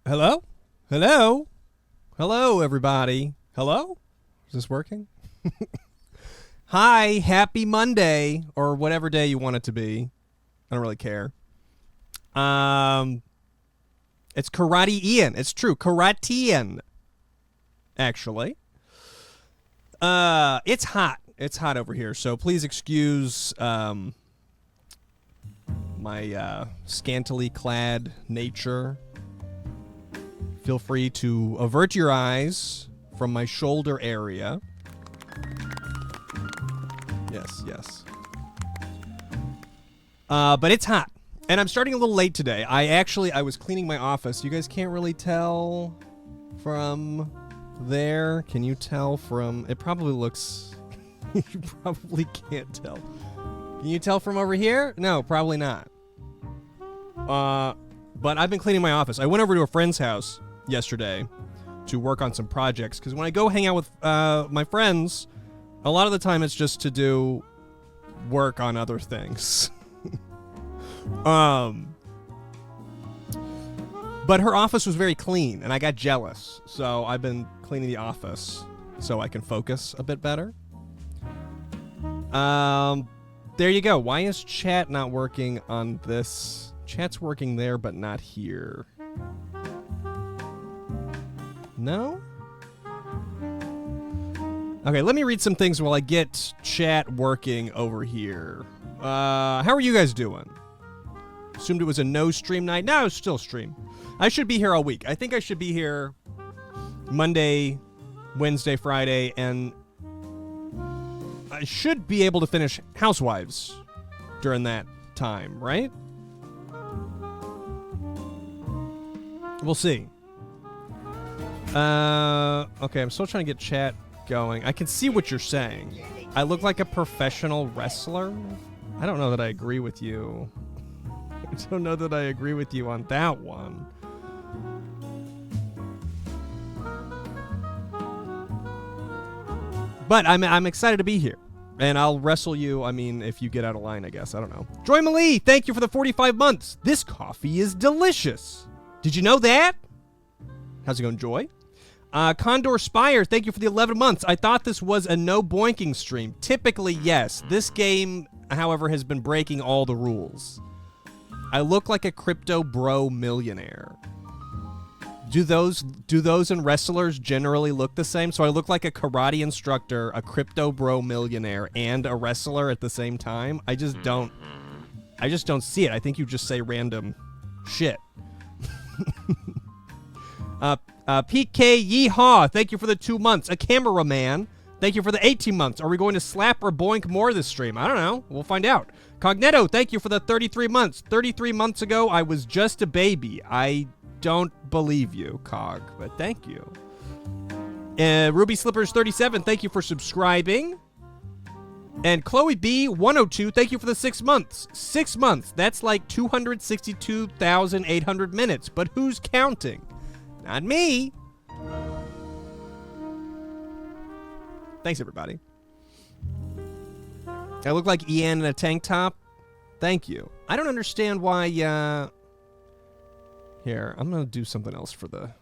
Hello? Hello? Hello, everybody. Hello? Is this working? Hi, happy Monday, or whatever day you want it to be. I don't really care. It's Karate Ian. It's true, Karate Ian. Actually. It's hot. It's hot over here, so please excuse my scantily clad nature. Feel free to avert your eyes from my shoulder area. Yes, yes. But it's hot. And I'm starting a little late today. I was cleaning my office. You guys can't really tell from there. Can you tell from... It probably looks... You probably can't tell. Can you tell from over here? No, probably not. But I've been cleaning my office. I went over to a friend's house yesterday to work on some projects, because when I go hang out with my friends, a lot of the time it's just to do work on other things. But her office was very clean, and I got jealous, so I've been cleaning the office so I can focus a bit better. There you go. Why is chat not working on this? Chat's working there, but not here. No? Okay, let me read some things while I get chat working over here. How are you guys doing? Assumed it was a no stream night. No, it's still stream. I should be here all week. I think I should be here Monday, Wednesday, Friday, and I should be able to finish Housewives during that time, right? We'll see. Okay, I'm still trying to get chat going. I can see what you're saying. I look like a professional wrestler? I don't know that I agree with you. I don't know that I agree with you on that one. But I'm excited to be here. And I'll wrestle you, I mean, if you get out of line, I guess. I don't know. Joy Malie, thank you for the 45 months. This coffee is delicious. Did you know that? How's it going, Joy? Condor Spire, thank you for the 11 months. I thought this was a no boinking stream. Typically, yes. This game, however, has been breaking all the rules. I look like a crypto bro millionaire. Do those and wrestlers generally look the same? So I look like a karate instructor, a crypto bro millionaire, and a wrestler at the same time? I just don't see it. I think you just say random shit. PK Yeehaw, thank you for the 2 months. A cameraman, thank you for the 18 months. Are we going to slap or boink more this stream? I don't know. We'll find out. Cognito, thank you for the 33 months. 33 months ago, I was just a baby. I don't believe you, Cog, but thank you. Ruby Slippers 37, thank you for subscribing. And Chloe B 102, thank you for the 6 months. 6 months, that's like 262,800 minutes, but who's counting? Not me. Thanks, everybody. I look like Ian in a tank top. Thank you. I don't understand why, Here, I'm going to do something else for the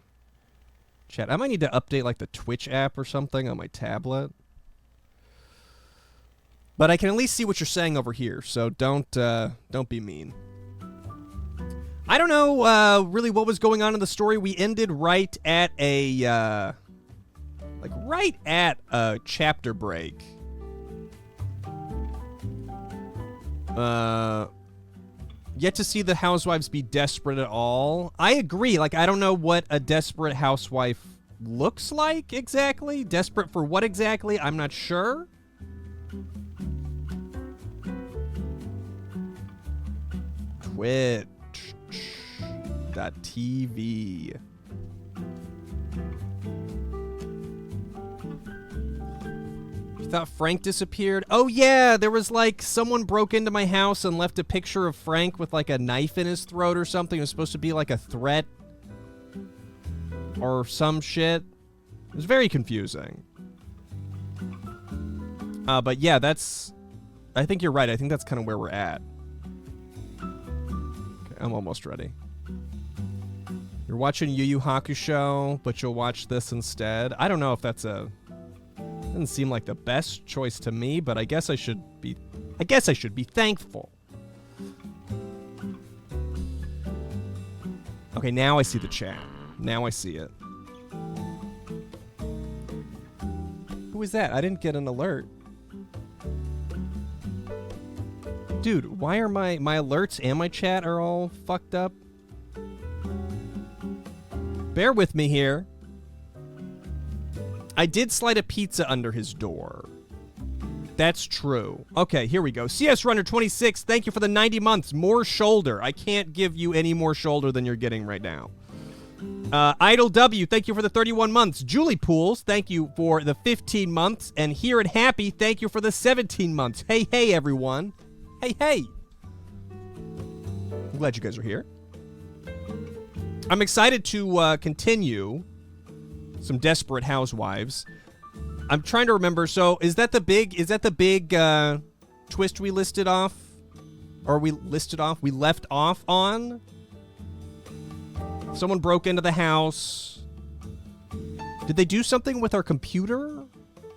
chat. I might need to update, like, the Twitch app or something on my tablet. But I can at least see what you're saying over here, so don't be mean. I don't know really what was going on in the story. We ended right at a chapter break. Yet to see the housewives be desperate at all. I agree. Like, I don't know what a desperate housewife looks like exactly. Desperate for what exactly? I'm not sure. Twitch.tv. You thought Frank disappeared? Oh yeah, there was like someone broke into my house and left a picture of Frank with like a knife in his throat or something. It was supposed to be like a threat or some shit. It was very confusing. But yeah, I think you're right. I think that's kind of where we're at. Okay, I'm almost ready. You're watching Yu Yu Hakusho, but you'll watch this instead. I don't know if that's doesn't seem like the best choice to me, but I guess I should be thankful. Okay, now I see the chat. Now I see it. Who is that? I didn't get an alert. Dude, why are my alerts and my chat are all fucked up? Bear with me here. I did slide a pizza under his door. That's true. Okay, here we go. CS Runner 26, thank you for the 90 months. More shoulder. I can't give you any more shoulder than you're getting right now. Idle W, thank you for the 31 months. Julie Pools, thank you for the 15 months. And Here at Happy, thank you for the 17 months. Hey, hey, everyone. Hey, hey. I'm glad you guys are here. I'm excited to continue some Desperate Housewives. I'm trying to remember. So, is that the big twist we listed off? Or we left off on? Someone broke into the house. Did they do something with our computer?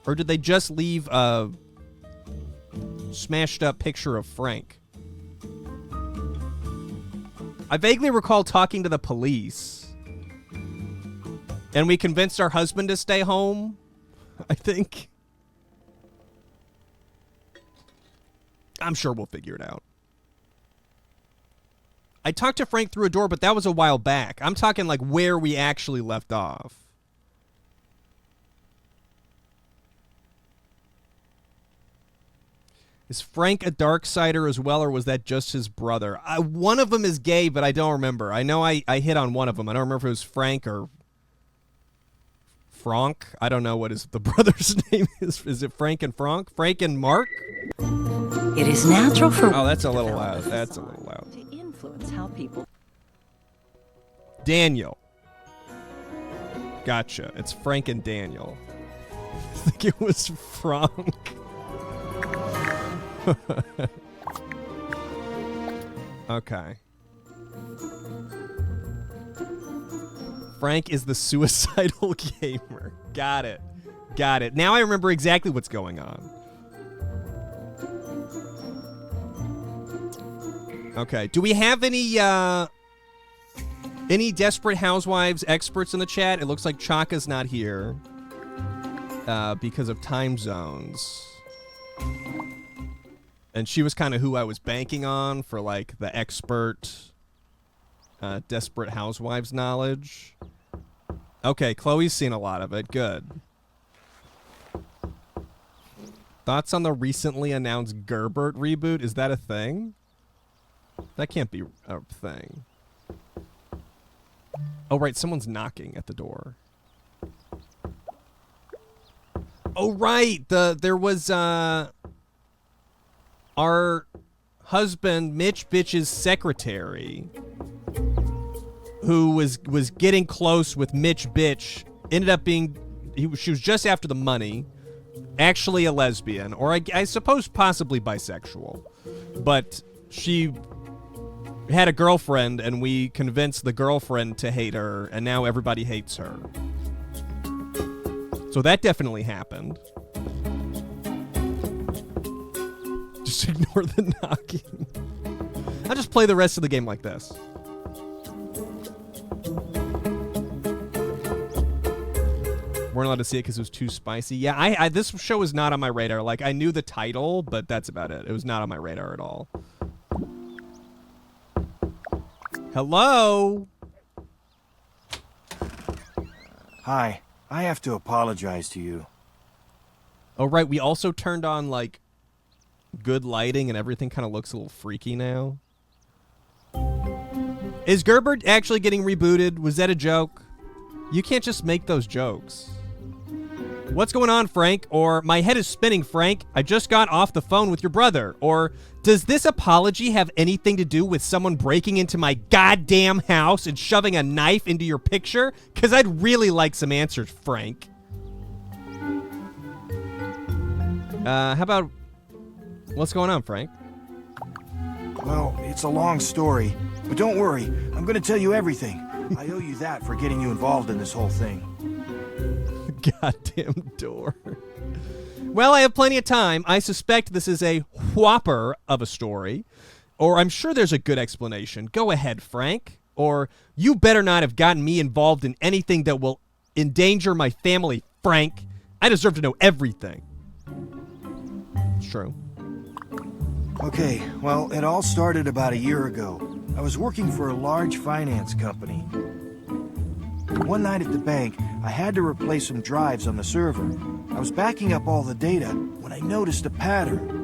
Or did they just leave a smashed up picture of Frank? I vaguely recall talking to the police. And we convinced our husband to stay home, I think. I'm sure we'll figure it out. I talked to Frank through a door, but that was a while back. I'm talking like where we actually left off. Is Frank a Darksider as well, or was that just his brother? One of them is gay, but I don't remember. I know I hit on one of them. I don't remember if it was Frank or Frank. I don't know what the brother's name is. Is it Frank and Frank? Frank and Mark? It is natural for... Oh, that's a little loud. That's a little loud. To influence how people... Daniel. Gotcha. It's Frank and Daniel. I think it was Frank. Okay. Frank is the suicidal gamer. Got it. Got it. Now I remember exactly what's going on. Okay. Do we have any Desperate Housewives experts in the chat? It looks like Chaka's not here because of time zones. And she was kind of who I was banking on for, like, the expert Desperate Housewives knowledge. Okay, Chloe's seen a lot of it. Good. Thoughts on the recently announced Gerbert reboot? Is that a thing? That can't be a thing. Oh, right, someone's knocking at the door. Oh, right, there was, our husband, Mitch Bitch's secretary, who was getting close with Mitch Bitch, ended up being, she was just after the money, actually a lesbian, or I suppose possibly bisexual. But she had a girlfriend, and we convinced the girlfriend to hate her, and now everybody hates her. So that definitely happened. Just ignore the knocking. I'll just play the rest of the game like this. Weren't allowed to see it because it was too spicy. Yeah, this show was not on my radar. Like, I knew the title, but that's about it. It was not on my radar at all. Hello? Hi. I have to apologize to you. Oh, right. We also turned on, like, good lighting, and everything kind of looks a little freaky now. Is Gerbert actually getting rebooted? Was that a joke? You can't just make those jokes. What's going on, Frank? Or, my head is spinning, Frank. I just got off the phone with your brother. Or, does this apology have anything to do with someone breaking into my goddamn house and shoving a knife into your picture? Because I'd really like some answers, Frank. How about... What's going on, Frank? Well, it's a long story, but don't worry. I'm going to tell you everything. I owe you that for getting you involved in this whole thing. Goddamn door. Well, I have plenty of time. I suspect this is a whopper of a story. Or I'm sure there's a good explanation. Go ahead, Frank. Or you better not have gotten me involved in anything that will endanger my family, Frank. I deserve to know everything. It's true. Okay, well, it all started about a year ago. I was working for a large finance company. One night at the bank, I had to replace some drives on the server. I was backing up all the data when I noticed a pattern.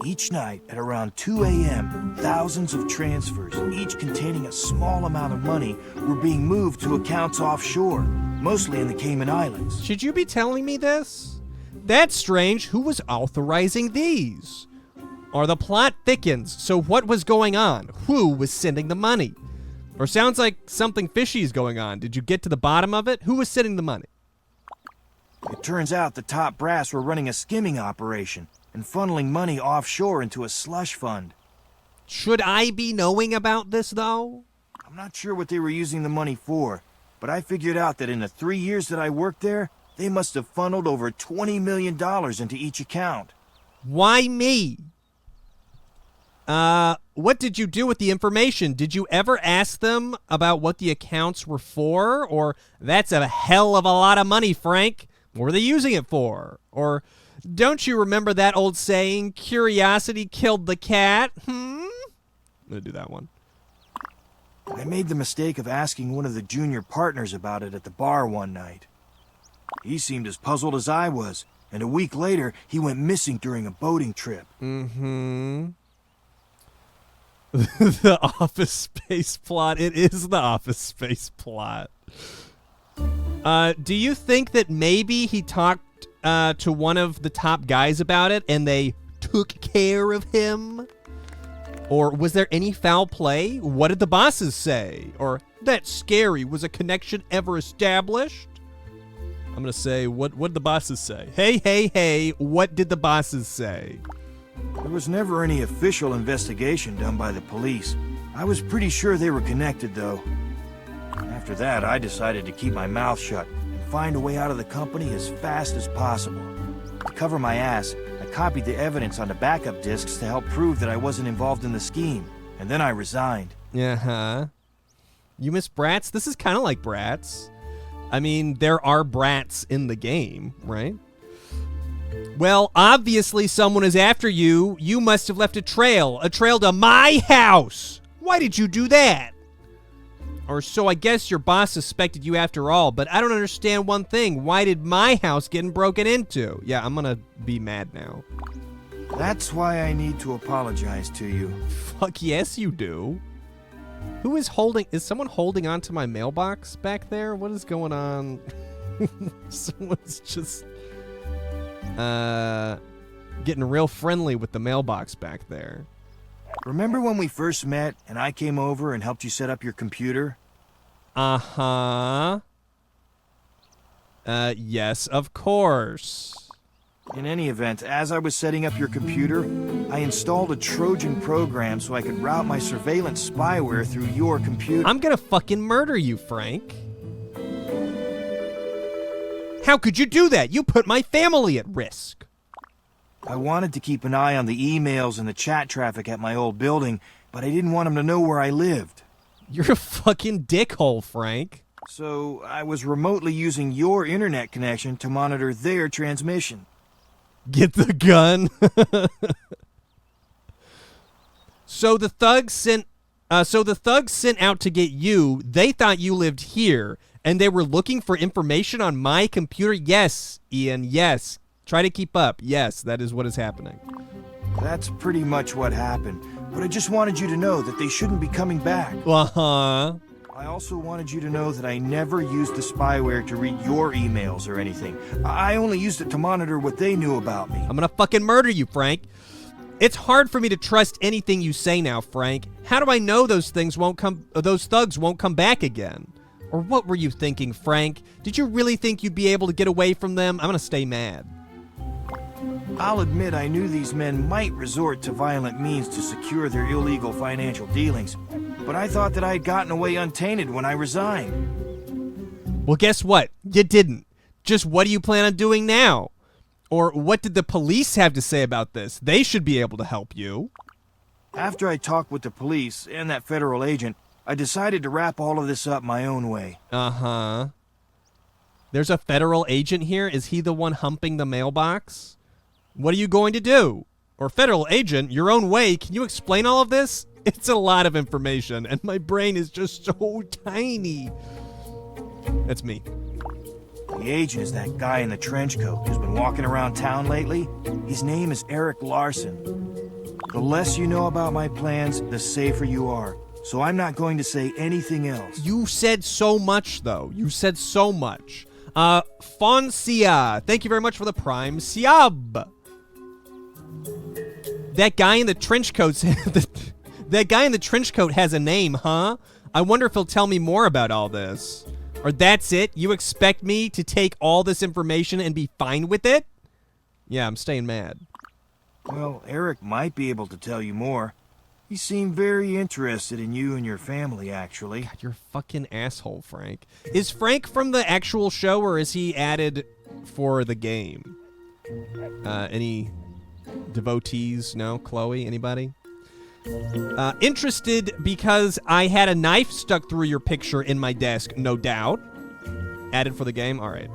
Each night at around 2 a.m., thousands of transfers, each containing a small amount of money, were being moved to accounts offshore, mostly in the Cayman Islands. Should you be telling me this? That's strange. Who was authorizing these? Or the plot thickens, so what was going on? Who was sending the money? Or sounds like something fishy is going on. Did you get to the bottom of it? Who was sending the money? It turns out the top brass were running a skimming operation and funneling money offshore into a slush fund. Should I be knowing about this, though? I'm not sure what they were using the money for, but I figured out that in the 3 years that I worked there, they must have funneled over $20 million into each account. Why me? What did you do with the information? Did you ever ask them about what the accounts were for? Or, that's a hell of a lot of money, Frank. What were they using it for? Or, don't you remember that old saying, curiosity killed the cat? I'm gonna do that one. I made the mistake of asking one of the junior partners about it at the bar one night. He seemed as puzzled as I was, and a week later, he went missing during a boating trip. The Office Space plot. It is the Office Space plot. Do you think that maybe he talked to one of the top guys about it and they took care of him? Or was there any foul play? What did the bosses say? Or, that's scary. Was a connection ever established? I'm going to say, what did the bosses say? Hey, what did the bosses say? There was never any official investigation done by the police. I was pretty sure they were connected, though. After that, I decided to keep my mouth shut and find a way out of the company as fast as possible. To cover my ass, I copied the evidence onto backup disks to help prove that I wasn't involved in the scheme, and then I resigned. Uh-huh. You miss Bratz? This is kind of like Bratz. I mean, there are brats in the game, right? Well, obviously someone is after you. You must have left a trail to my house. Why did you do that? Or so I guess your boss suspected you after all, but I don't understand one thing. Why did my house get broken into? Yeah, I'm gonna be mad now. That's why I need to apologize to you. Fuck yes, you do. Who is someone holding onto my mailbox back there? What is going on? Someone's just getting real friendly with the mailbox back there. Remember when we first met and I came over and helped you set up your computer? Uh-huh. Yes, of course. In any event, as I was setting up your computer, I installed a Trojan program so I could route my surveillance spyware through your computer. I'm gonna fucking murder you, Frank. How could you do that? You put my family at risk. I wanted to keep an eye on the emails and the chat traffic at my old building, but I didn't want them to know where I lived. You're a fucking dickhole, Frank. So I was remotely using your internet connection to monitor their transmission. Get the gun. So the thugs sent out to get you. They thought you lived here, and they were looking for information on my computer. Yes, Ian, yes. Try to keep up. Yes, that is what is happening. That's pretty much what happened, but I just wanted you to know that they shouldn't be coming back. Uh-huh. I also wanted you to know that I never used the spyware to read your emails or anything. I only used it to monitor what they knew about me. I'm gonna fucking murder you, Frank. It's hard for me to trust anything you say now, Frank. How do I know those thugs won't come back again? Or what were you thinking, Frank? Did you really think you'd be able to get away from them? I'm gonna stay mad. I'll admit I knew these men might resort to violent means to secure their illegal financial dealings, but I thought that I had gotten away untainted when I resigned. Well, guess what? You didn't. Just what do you plan on doing now? Or what did the police have to say about this? They should be able to help you. After I talked with the police and that federal agent, I decided to wrap all of this up my own way. Uh-huh. There's a federal agent here? Is he the one humping the mailbox? What are you going to do? Or federal agent, your own way, can you explain all of this? It's a lot of information, and my brain is just so tiny. That's me. The agent is that guy in the trench coat who's been walking around town lately. His name is Eric Larson. The less you know about my plans, the safer you are. So I'm not going to say anything else. You said so much, though. You said so much. Foncia, thank you very much for the Prime Siab. That guy in the trench coat that guy in the trench coat has a name, huh? I wonder if he'll tell me more about all this. Or that's it? You expect me to take all this information and be fine with it? Yeah, I'm staying mad. Well, Eric might be able to tell you more. He seemed very interested in you and your family, actually. God, you're a fucking asshole, Frank. Is Frank from the actual show, or is he added for the game? Any devotees? No? Chloe? Anybody? Interested because I had a knife stuck through your picture in my desk, no doubt. Added for the game? All right.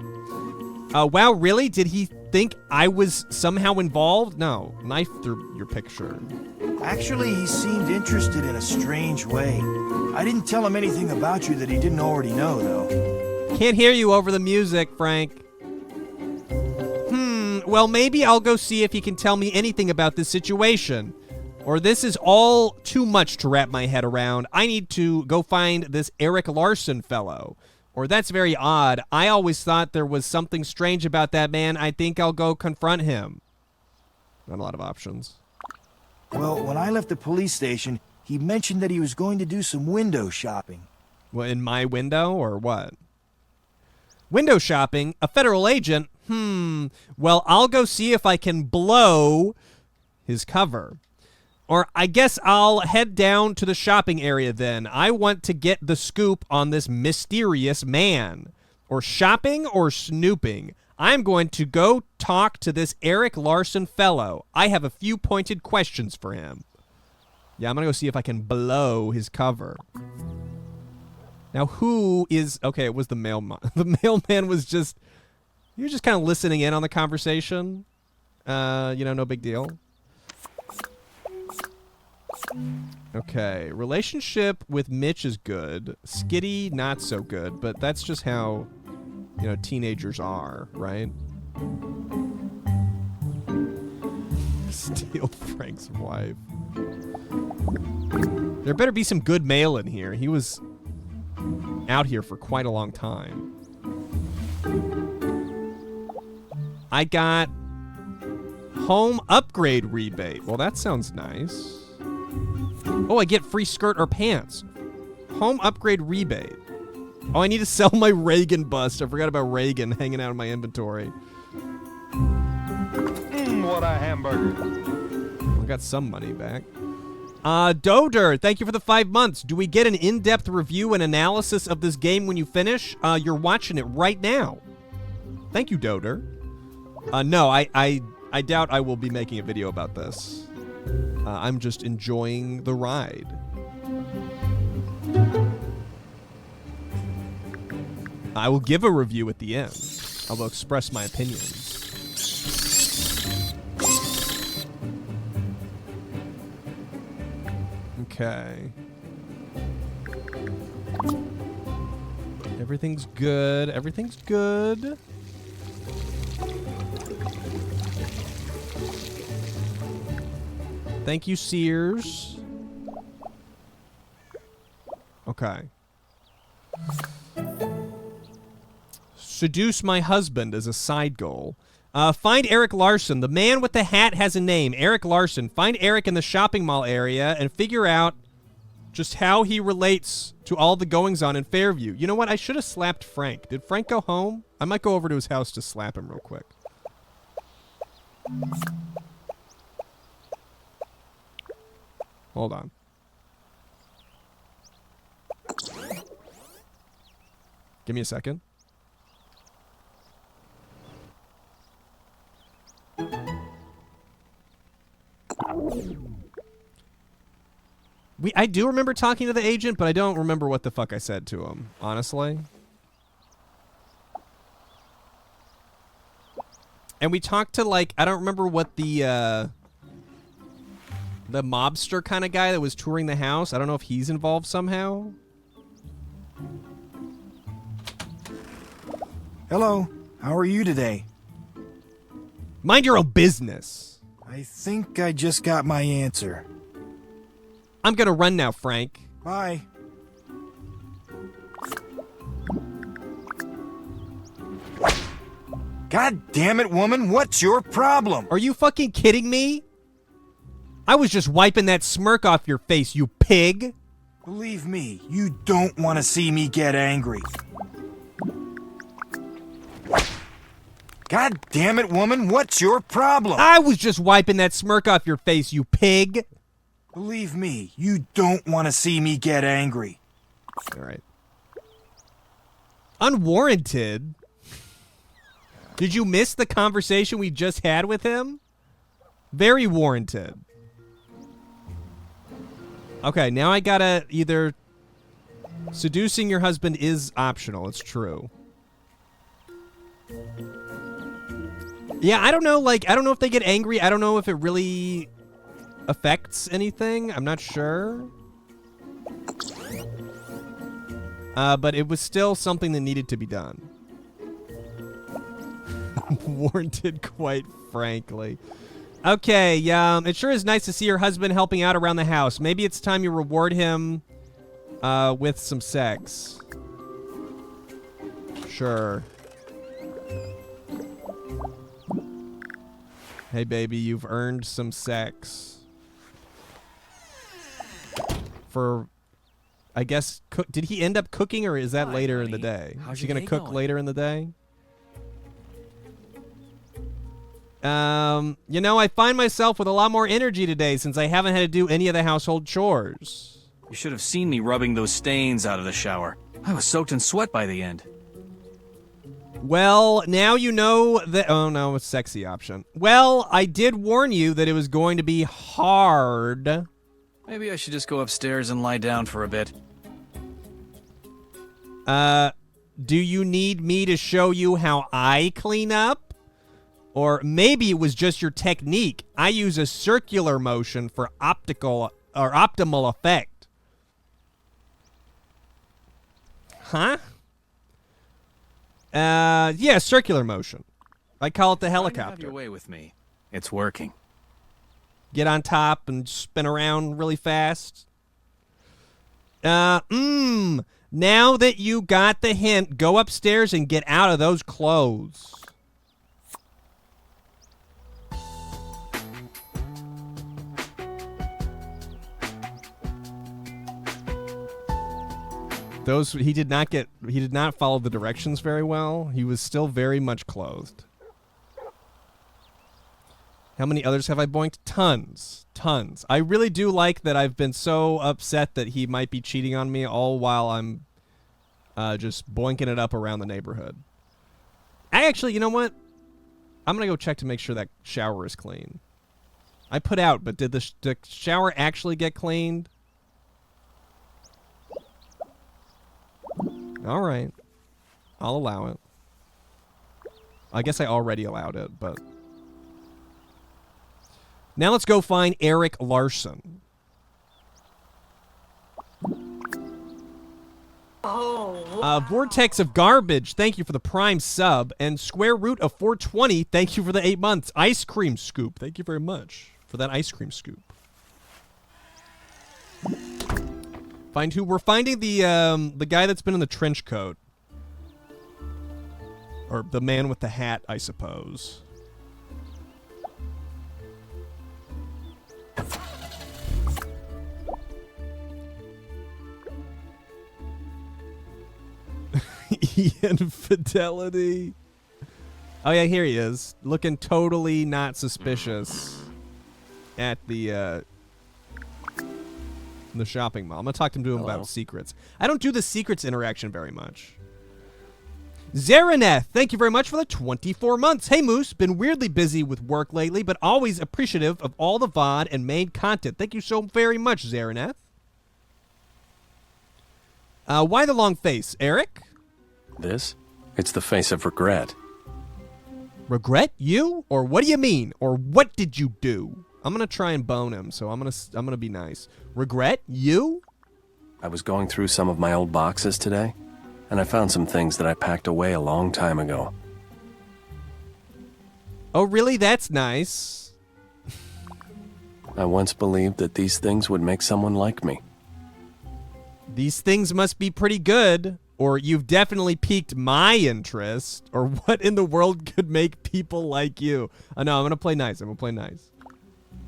Wow, really? Did he think I was somehow involved? No. Knife through your picture. Actually, he seemed interested in a strange way. I didn't tell him anything about you that he didn't already know, though. Can't hear you over the music, Frank. Well, maybe I'll go see if he can tell me anything about this situation. Or this is all too much to wrap my head around. I need to go find this Eric Larson fellow. Or that's very odd. I always thought there was something strange about that man. I think I'll go confront him. Not a lot of options. Well, when I left the police station, he mentioned that he was going to do some window shopping. Well, in my window or what? Window shopping? A federal agent? Well, I'll go see if I can blow his cover. Or I guess I'll head down to the shopping area then. I want to get the scoop on this mysterious man. Or shopping or snooping. I'm going to go talk to this Eric Larson fellow. I have a few pointed questions for him. Yeah, I'm going to go see if I can blow his cover. Now, who is... Okay, it was the mailman. The mailman was just... He was just kind of listening in on the conversation. No big deal. Okay, relationship with Mitch is good. Skitty, not so good, but that's just how, teenagers are, right? Steal Frank's wife. There better be some good mail in here. He was out here for quite a long time. I got home upgrade rebate. Well, that sounds nice. Oh, I get free skirt or pants. Home upgrade rebate. Oh, I need to sell my Reagan bust. I forgot about Reagan hanging out in my inventory. What a hamburger. I got some money back. Doder, thank you for the 5 months. Do we get an in-depth review and analysis of this game when you finish? You're watching it right now. Thank you, Doder. No, I doubt I will be making a video about this. I'm just enjoying the ride. I will give a review at the end. I will express my opinions. Okay. Everything's good. Everything's good. Thank you, Sears. Okay. Seduce my husband as a side goal. Find Eric Larson. The man with the hat has a name. Eric Larson. Find Eric in the shopping mall area and figure out just how he relates to all the goings-on in Fairview. You know what? I should have slapped Frank. Did Frank go home? I might go over to his house to slap him real quick. Hold on. Give me a second. I do remember talking to the agent, but I don't remember what the fuck I said to him, honestly. And we talked to, like, I don't remember what the mobster kind of guy that was touring the house. I don't know if he's involved somehow. Hello. How are you today? Mind your own business. I think I just got my answer. I'm gonna run now, Frank. Bye. God damn it, woman, what's your problem? Are you fucking kidding me? I was just wiping that smirk off your face, you pig. Believe me, you don't want to see me get angry. God damn it, woman, what's your problem? I was just wiping that smirk off your face, you pig. Believe me, you don't want to see me get angry. All right. Unwarranted? Did you miss the conversation we just had with him? Very warranted. Okay, now I gotta either... Seducing your husband is optional, it's true. Yeah, I don't know, like, I don't know if they get angry. I don't know if it really affects anything. I'm not sure. But it was still something that needed to be done. Warranted, quite frankly. Okay, it sure is nice to see your husband helping out around the house. Maybe it's time you reward him with some sex. Sure. Hey, baby, you've earned some sex. For, I guess, did he end up cooking, or is that later in the day? Is he going to cook later in the day? You know, I find myself with a lot more energy today since I haven't had to do any of the household chores. You should have seen me rubbing those stains out of the shower. I was soaked in sweat by the end. Well, now you know that... Oh, no, it's sexy option. Well, I did warn you that it was going to be hard. Maybe I should just go upstairs and lie down for a bit. Do you need me to show you how I clean up? Or maybe it was just your technique. I use a circular motion for optical or optimal effect. Huh? Yeah, circular motion. I call it the helicopter. Have your way with me. It's working. Get on top and spin around really fast. Now that you got the hint, go upstairs and get out of those clothes. He did not follow the directions very well. He was still very much clothed. How many others have I boinked? Tons. I really do like that I've been so upset that he might be cheating on me all while I'm just boinking it up around the neighborhood. Actually, you know what? I'm going to go check to make sure that shower is clean. I put out, but did the shower actually get cleaned? All right. I'll allow it. I guess I already allowed it, but... Now let's go find Eric Larson. Vortex of Garbage, thank you for the Prime sub. And Square Root of 420, thank you for the 8 months. Ice Cream Scoop, thank you very much for that ice cream scoop. Find who? We're finding the guy that's been in the trench coat. Or the man with the hat, I suppose. Infidelity. Oh yeah, here he is. Looking totally not suspicious at the shopping mall. I'm gonna talk to him about secrets. I don't do the secrets interaction very much. Zaraneth, thank you very much for the 24 months. Hey, Moose, been weirdly busy with work lately, but always appreciative of all the VOD and main content. Thank you so very much, Zaraneth. Why the long face, Eric? This? It's the face of regret. Regret you? Or what do you mean? Or what did you do? I'm gonna try and bone him, so I'm gonna be nice. Regret you? I was going through some of my old boxes today, and I found some things that I packed away a long time ago. Oh, really? That's nice. I once believed that these things would make someone like me. These things must be pretty good, or you've definitely piqued my interest, or what in the world could make people like you? Oh, no, I'm gonna play nice.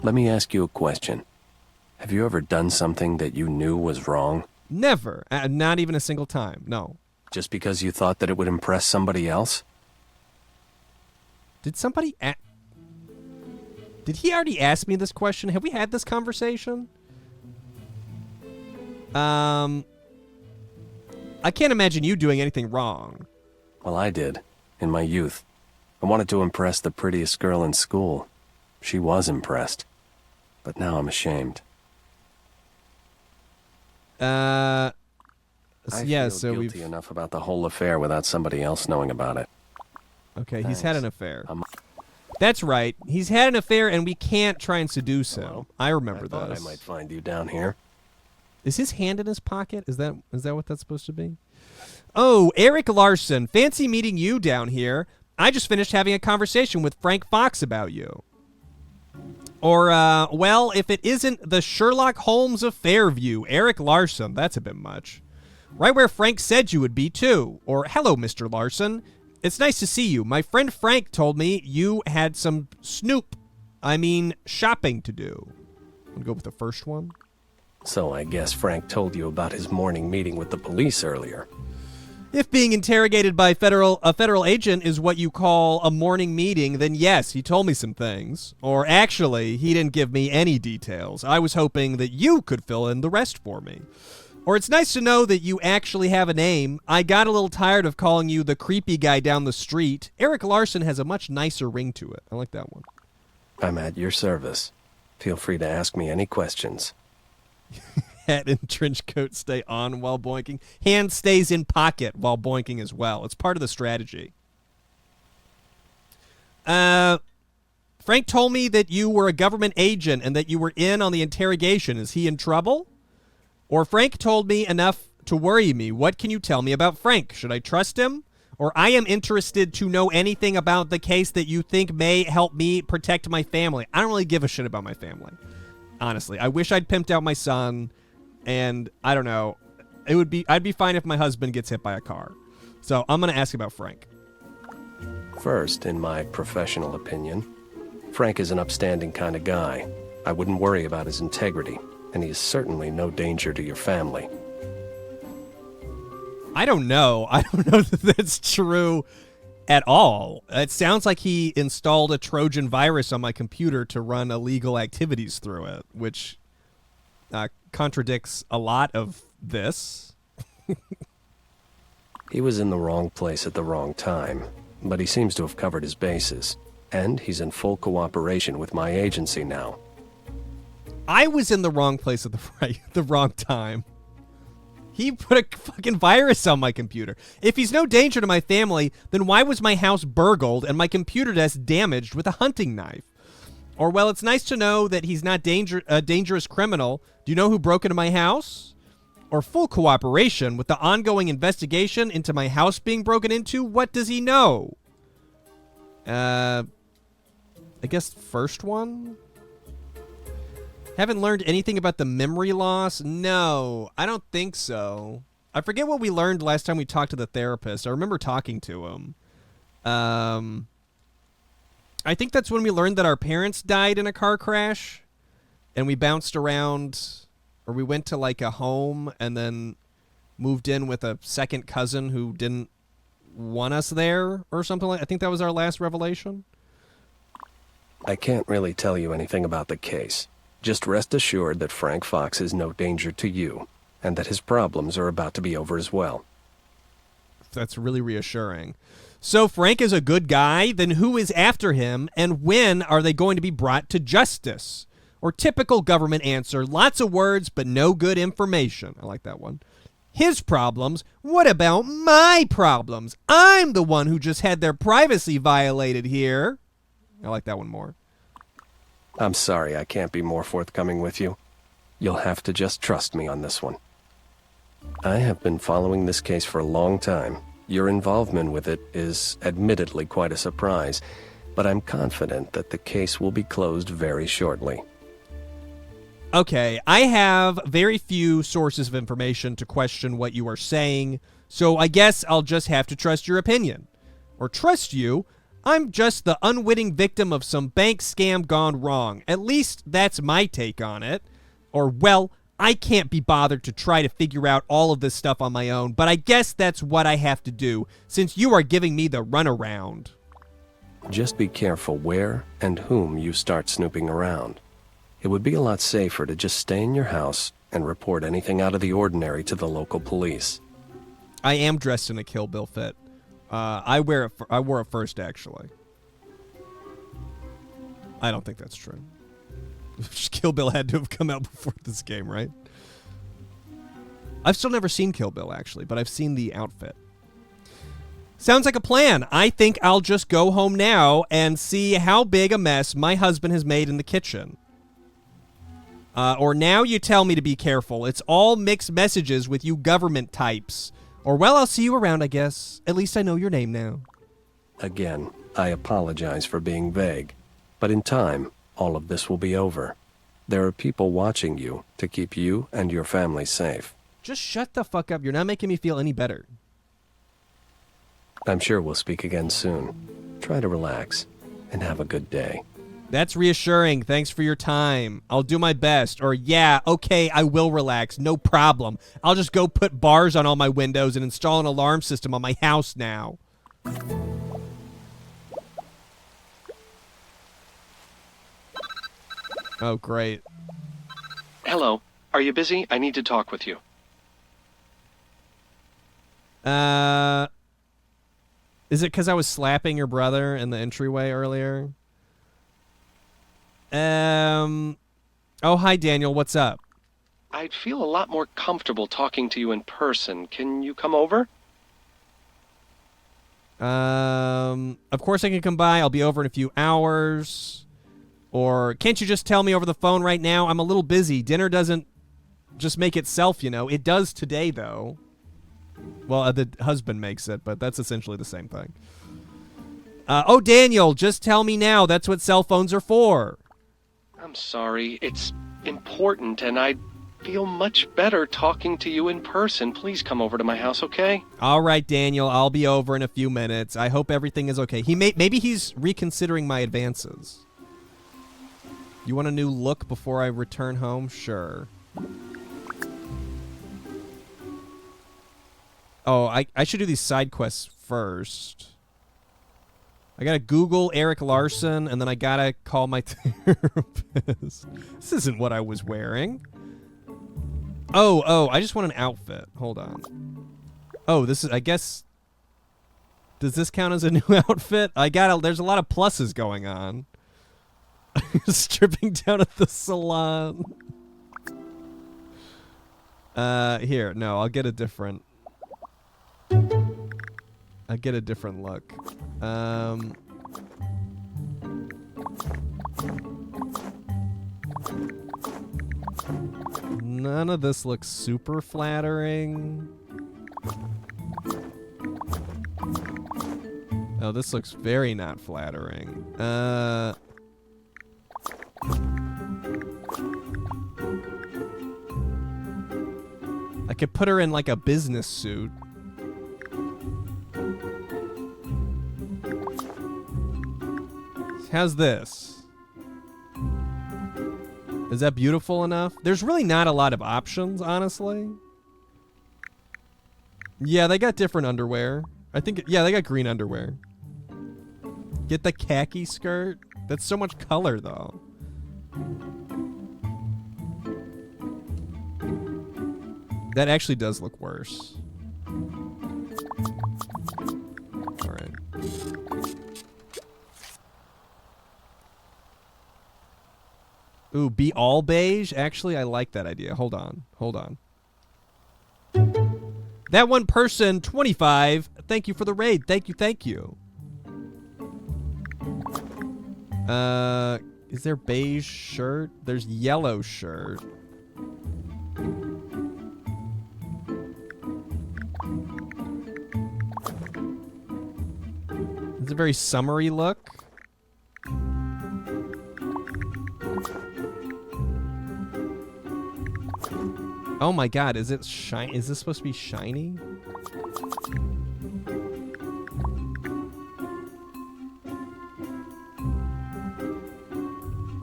Let me ask you a question. Have you ever done something that you knew was wrong? Never. Not even a single time. No. Just because you thought that it would impress somebody else? Did somebody Did he already ask me this question? Have we had this conversation? I can't imagine you doing anything wrong. Well, I did, in my youth. I wanted to impress the prettiest girl in school. She was impressed. But now I'm ashamed. I feel guilty enough about the whole affair without somebody else knowing about it. Okay, he's had an affair. That's right. He's had an affair, and we can't try and seduce him. I remember I thought this. I might find you down here. Is his hand in his pocket? Is that what that's supposed to be? Oh, Eric Larson. Fancy meeting you down here. I just finished having a conversation with Frank Fox about you. Or, well, if it isn't the Sherlock Holmes of Fairview, Eric Larson. That's a bit much. Right where Frank said you would be, too. Or, hello, Mr. Larson. It's nice to see you. My friend Frank told me you had some shopping to do. I'll go with the first one. So I guess Frank told you about his morning meeting with the police earlier. If being interrogated by a federal agent is what you call a morning meeting, then yes, he told me some things. Or actually, he didn't give me any details. I was hoping that you could fill in the rest for me. Or it's nice to know that you actually have a name. I got a little tired of calling you the creepy guy down the street. Eric Larson has a much nicer ring to it. I like that one. I'm at your service. Feel free to ask me any questions. Hat and trench coat stay on while boinking. Hand stays in pocket while boinking as well. It's part of the strategy. Frank told me that you were a government agent and that you were in on the interrogation. Is he in trouble? Or Frank told me enough to worry me. What can you tell me about Frank? Should I trust him? Or I am interested to know anything about the case that you think may help me protect my family. I don't really give a shit about my family. Honestly, I wish I'd pimped out my son, and I don't know. I'd be fine if my husband gets hit by a car. So I'm going to ask about Frank. First, in my professional opinion, Frank is an upstanding kind of guy. I wouldn't worry about his integrity, and he is certainly no danger to your family. I don't know. I don't know that that's true at all. It sounds like he installed a Trojan virus on my computer to run illegal activities through it, which contradicts a lot of this. He was in the wrong place at the wrong time, but he seems to have covered his bases, and he's in full cooperation with my agency now. I was in the wrong place at the wrong time. He put a fucking virus on my computer. If he's no danger to my family, then why was my house burgled and my computer desk damaged with a hunting knife? Or, well, it's nice to know that he's not a dangerous criminal. Do you know who broke into my house? Or full cooperation with the ongoing investigation into my house being broken into? What does he know? I guess first one? Haven't learned anything about the memory loss? No, I don't think so. I forget what we learned last time we talked to the therapist. I remember talking to him. I think that's when we learned that our parents died in a car crash. And we bounced around, or we went to like a home and then moved in with a second cousin who didn't want us there or something like that. I think that was our last revelation. I can't really tell you anything about the case. Just rest assured that Frank Fox is no danger to you, and that his problems are about to be over as well. That's really reassuring. So Frank is a good guy, then who is after him, and when are they going to be brought to justice? Or typical government answer, lots of words but no good information. I like that one. His problems? What about my problems? I'm the one who just had their privacy violated here. I like that one more. I'm sorry I can't be more forthcoming with you. You'll have to just trust me on this one. I have been following this case for a long time. Your involvement with it is admittedly quite a surprise, but I'm confident that the case will be closed very shortly. Okay, I have very few sources of information to question what you are saying, so I guess I'll just have to trust your opinion. Or trust you. I'm just the unwitting victim of some bank scam gone wrong. At least that's my take on it. Or, well, I can't be bothered to try to figure out all of this stuff on my own, but I guess that's what I have to do, since you are giving me the runaround. Just be careful where and whom you start snooping around. It would be a lot safer to just stay in your house and report anything out of the ordinary to the local police. I am dressed in a Kill Bill fit. I wore it first, actually. I don't think that's true. Kill Bill had to have come out before this game, right? I've still never seen Kill Bill, actually, but I've seen the outfit. Sounds like a plan. I think I'll just go home now and see how big a mess my husband has made in the kitchen. Or now you tell me to be careful. It's all mixed messages with you government types. Or, well, I'll see you around, I guess. At least I know your name now. Again, I apologize for being vague, but in time, all of this will be over. There are people watching you to keep you and your family safe. Just shut the fuck up. You're not making me feel any better. I'm sure we'll speak again soon. Try to relax and have a good day. That's reassuring. Thanks for your time. I'll do my best. Or, yeah, okay, I will relax. No problem. I'll just go put bars on all my windows and install an alarm system on my house now. Oh, great. Hello. Are you busy? I need to talk with you. Is it because I was slapping your brother in the entryway earlier? Oh, hi, Daniel. What's up? I'd feel a lot more comfortable talking to you in person. Can you come over? Of course I can come by. I'll be over in a few hours. Or can't you just tell me over the phone right now? I'm a little busy. Dinner doesn't just make itself, you know. It does today, though. Well, the husband makes it, but that's essentially the same thing. Oh, Daniel, just tell me now. That's what cell phones are for. I'm sorry. It's important, and I'd feel much better talking to you in person. Please come over to my house, okay? All right, Daniel. I'll be over in a few minutes. I hope everything is okay. Maybe he's reconsidering my advances. You want a new look before I return home? Sure. Oh, I should do these side quests first. I gotta Google Eric Larson, and then I gotta call my therapist. This isn't what I was wearing. Oh, I just want an outfit. Hold on. Oh, this is, I guess, does this count as a new outfit? There's a lot of pluses going on. Stripping down at the salon. Here, no, I'll get a different look. None of this looks super flattering. Oh, this looks very not flattering. I could put her in like a business suit. How's this? Is that beautiful enough? There's really not a lot of options, honestly. Yeah, they got different underwear. I think, yeah, they got green underwear. Get the khaki skirt. That's so much color, though. That actually does look worse. Ooh, be all beige? Actually, I like that idea. Hold on. That one person, 25. Thank you for the raid. Thank you. Is there beige shirt? There's yellow shirt. It's a very summery look. Oh my god, is it shiny? Is this supposed to be shiny?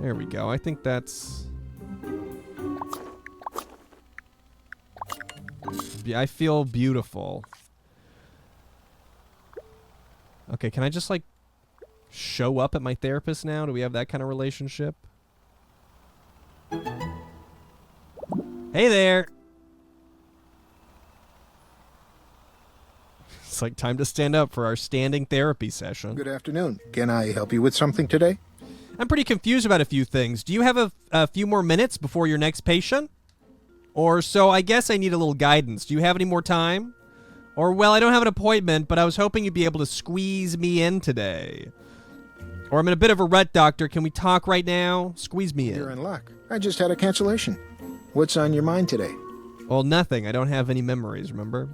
There we go. I think that's... Yeah, I feel beautiful. Okay, can I just, like, show up at my therapist now? Do we have that kind of relationship? Hey there! It's like time to stand up for our standing therapy session. Good afternoon. Can I help you with something today? I'm pretty confused about a few things. Do you have a few more minutes before your next patient? Or so I guess I need a little guidance. Do you have any more time? Or, well, I don't have an appointment, but I was hoping you'd be able to squeeze me in today. Or I'm in a bit of a rut, doctor. Can we talk right now? Squeeze me in. You're in luck. I just had a cancellation. What's on your mind today? Well, nothing. I don't have any memories, remember?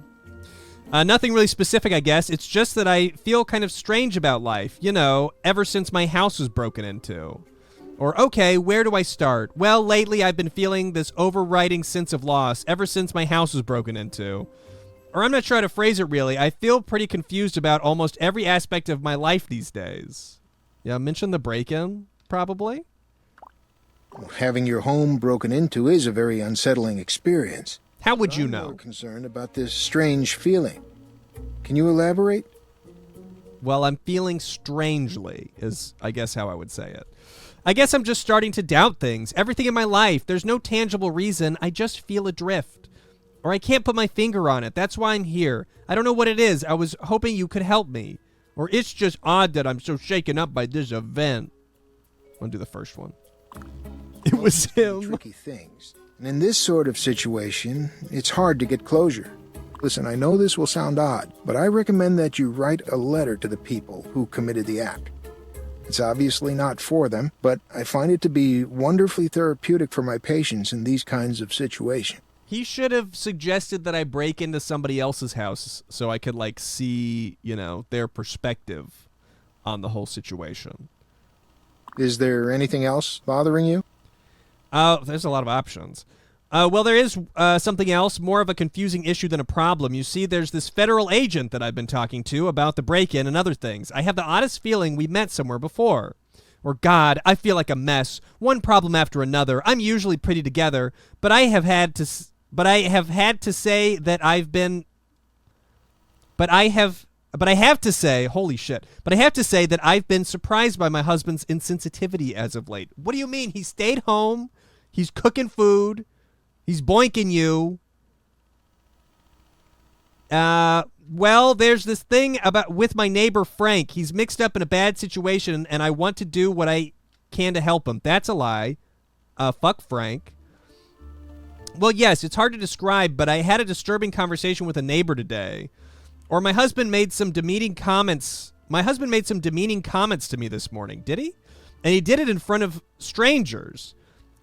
Nothing really specific, I guess. It's just that I feel kind of strange about life. You know, ever since my house was broken into. Or, okay, where do I start? Well, lately I've been feeling this overriding sense of loss ever since my house was broken into. Or I'm not sure how to phrase it, really. I feel pretty confused about almost every aspect of my life these days. Yeah, mention the break-in, probably? Having your home broken into is a very unsettling experience. How would you I'm know? more concerned about this strange feeling. Can you elaborate? Well, I'm feeling strangely, is I guess how I would say it. I guess I'm just starting to doubt things. Everything in my life. There's no tangible reason. I just feel adrift. Or I can't put my finger on it. That's why I'm here. I don't know what it is. I was hoping you could help me. Or it's just odd that I'm so shaken up by this event. I'll do the first one. It was him. Tricky things. And in this sort of situation, it's hard to get closure. Listen, I know this will sound odd, but I recommend that you write a letter to the people who committed the act. It's obviously not for them, but I find it to be wonderfully therapeutic for my patients in these kinds of situations. He should have suggested that I break into somebody else's house so I could, like, see, you know, their perspective on the whole situation. Is there anything else bothering you? There's a lot of options. Well, there is something else, more of a confusing issue than a problem. You see, there's this federal agent that I've been talking to about the break-in and other things. I have the oddest feeling we met somewhere before. Or, God, I feel like a mess. One problem after another. I'm usually pretty together, but I have had to say that I've been... But I have to say, holy shit, but I have to say that I've been surprised by my husband's insensitivity as of late. What do you mean? He stayed home, he's cooking food, he's boinking you. Well, there's this thing with my neighbor Frank. He's mixed up in a bad situation, and I want to do what I can to help him. That's a lie. Fuck Frank. Well, yes, it's hard to describe, but I had a disturbing conversation with a neighbor today. Or my husband made some demeaning comments. My husband made some demeaning comments to me this morning, did he? And he did it in front of strangers.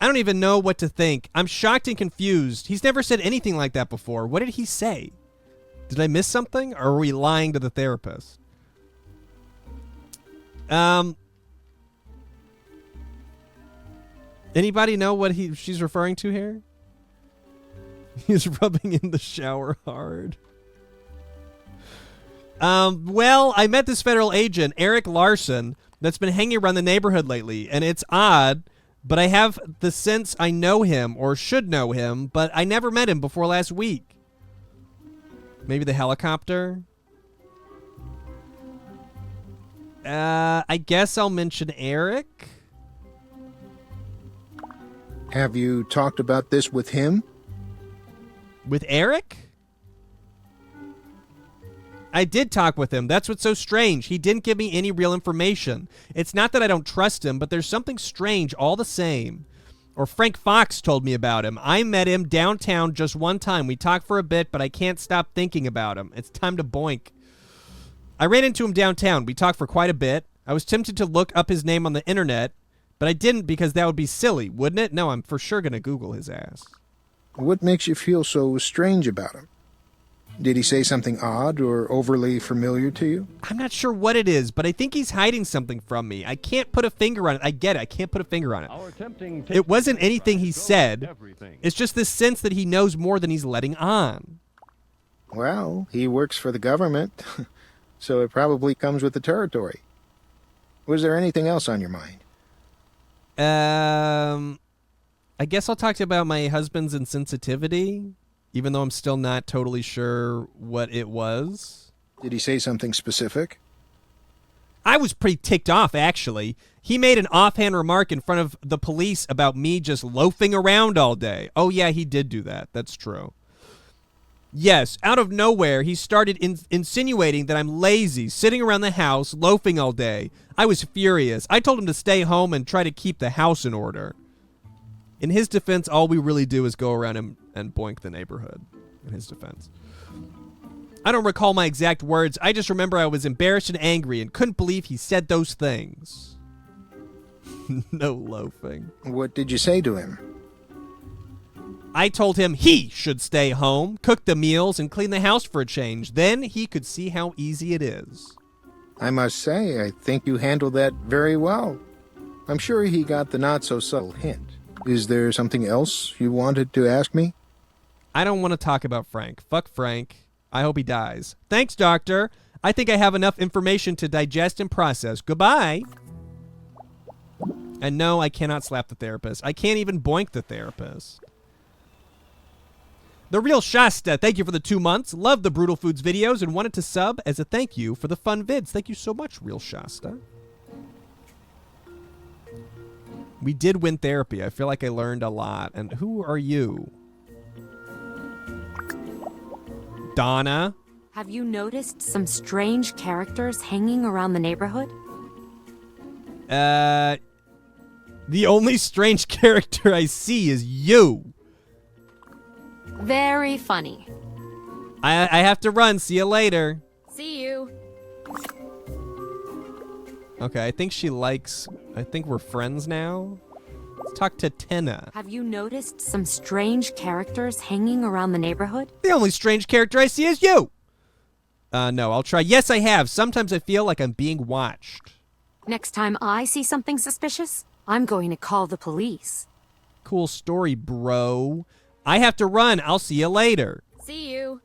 I don't even know what to think. I'm shocked and confused. He's never said anything like that before. What did he say? Did I miss something? Or are we lying to the therapist? Anybody know what she's referring to here? He's rubbing in the shower hard. Well, I met this federal agent, Eric Larson, that's been hanging around the neighborhood lately, and it's odd, but I have the sense I know him, or should know him, but I never met him before last week. Maybe the helicopter? I guess I'll mention Eric. Have you talked about this with him? With Eric? I did talk with him. That's what's so strange. He didn't give me any real information. It's not that I don't trust him, but there's something strange all the same. Or Frank Fox told me about him. I met him downtown just one time. We talked for a bit, but I can't stop thinking about him. It's time to boink. I ran into him downtown. We talked for quite a bit. I was tempted to look up his name on the internet, but I didn't because that would be silly, wouldn't it? No, I'm for sure going to Google his ass. What makes you feel so strange about him? Did he say something odd or overly familiar to you? I'm not sure what it is, but I think he's hiding something from me. I can't put a finger on it. I get it. I can't put a finger on it. It wasn't anything he said. It's just this sense that he knows more than he's letting on. Well, he works for the government, so it probably comes with the territory. Was there anything else on your mind? I guess I'll talk to you about my husband's insensitivity, even though I'm still not totally sure what it was. Did he say something specific? I was pretty ticked off, actually. He made an offhand remark in front of the police about me just loafing around all day. Oh, yeah, he did do that. That's true. Yes, out of nowhere, he started insinuating that I'm lazy, sitting around the house, loafing all day. I was furious. I told him to stay home and try to keep the house in order. In his defense, all we really do is go around and boink the neighborhood, in his defense. I don't recall my exact words. I just remember I was embarrassed and angry and couldn't believe he said those things. No loafing. What did you say to him? I told him he should stay home, cook the meals, and clean the house for a change. Then he could see how easy it is. I must say, I think you handled that very well. I'm sure he got the not-so-subtle hint. Is there something else you wanted to ask me? I don't want to talk about Frank. Fuck Frank. I hope he dies. Thanks, Doctor. I think I have enough information to digest and process. Goodbye. And no, I cannot slap the therapist. I can't even boink the therapist. The Real Shasta, thank you for the 2 months. Love the Brutal Foods videos and wanted to sub as a thank you for the fun vids. Thank you so much, Real Shasta. We did win therapy. I feel like I learned a lot. And who are you? Donna? Have you noticed some strange characters hanging around the neighborhood? The only strange character I see is you. Very funny. I have to run. See you later. See you. Okay, I think she likes... I think we're friends now. Let's talk to Tenna. Have you noticed some strange characters hanging around the neighborhood? The only strange character I see is you. No, I'll try. Yes, I have. Sometimes I feel like I'm being watched. Next time I see something suspicious, I'm going to call the police. Cool story, bro. I have to run. I'll see you later. See you.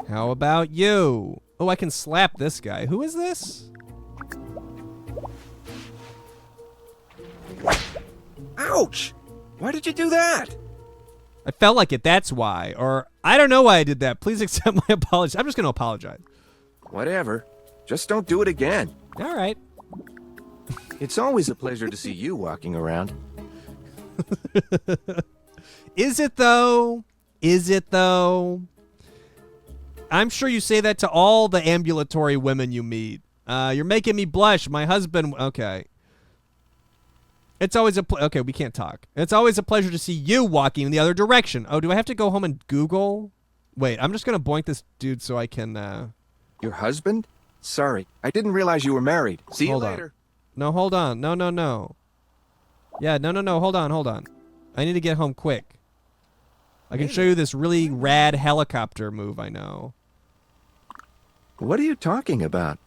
How about you? Oh, I can slap this guy. Who is this? Ouch! Why did you do that? I felt like it, that's why. Or, I don't know why I did that. Please accept my apology. I'm just going to apologize. Whatever. Just don't do it again. All right. It's always a pleasure to see you walking around. Is it, though? Is it, though? I'm sure you say that to all the ambulatory women you meet. You're making me blush. My husband... Okay. It's always a... Okay, we can't talk. It's always a pleasure to see you walking in the other direction. Oh, do I have to go home and Google? Wait, I'm just going to boink this dude so I can... Your husband? Sorry, I didn't realize you were married. See you later. No, hold on. No. Yeah, no. Hold on. I need to get home quick. I can show you this really rad helicopter move I know. What are you talking about?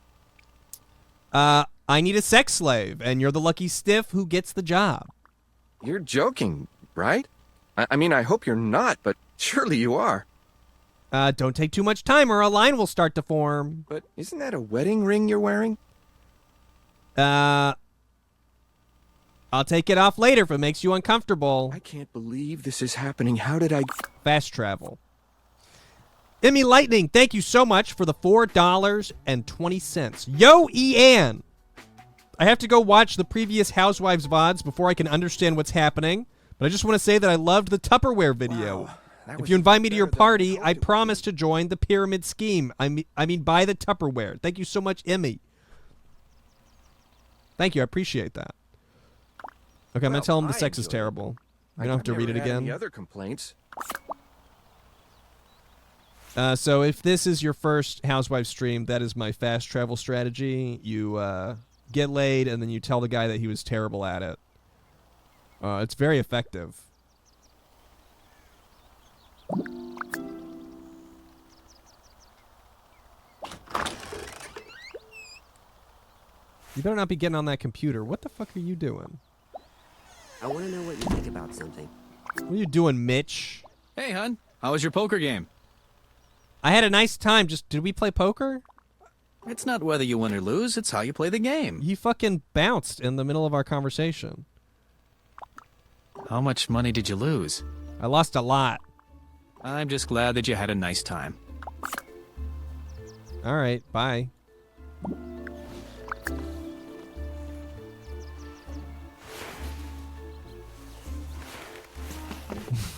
I need a sex slave, and you're the lucky stiff who gets the job. You're joking, right? I mean, I hope you're not, but surely you are. Don't take too much time or a line will start to form. But isn't that a wedding ring you're wearing? I'll take it off later if it makes you uncomfortable. I can't believe this is happening. How did I... Fast travel. Emmy Lightning, thank you so much for the $4.20. Yo, Ian! I have to go watch the previous Housewives VODs before I can understand what's happening, but I just want to say that I loved the Tupperware video. Wow, if you invite me to your party, I promise to join the pyramid scheme. I mean, buy the Tupperware. Thank you so much, Emmy. Thank you, I appreciate that. Okay, I'm gonna Well, tell him the I sex is enjoyed it. terrible. We I've don't have to never read it had again. Any other complaints? So if this is your first Housewife stream, that is my fast travel strategy. You get laid, and then you tell the guy that he was terrible at it. It's very effective. You better not be getting on that computer. What the fuck are you doing? I want to know what you think about something. What are you doing, Mitch? Hey, hun. How was your poker game? I had a nice time. Did we play poker? It's not whether you win or lose, it's how you play the game. He fucking bounced in the middle of our conversation. How much money did you lose? I lost a lot. I'm just glad that you had a nice time. All right, bye.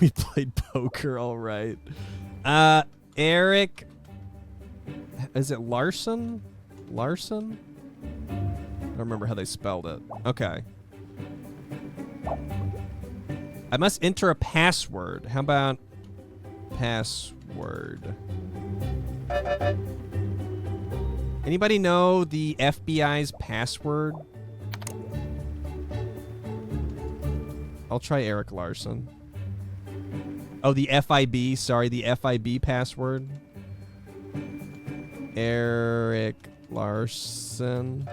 We played poker, all right. Eric, is it Larson? Larson? I don't remember how they spelled it. Okay. I must enter a password. How about password? Anybody know the FBI's password? I'll try Eric Larson. Oh, the FIB. Sorry, the FIB password. Eric Larson.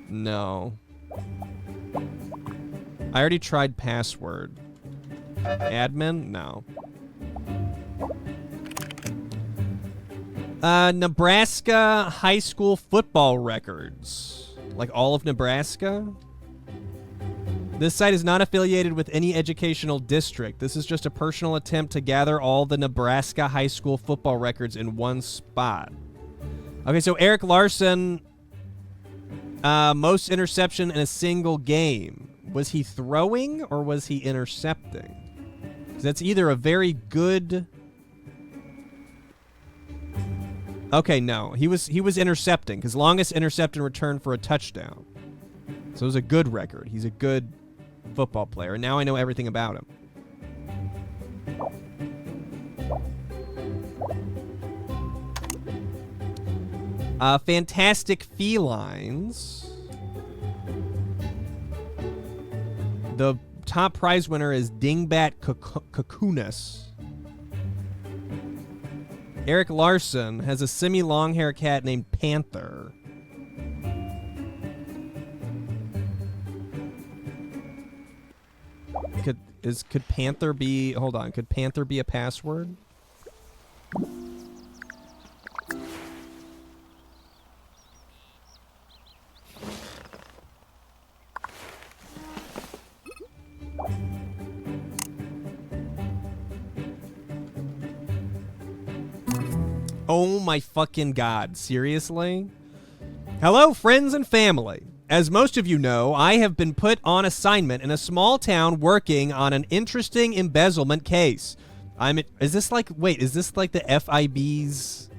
No. I already tried password. Admin? No. Nebraska high school football records. Like all of Nebraska? This site is not affiliated with any educational district. This is just a personal attempt to gather all the Nebraska high school football records in one spot. Okay, so Eric Larson, most interception in a single game. Was he throwing or was he intercepting? 'Cause that's either a very good... Okay, no. He was intercepting, because longest intercept and return for a touchdown. So it was a good record. He's a good football player. And now I know everything about him. Fantastic Felines. The top prize winner is Dingbat Cocoonus. Eric Larson has a semi-long hair cat named Panther. Could Panther be... Hold on. Could Panther be a password? Oh my fucking god. Seriously? Hello, friends and family. As most of you know, I have been put on assignment in a small town working on an interesting embezzlement case. Is this like the FIB's,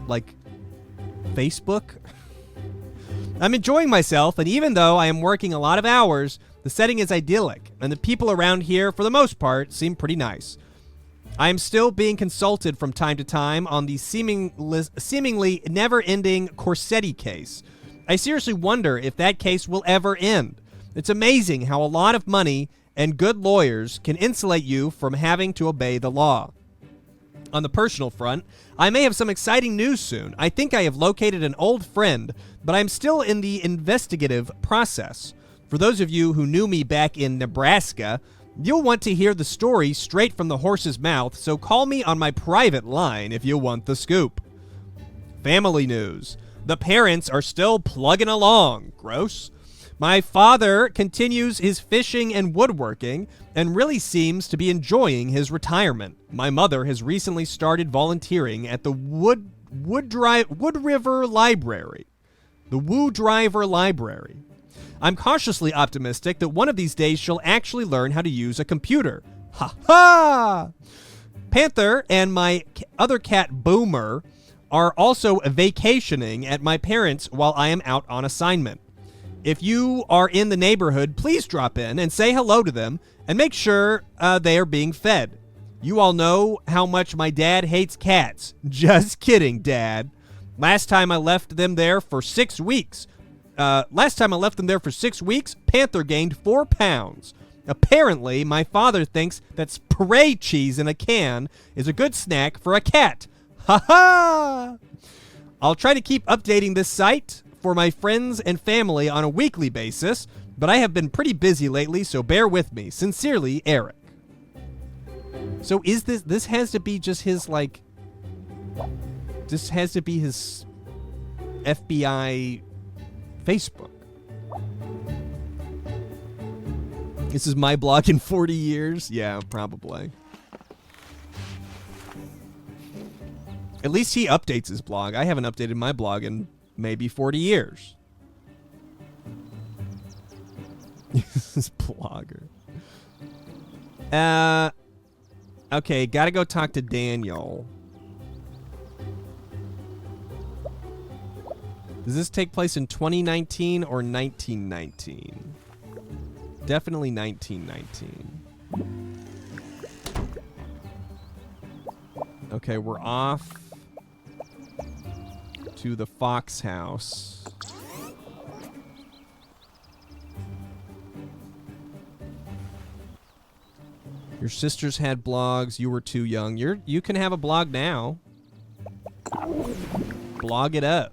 like, Facebook? I'm enjoying myself, and even though I am working a lot of hours, the setting is idyllic, and the people around here, for the most part, seem pretty nice. I am still being consulted from time to time on the seemingly never-ending Corsetti case. I seriously wonder if that case will ever end. It's amazing how a lot of money and good lawyers can insulate you from having to obey the law. On the personal front, I may have some exciting news soon. I think I have located an old friend, but I'm still in the investigative process. For those of you who knew me back in Nebraska, you'll want to hear the story straight from the horse's mouth, so call me on my private line if you want the scoop. Family news. The parents are still plugging along. Gross. My father continues his fishing and woodworking and really seems to be enjoying his retirement. My mother has recently started volunteering at the Wood River Library. The Woo Driver Library. I'm cautiously optimistic that one of these days she'll actually learn how to use a computer. Ha ha! Panther and my other cat Boomer are also vacationing at my parents' while I am out on assignment. If you are in the neighborhood, please drop in and say hello to them and make sure they are being fed. You all know how much my dad hates cats. Just kidding, Dad. Last time I left them there for 6 weeks. Panther gained 4 pounds. Apparently, my father thinks that parade cheese in a can is a good snack for a cat. Ha ha! I'll try to keep updating this site for my friends and family on a weekly basis, but I have been pretty busy lately, so bear with me. Sincerely, Eric. So is this has to be just his, like, this has to be his FBI Facebook. This is my blog in 40 years? Yeah, probably. At least he updates his blog. I haven't updated my blog in maybe 40 years. This blogger. Okay, gotta go talk to Daniel. Does this take place in 2019 or 1919? Definitely 1919. Okay, we're off to the Fox house. Your sisters had blogs. You were too young. You can have a blog now. Blog it up.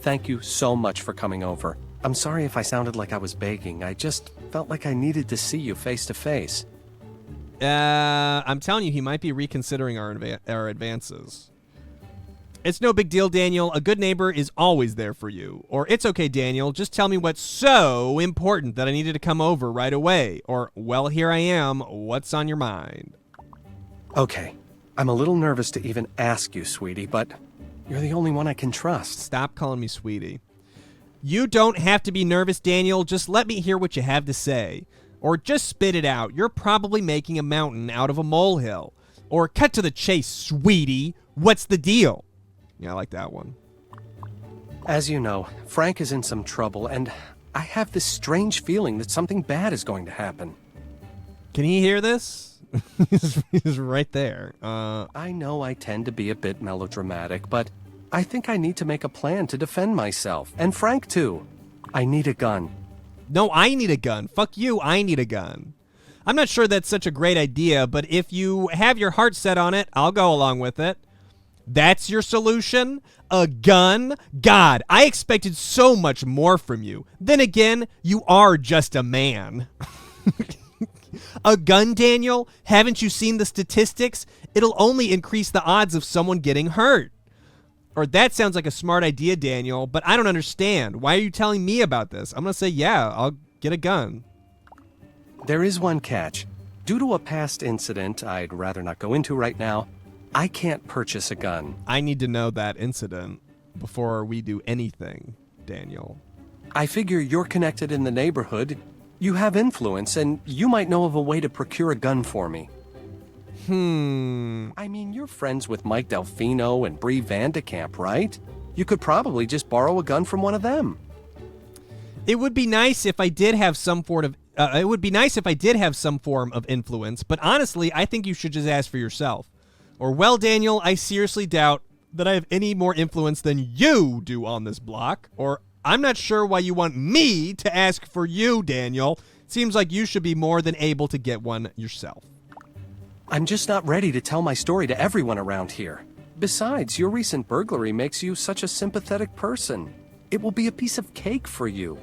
Thank you so much for coming over. I'm sorry if I sounded like I was begging. I just felt like I needed to see you face to face. I'm telling you, he might be reconsidering our advances. It's no big deal, Daniel. A good neighbor is always there for you. Or, it's okay, Daniel. Just tell me what's so important that I needed to come over right away. Or, well, here I am. What's on your mind? Okay. I'm a little nervous to even ask you, sweetie, but you're the only one I can trust. Stop calling me sweetie. You don't have to be nervous, Daniel. Just let me hear what you have to say. Or just spit it out. You're probably making a mountain out of a molehill. Or cut to the chase, sweetie. What's the deal? Yeah, I like that one. As you know, Frank is in some trouble, and I have this strange feeling that something bad is going to happen. Can he hear this? He's right there. I know I tend to be a bit melodramatic, but I think I need to make a plan to defend myself. And Frank, too. I need a gun. No, I need a gun. Fuck you, I need a gun. I'm not sure that's such a great idea, but if you have your heart set on it, I'll go along with it. That's your solution? A gun? God, I expected so much more from you. Then again, you are just a man. A gun, Daniel? Haven't you seen the statistics? It'll only increase the odds of someone getting hurt. Or that sounds like a smart idea, Daniel, but I don't understand. Why are you telling me about this? I'm going to say, yeah, I'll get a gun. There is one catch. Due to a past incident I'd rather not go into right now, I can't purchase a gun. I need to know that incident before we do anything, Daniel. I figure you're connected in the neighborhood. You have influence, and you might know of a way to procure a gun for me. I mean, you're friends with Mike Delfino and Bree Vandekamp, right? You could probably just borrow a gun from one of them. It would be nice if I did have some form of influence, but honestly, I think you should just ask for yourself. Or, well, Daniel, I seriously doubt that I have any more influence than you do on this block. Or, I'm not sure why you want me to ask for you, Daniel. Seems like you should be more than able to get one yourself. I'm just not ready to tell my story to everyone around here. Besides, your recent burglary makes you such a sympathetic person. It will be a piece of cake for you.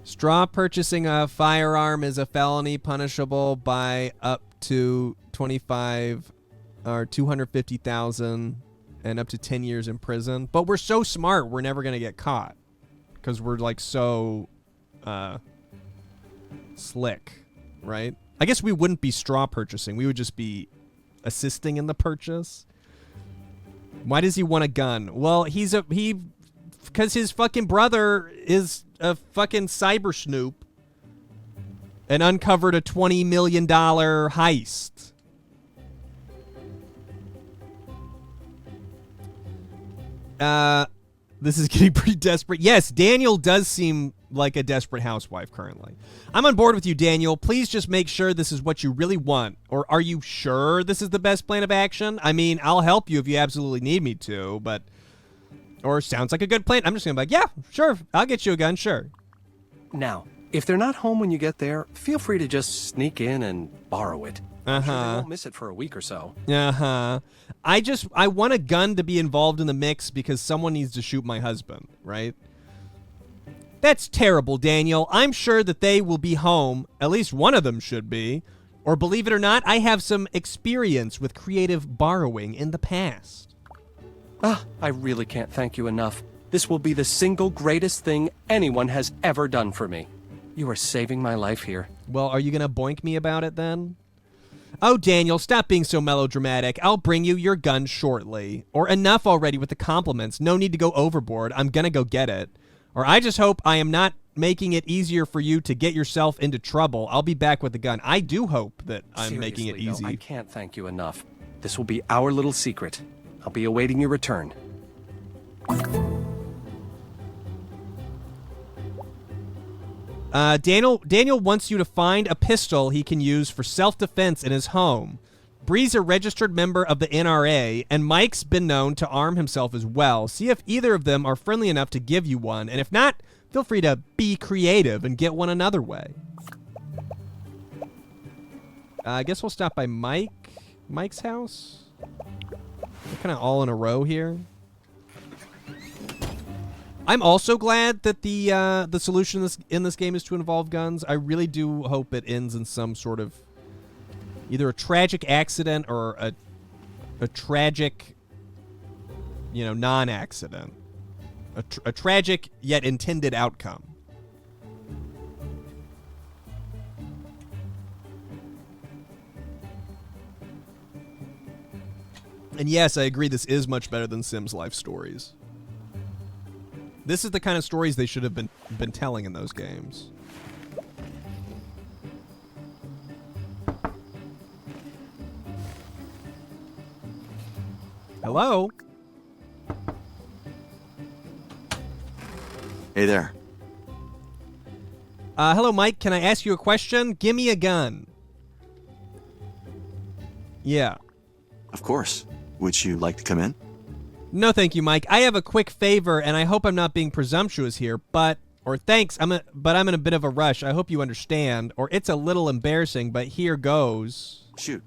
Straw purchasing a firearm is a felony punishable by up to 25 or 250,000 and up to 10 years in prison. But we're so smart, we're never going to get caught because we're like so slick, right? I guess we wouldn't be straw purchasing. We would just be assisting in the purchase. Why does he want a gun? Well, because his fucking brother is a fucking cyber snoop and uncovered a $20 million heist. This is getting pretty desperate. Yes, Daniel does seem like a desperate housewife currently. I'm on board with you, Daniel. Please just make sure this is what you really want. Or are you sure this is the best plan of action? I mean, I'll help you if you absolutely need me to, but... Or sounds like a good plan. I'm just going to be like, yeah, sure, I'll get you a gun, sure. Now, if they're not home when you get there, feel free to just sneak in and borrow it. I'm sure they won't miss it for a week or so. I want a gun to be involved in the mix because someone needs to shoot my husband, right? That's terrible, Daniel. I'm sure that they will be home. At least one of them should be. Or believe it or not, I have some experience with creative borrowing in the past. I really can't thank you enough. This will be the single greatest thing anyone has ever done for me. You are saving my life here. Well, are you going to boink me about it then? Oh, Daniel, stop being so melodramatic. I'll bring you your gun shortly. Or enough already with the compliments. No need to go overboard. I'm gonna go get it. Or I just hope I am not making it easier for you to get yourself into trouble. I'll be back with the gun. I do hope that I'm making it easy. Though, I can't thank you enough. This will be our little secret. I'll be awaiting your return. Daniel wants you to find a pistol he can use for self-defense in his home. Bree's a registered member of the NRA, and Mike's been known to arm himself as well. See if either of them are friendly enough to give you one, and if not, feel free to be creative and get one another way. I guess we'll stop by Mike's house. We're kind of all in a row here. I'm also glad that the solution in this game is to involve guns. I really do hope it ends in some sort of either a tragic accident or a tragic, non-accident. A tragic yet intended outcome. And yes, I agree this is much better than Sims Life Stories. This is the kind of stories they should have been telling in those games. Hello? Hey there. Hello, Mike. Can I ask you a question? Give me a gun. Yeah. Of course. Would you like to come in? No, thank you, Mike. I have a quick favor, and I hope I'm not being presumptuous here, thanks, but I'm in a bit of a rush. I hope you understand, or it's a little embarrassing, but here goes. Shoot.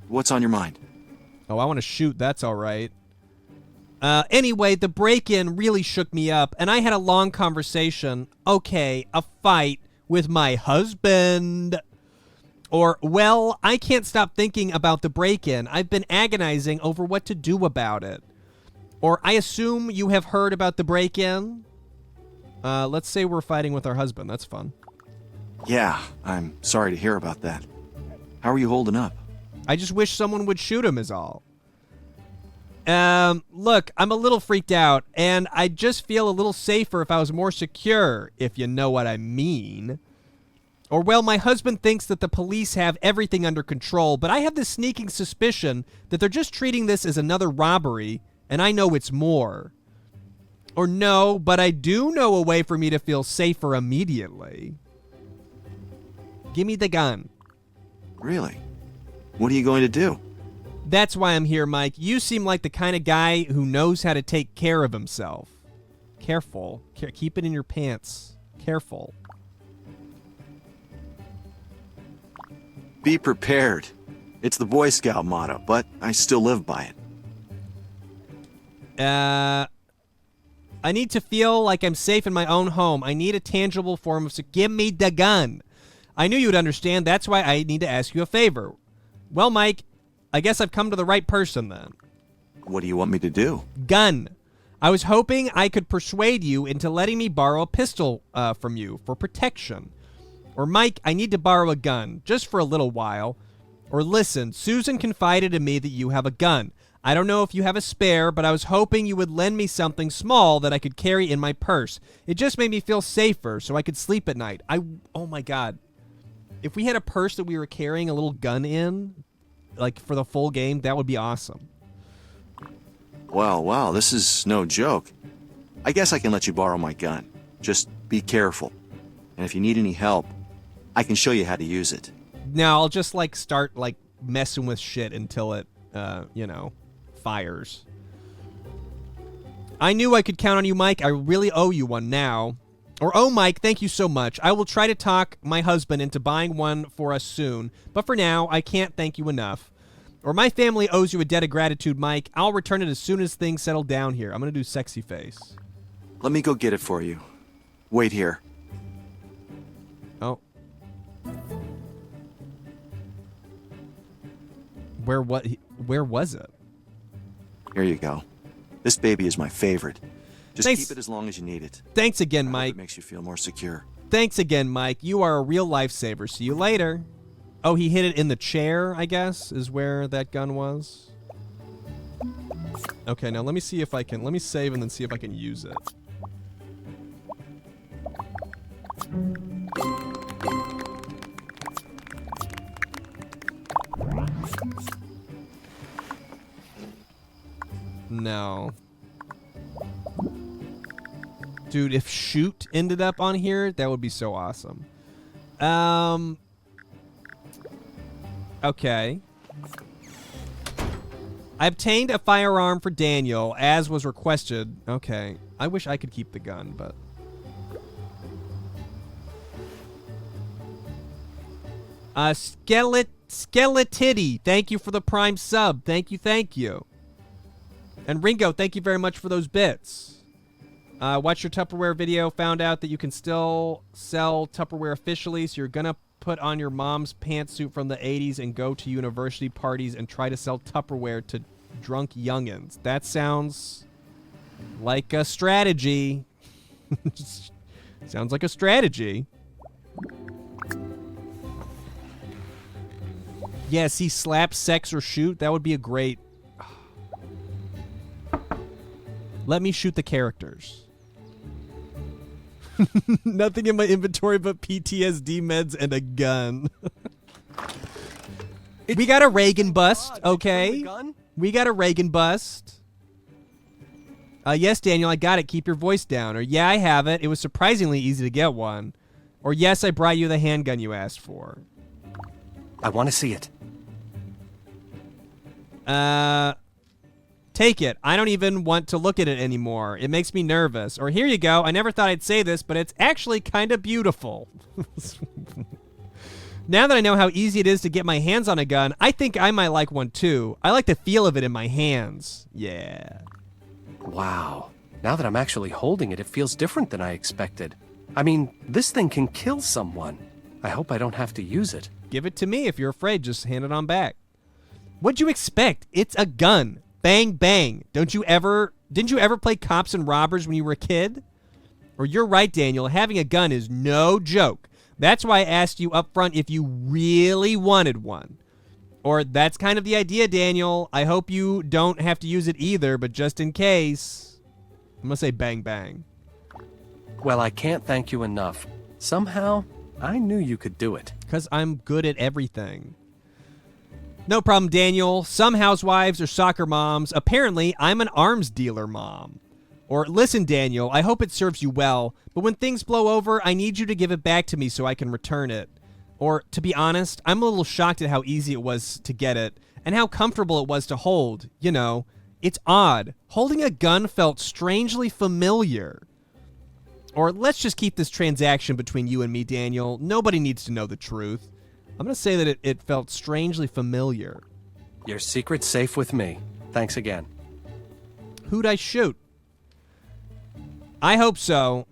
What's on your mind? Oh, I want to shoot. That's all right. Anyway, the break-in really shook me up, and I had a long conversation. Okay, a fight with my husband. Or, well, I can't stop thinking about the break-in. I've been agonizing over what to do about it. Or, I assume you have heard about the break-in? Let's say we're fighting with our husband. That's fun. Yeah, I'm sorry to hear about that. How are you holding up? I just wish someone would shoot him is all. Look, I'm a little freaked out, and I'd just feel a little safer if I was more secure, if you know what I mean. Or, well, my husband thinks that the police have everything under control, but I have this sneaking suspicion that they're just treating this as another robbery, and I know it's more. Or no, but I do know a way for me to feel safer immediately. Give me the gun. Really? What are you going to do? That's why I'm here, Mike. You seem like the kind of guy who knows how to take care of himself. Careful. Keep it in your pants. Careful. Be prepared. It's the Boy Scout motto, but I still live by it. I need to feel like I'm safe in my own home. I need a tangible form of give me the gun. I knew you would understand. That's why I need to ask you a favor. Well, Mike, I guess I've come to the right person then. What do you want me to do? Gun. I was hoping I could persuade you into letting me borrow a pistol from you for protection. Or, Mike, I need to borrow a gun, just for a little while. Or, listen, Susan confided in me that you have a gun. I don't know if you have a spare, but I was hoping you would lend me something small that I could carry in my purse. It just made me feel safer, so I could sleep at night. Oh my God. If we had a purse that we were carrying a little gun in, like for the full game, that would be awesome. Well, this is no joke. I guess I can let you borrow my gun. Just be careful. And if you need any help, I can show you how to use it. Now I'll just like start like messing with shit until it, fires. I knew I could count on you, Mike. I really owe you one now. Or, oh, Mike, thank you so much. I will try to talk my husband into buying one for us soon. But for now, I can't thank you enough. Or my family owes you a debt of gratitude, Mike. I'll return it as soon as things settle down here. I'm going to do sexy face. Let me go get it for you. Wait here. Oh. Where was it? Here you go. This baby is my favorite. Just Thanks. keep it as long as you need it. Thanks again, I hope Mike. it makes you feel more secure. Thanks again, Mike. You are a real lifesaver. See you later. Oh, he hit it in the chair, I guess, is where that gun was. Okay, now let me see if I can... Let me save and then see if I can use it. No. Dude, if shoot ended up on here, that would be so awesome. Okay. I obtained a firearm for Daniel, as was requested. Okay. I wish I could keep the gun, but... Skeletitty, thank you for the Prime sub. Thank you. And Ringo, thank you very much for those bits. Watch your Tupperware video. Found out that you can still sell Tupperware officially, so you're gonna put on your mom's pantsuit from the 80s and go to university parties and try to sell Tupperware to drunk youngins. That sounds like a strategy. Sounds like a strategy. Yeah, see, slap, sex, or shoot. That would be a great... Let me shoot the characters. Nothing in my inventory but PTSD meds and a gun. We got a Reagan bust, okay? We got a Reagan bust. Yes, Daniel, I got it. Keep your voice down. Or, yeah, I have it. It was surprisingly easy to get one. Or, yes, I brought you the handgun you asked for. I want to see it. Take it. I don't even want to look at it anymore. It makes me nervous. Or here you go. I never thought I'd say this, but it's actually kind of beautiful. Now that I know how easy it is to get my hands on a gun, I think I might like one too. I like the feel of it in my hands. Yeah. Wow. Now that I'm actually holding it, it feels different than I expected. I mean, this thing can kill someone. I hope I don't have to use it. Give it to me. If you're afraid, just hand it on back. What'd you expect? It's a gun. Bang, bang. Didn't you ever play Cops and Robbers when you were a kid? Or you're right, Daniel. Having a gun is no joke. That's why I asked you up front if you really wanted one. Or that's kind of the idea, Daniel. I hope you don't have to use it either, but just in case. I'm going to say bang, bang. Well, I can't thank you enough. Somehow, I knew you could do it. Because I'm good at everything. No problem, Daniel. Some housewives are soccer moms. Apparently, I'm an arms dealer mom. Or, listen, Daniel, I hope it serves you well, but when things blow over, I need you to give it back to me so I can return it. Or, to be honest, I'm a little shocked at how easy it was to get it, and how comfortable it was to hold. You know, it's odd. Holding a gun felt strangely familiar. Or, let's just keep this transaction between you and me, Daniel. Nobody needs to know the truth. I'm going to say that it felt strangely familiar. Your secret's safe with me. Thanks again. Who'd I shoot? I hope so.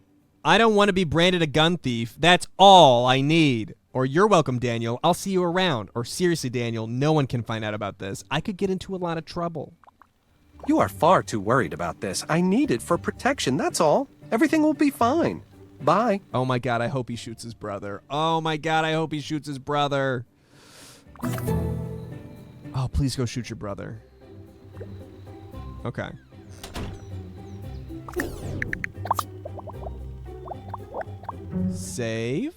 I don't want to be branded a gun thief. That's all I need. Or you're welcome, Daniel. I'll see you around. Or seriously, Daniel, no one can find out about this. I could get into a lot of trouble. You are far too worried about this. I need it for protection, that's all. Everything will be fine. Bye. Oh my god, I hope he shoots his brother. Oh my god, I hope he shoots his brother. Oh, please go shoot your brother. Okay. Save.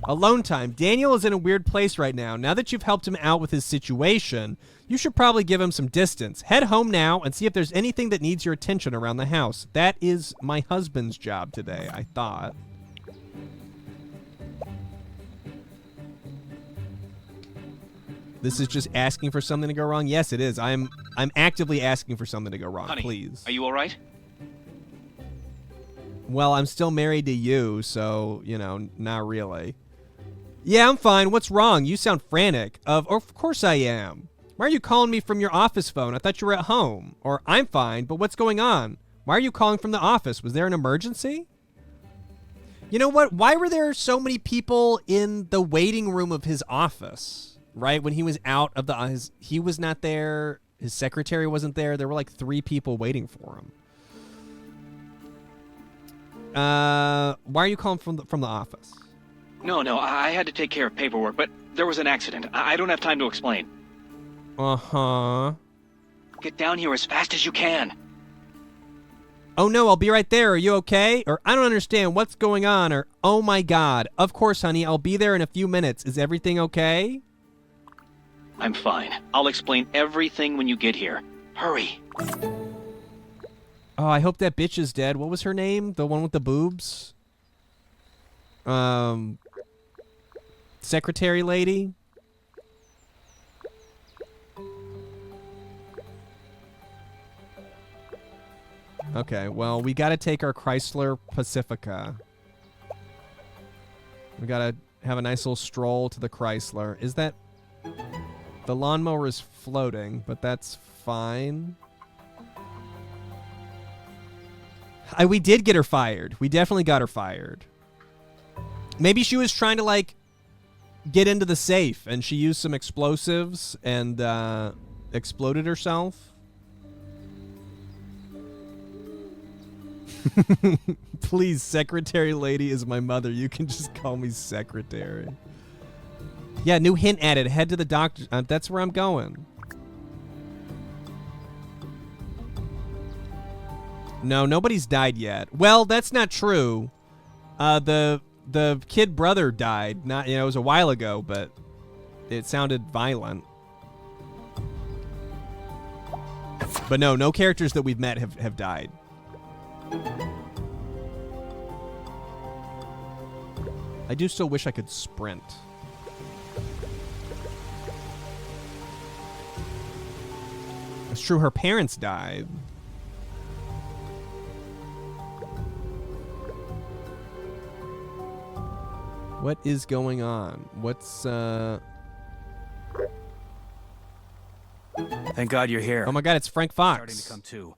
Alone time. Daniel is in a weird place right now. Now that you've helped him out with his situation, you should probably give him some distance. Head home now and see if there's anything that needs your attention around the house. That is my husband's job today, I thought. This is just asking for something to go wrong? Yes, it is. I'm actively asking for something to go wrong, Honey, please. Are you all right? Well, I'm still married to you, so, you know, not really. Yeah, I'm fine. What's wrong? You sound frantic. Of course I am. Why are you calling me from your office phone? I thought you were at home. Or, I'm fine, but what's going on? Why are you calling from the office? Was there an emergency? You know what? Why were there so many people in the waiting room of his office? Right? When he was out of the... he was not there. His secretary wasn't there. There were like 3 people waiting for him. Why are you calling from the office? No, I had to take care of paperwork, but there was an accident. I don't have time to explain. Uh-huh. Get down here as fast as you can. Oh no, I'll be right there. Are you okay? Or I don't understand what's going on. Or oh my god. Of course, honey, I'll be there in a few minutes. Is everything okay? I'm fine. I'll explain everything when you get here. Hurry. Oh, I hope that bitch is dead. What was her name? The one with the boobs? Secretary lady? Okay, well, we gotta take our Chrysler Pacifica. We gotta have a nice little stroll to the Chrysler. Is that... The lawnmower is floating, but that's fine. We did get her fired. We definitely got her fired. Maybe she was trying to, like, get into the safe, and she used some explosives and exploded herself. Please, secretary lady is my mother. You can just call me secretary. Yeah, new hint added. Head to the doctor. That's where I'm going. No, nobody's died yet. Well, that's not true. The kid brother died. Not, it was a while ago, but it sounded violent. But no characters that we've met have died. I do still wish I could sprint. It's true, her parents died. What is going on? What's, Thank God you're here. Oh my god, it's Frank Fox. Starting to come to.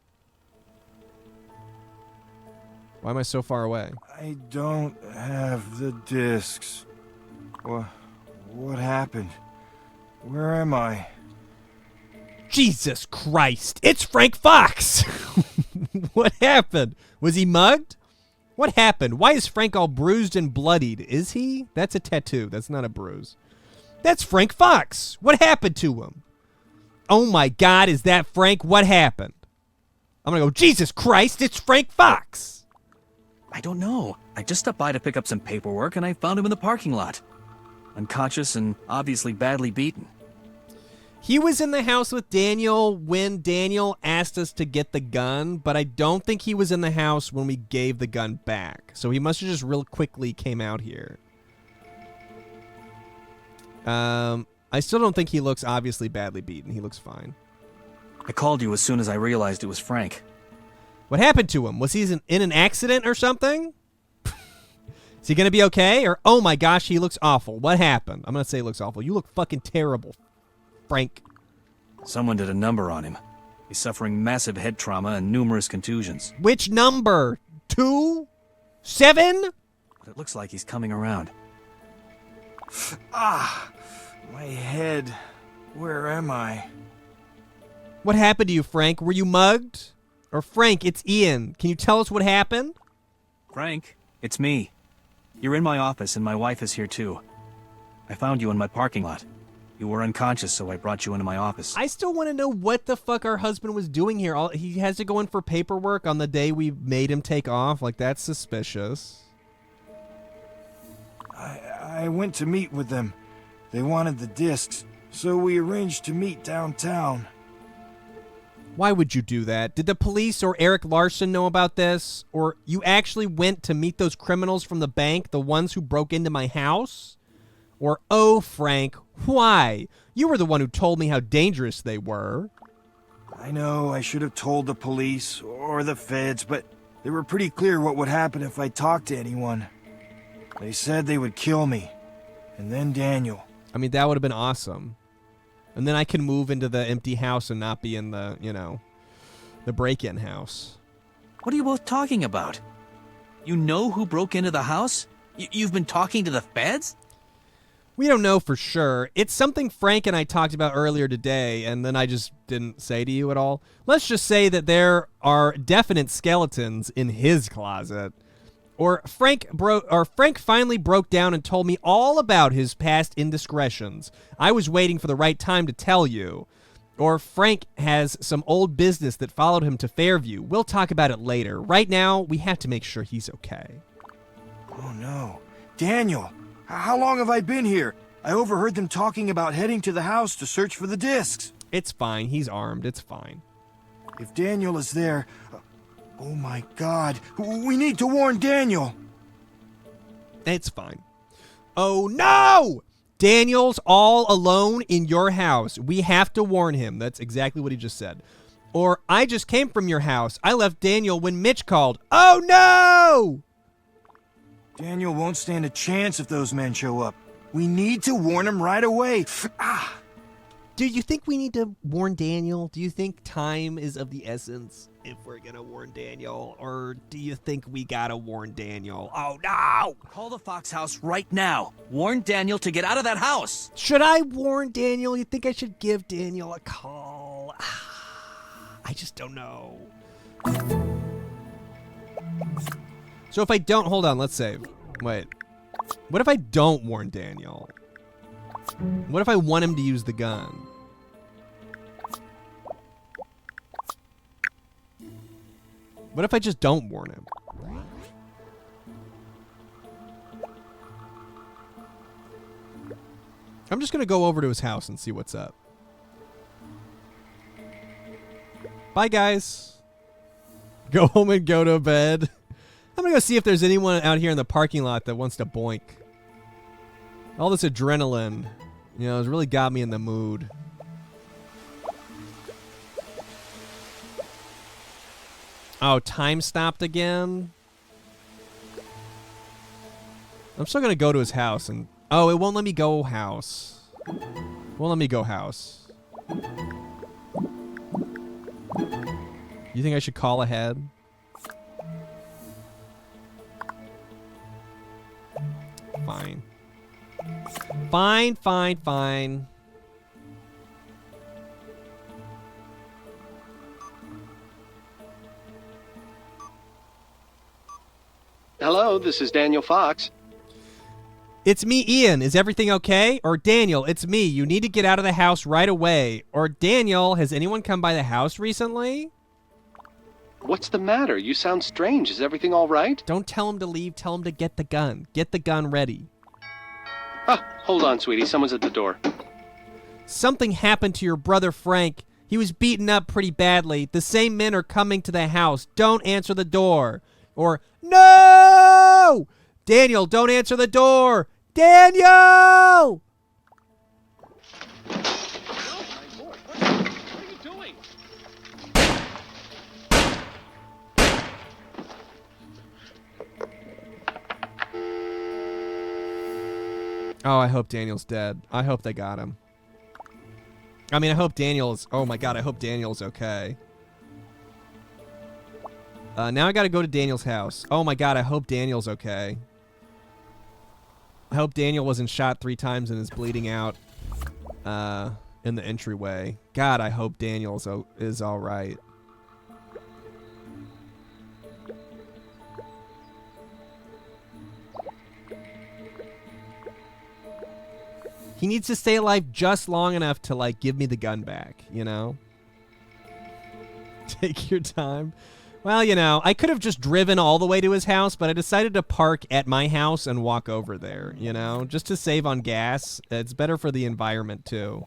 Why am I so far away? I don't have the discs. What happened? Where am I? Jesus Christ! It's Frank Fox! What happened? Was he mugged? What happened? Why is Frank all bruised and bloodied? Is he? That's a tattoo. That's not a bruise. That's Frank Fox! What happened to him? Oh my god, is that Frank? What happened? I'm gonna go, Jesus Christ, it's Frank Fox! I don't know. I just stopped by to pick up some paperwork and I found him in the parking lot. Unconscious and obviously badly beaten. He was in the house with Daniel when Daniel asked us to get the gun, but I don't think he was in the house when we gave the gun back. So he must have just real quickly came out here. I still don't think he looks obviously badly beaten. He looks fine. I called you as soon as I realized it was Frank. What happened to him? Was he in an accident or something? Is he going to be okay? Or, oh my gosh, he looks awful. What happened? I'm going to say he looks awful. You look fucking terrible, Frank. Someone did a number on him. He's suffering massive head trauma and numerous contusions. Which number? 2? 7? But it looks like he's coming around. My head. Where am I? What happened to you, Frank? Were you mugged? Or Frank, it's Ian. Can you tell us what happened? Frank, it's me. You're in my office and my wife is here too. I found you in my parking lot. You were unconscious, so I brought you into my office. I still want to know what the fuck our husband was doing here. He has to go in for paperwork on the day we made him take off. Like, that's suspicious. I I went to meet with them. They wanted the discs, so we arranged to meet downtown. Why would you do that? Did the police or Eric Larson know about this? Or you actually went to meet those criminals from the bank, the ones who broke into my house? Or, oh, Frank, why? You were the one who told me how dangerous they were. I know I should have told the police or the feds, but they were pretty clear what would happen if I talked to anyone. They said they would kill me. And then Daniel. I mean, that would have been awesome. And then I can move into the empty house and not be in the, you know, the break-in house. What are you both talking about? You know who broke into the house? You've been talking to the feds? We don't know for sure. It's something Frank and I talked about earlier today, and then I just didn't say to you at all. Let's just say that there are definite skeletons in his closet. Or Frank finally broke down and told me all about his past indiscretions. I was waiting for the right time to tell you. Or Frank has some old business that followed him to Fairview. We'll talk about it later. Right now, we have to make sure he's okay. Oh no. Daniel, how long have I been here? I overheard them talking about heading to the house to search for the discs. It's fine. He's armed. It's fine. If Daniel is there... Oh my God, we need to warn Daniel. It's fine. Oh no! Daniel's all alone in your house. We have to warn him. That's exactly what he just said. Or, I just came from your house. I left Daniel when Mitch called. Oh no! Daniel won't stand a chance if those men show up. We need to warn him right away. Do you think we need to warn Daniel? Do you think time is of the essence if we're gonna warn Daniel? Or do you think we gotta warn Daniel? Oh no! Call the Fox house right now. Warn Daniel to get out of that house. Should I warn Daniel? You think I should give Daniel a call? I just don't know. So if I don't, hold on, let's save. Wait. What if I don't warn Daniel? What if I want him to use the gun? What if I just don't warn him? I'm just going to go over to his house and see what's up. Bye, guys. Go home and go to bed. I'm going to go see if there's anyone out here in the parking lot that wants to boink. All this adrenaline, you know, has really got me in the mood. Oh, time stopped again? I'm still going to go to his house and... Oh, it won't let me go house. Won't let me go house. You think I should call ahead? Fine. Fine, fine, fine. Hello, this is Daniel Fox. It's me, Ian. Is everything okay? Or Daniel, it's me. You need to get out of the house right away. Or Daniel, has anyone come by the house recently? What's the matter? You sound strange. Is everything all right? Don't tell him to leave. Tell him to get the gun. Get the gun ready. Ah, hold on, sweetie. Someone's at the door. Something happened to your brother Frank. He was beaten up pretty badly. The same men are coming to the house. Don't answer the door. Or, no! Daniel, don't answer the door! Daniel! Oh, my Lord. What are you doing? Oh, I hope Daniel's dead. I hope they got him. I mean, I hope Daniel's... Oh, my God, I hope Daniel's okay. Now I gotta go to Daniel's house. Oh, my God, I hope Daniel's okay. I hope Daniel wasn't shot 3 times and is bleeding out in the entryway. God, I hope Daniel is all right. He needs to stay alive just long enough to, like, give me the gun back, you know? Take your time. Well, you know, I could have just driven all the way to his house, but I decided to park at my house and walk over there, you know, just to save on gas. It's better for the environment, too.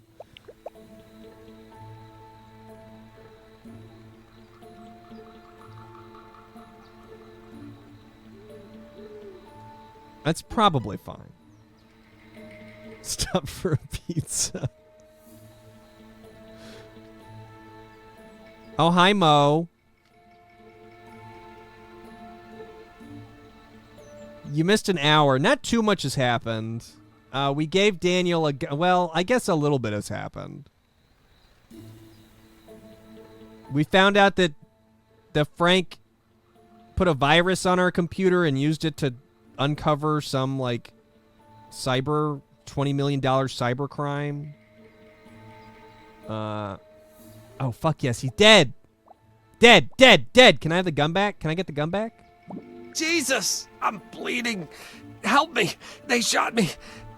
That's probably fine. Stop for a pizza. Oh, hi, Mo. You missed an hour. Not too much has happened. We gave Daniel a... Well, I guess a little bit has happened. We found out that Frank put a virus on our computer and used it to uncover some, like, $20 million cyber crime. Oh, fuck yes, he's dead. Dead. Can I have the gun back? Can I get the gun back? Jesus! I'm bleeding! Help me! They shot me!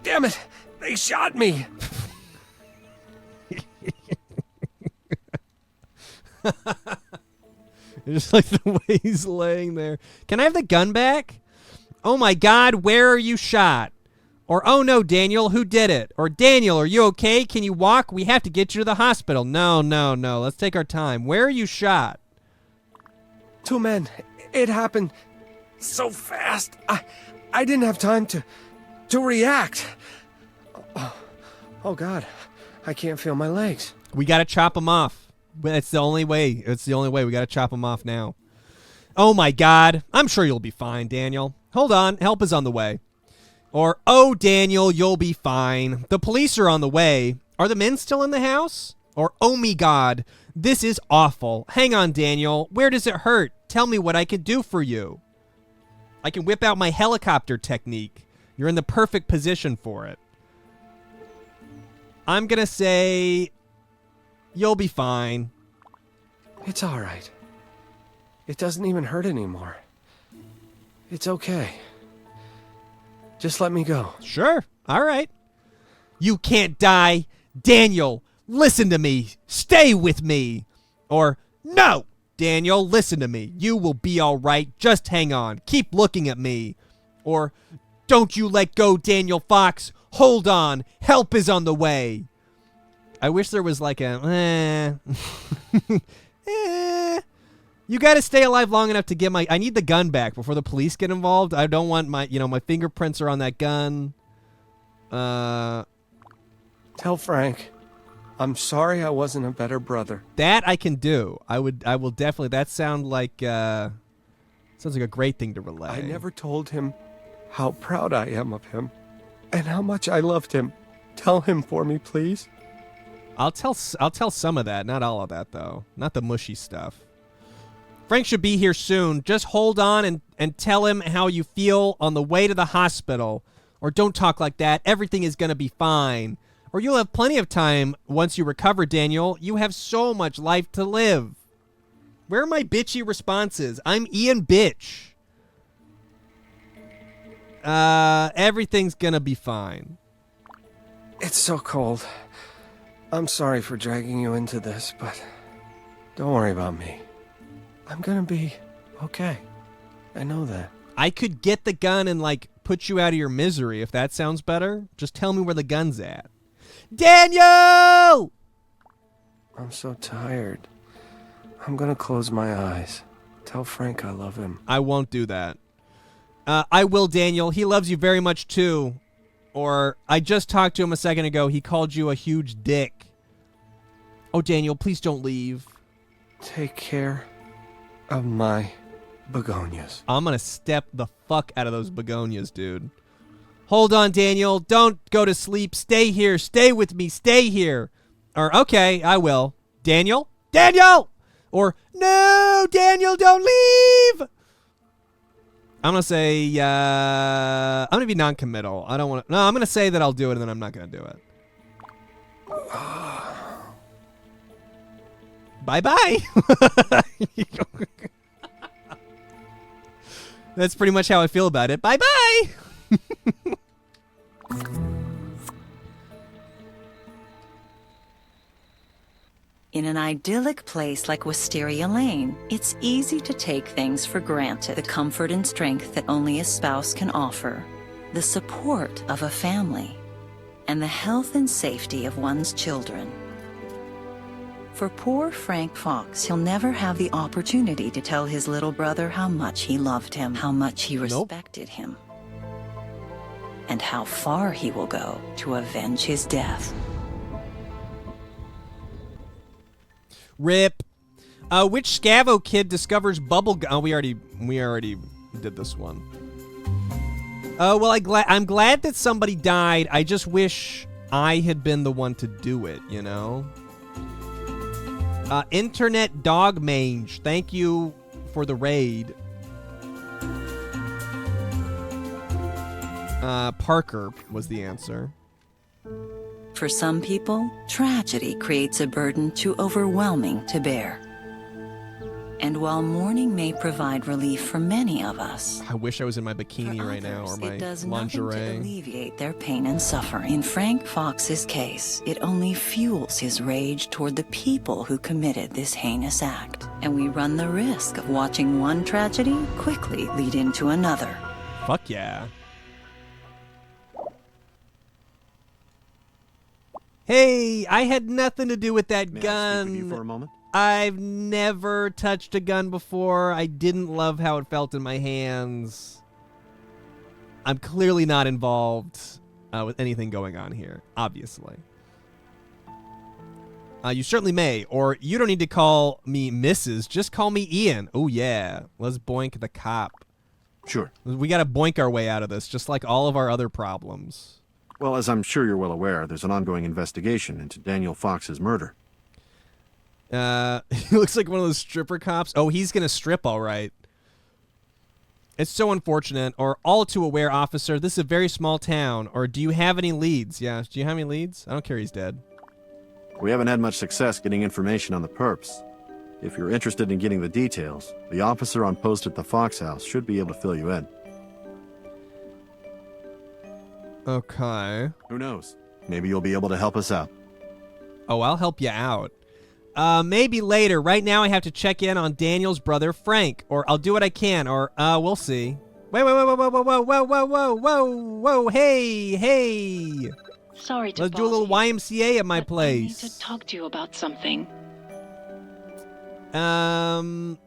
Damn it! They shot me! Just like the way he's laying there. Can I have the gun back? Oh my God, where are you shot? Or, oh no, Daniel, who did it? Or, Daniel, are you okay? Can you walk? We have to get you to the hospital. No. Let's take our time. Where are you shot? 2 men. It happened so fast. I didn't have time to react. Oh God, I can't feel my legs. We gotta chop them off. It's the only way. We gotta chop them off now. Oh my God. I'm sure you'll be fine, Daniel. Hold on. Help is on the way. Or, oh, Daniel, you'll be fine. The police are on the way. Are the men still in the house? Or, oh me God, this is awful. Hang on, Daniel. Where does it hurt? Tell me what I can do for you. I can whip out my helicopter technique. You're in the perfect position for it. I'm gonna say you'll be fine. It's all right. It doesn't even hurt anymore. It's okay. Just let me go. Sure. All right. You can't die. Daniel, listen to me. Stay with me. Or, no, Daniel, listen to me. You will be all right. Just hang on. Keep looking at me. Or, don't you let go, Daniel Fox. Hold on. Help is on the way. I wish there was like a... You got to stay alive long enough to get my... I need the gun back before the police get involved. I don't want my... my fingerprints are on that gun. Tell Frank, I'm sorry I wasn't a better brother. That I can do. I will definitely... That sounds like a great thing to relay. I never told him how proud I am of him and how much I loved him. Tell him for me, please. I'll tell some of that. Not all of that, though. Not the mushy stuff. Frank should be here soon. Just hold on and tell him how you feel on the way to the hospital. Or don't talk like that. Everything is going to be fine. Or you'll have plenty of time once you recover, Daniel. You have so much life to live. Where are my bitchy responses? I'm Ian Bitch. Everything's going to be fine. It's so cold. I'm sorry for dragging you into this, but don't worry about me. I'm gonna be okay. I know that. I could get the gun and, like, put you out of your misery if that sounds better. Just tell me where the gun's at. Daniel! I'm so tired. I'm gonna close my eyes. Tell Frank I love him. I won't do that. I will, Daniel. He loves you very much, too. Or, I just talked to him a second ago. He called you a huge dick. Oh, Daniel, please don't leave. Take care of my begonias. I'm gonna step the fuck out of those begonias, dude. Hold on, Daniel. Don't go to sleep. Stay here. Stay with me. Stay here. Or, okay, I will. Daniel? Daniel! Or, no, Daniel, don't leave! I'm going to say, I'm going to be non-committal. I don't want to... No, I'm going to say that I'll do it, and then I'm not going to do it. Bye-bye. That's pretty much how I feel about it. Bye-bye. In an idyllic place like Wisteria Lane, it's easy to take things for granted. The comfort and strength that only a spouse can offer, the support of a family, and the health and safety of one's children. For poor Frank Fox, he'll never have the opportunity to tell his little brother how much he loved him, how much he respected him, and how far he will go to avenge his death. Rip. Which Scavo kid discovers bubblegum? Oh, we already did this one. Well, I'm glad that somebody died. I just wish I had been the one to do it, you know? Internet Dog Mange, thank you for the raid. Parker was the answer. For some people, tragedy creates a burden too overwhelming to bear. And while mourning may provide relief for many of us, I wish I was in my bikini for right now, or others, my it does lingerie. nothing to alleviate their pain and suffering. In Frank Fox's case, it only fuels his rage toward the people who committed this heinous act. And we run the risk of watching one tragedy quickly lead into another. Fuck yeah. Hey, I had nothing to do with that gun. I speak with you for a moment? I've never touched a gun before. I didn't love how it felt in my hands. I'm clearly not involved with anything going on here, obviously. You certainly may, or you don't need to call me Mrs. Just call me Ian. Oh, yeah. Let's boink the cop. Sure. We got to boink our way out of this, just like all of our other problems. Well, as I'm sure you're well aware, there's an ongoing investigation into Daniel Fox's murder. He looks like one of those stripper cops. Oh, he's going to strip, all right. It's so unfortunate, or all too aware, officer. This is a very small town. Or do you have any leads? Yeah, do you have any leads? I don't care, he's dead. We haven't had much success getting information on the perps. If you're interested in getting the details, the officer on post at the Fox house should be able to fill you in. Okay. Who knows? Maybe you'll be able to help us out. Oh, I'll help you out. Maybe later. Right now I have to check in on Daniel's brother, Frank. Or I'll do what I can, or, we'll see. Wait, whoa, hey. Sorry to Let's do a little YMCA at my but place. I need to talk to you about something. Oh?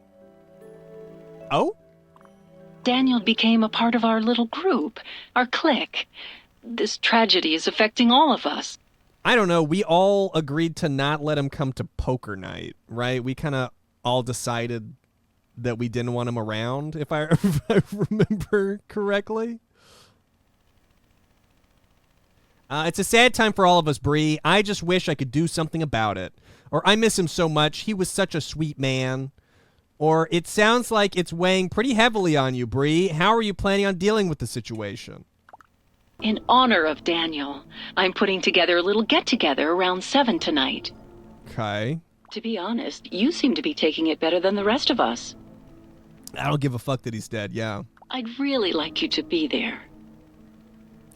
Daniel became a part of our little group, our clique. This tragedy is affecting all of us. I don't know. We all agreed to not let him come to poker night, right? We kind of all decided that we didn't want him around, if I remember correctly. It's a sad time for all of us, Bree. I just wish I could do something about it. Or I miss him so much. He was such a sweet man. Or it sounds like it's weighing pretty heavily on you, Bree. How are you planning on dealing with the situation? In honor of Daniel, I'm putting together a little get-together around 7 tonight. Okay. To be honest, you seem to be taking it better than the rest of us. I don't give a fuck that he's dead, yeah. I'd really like you to be there.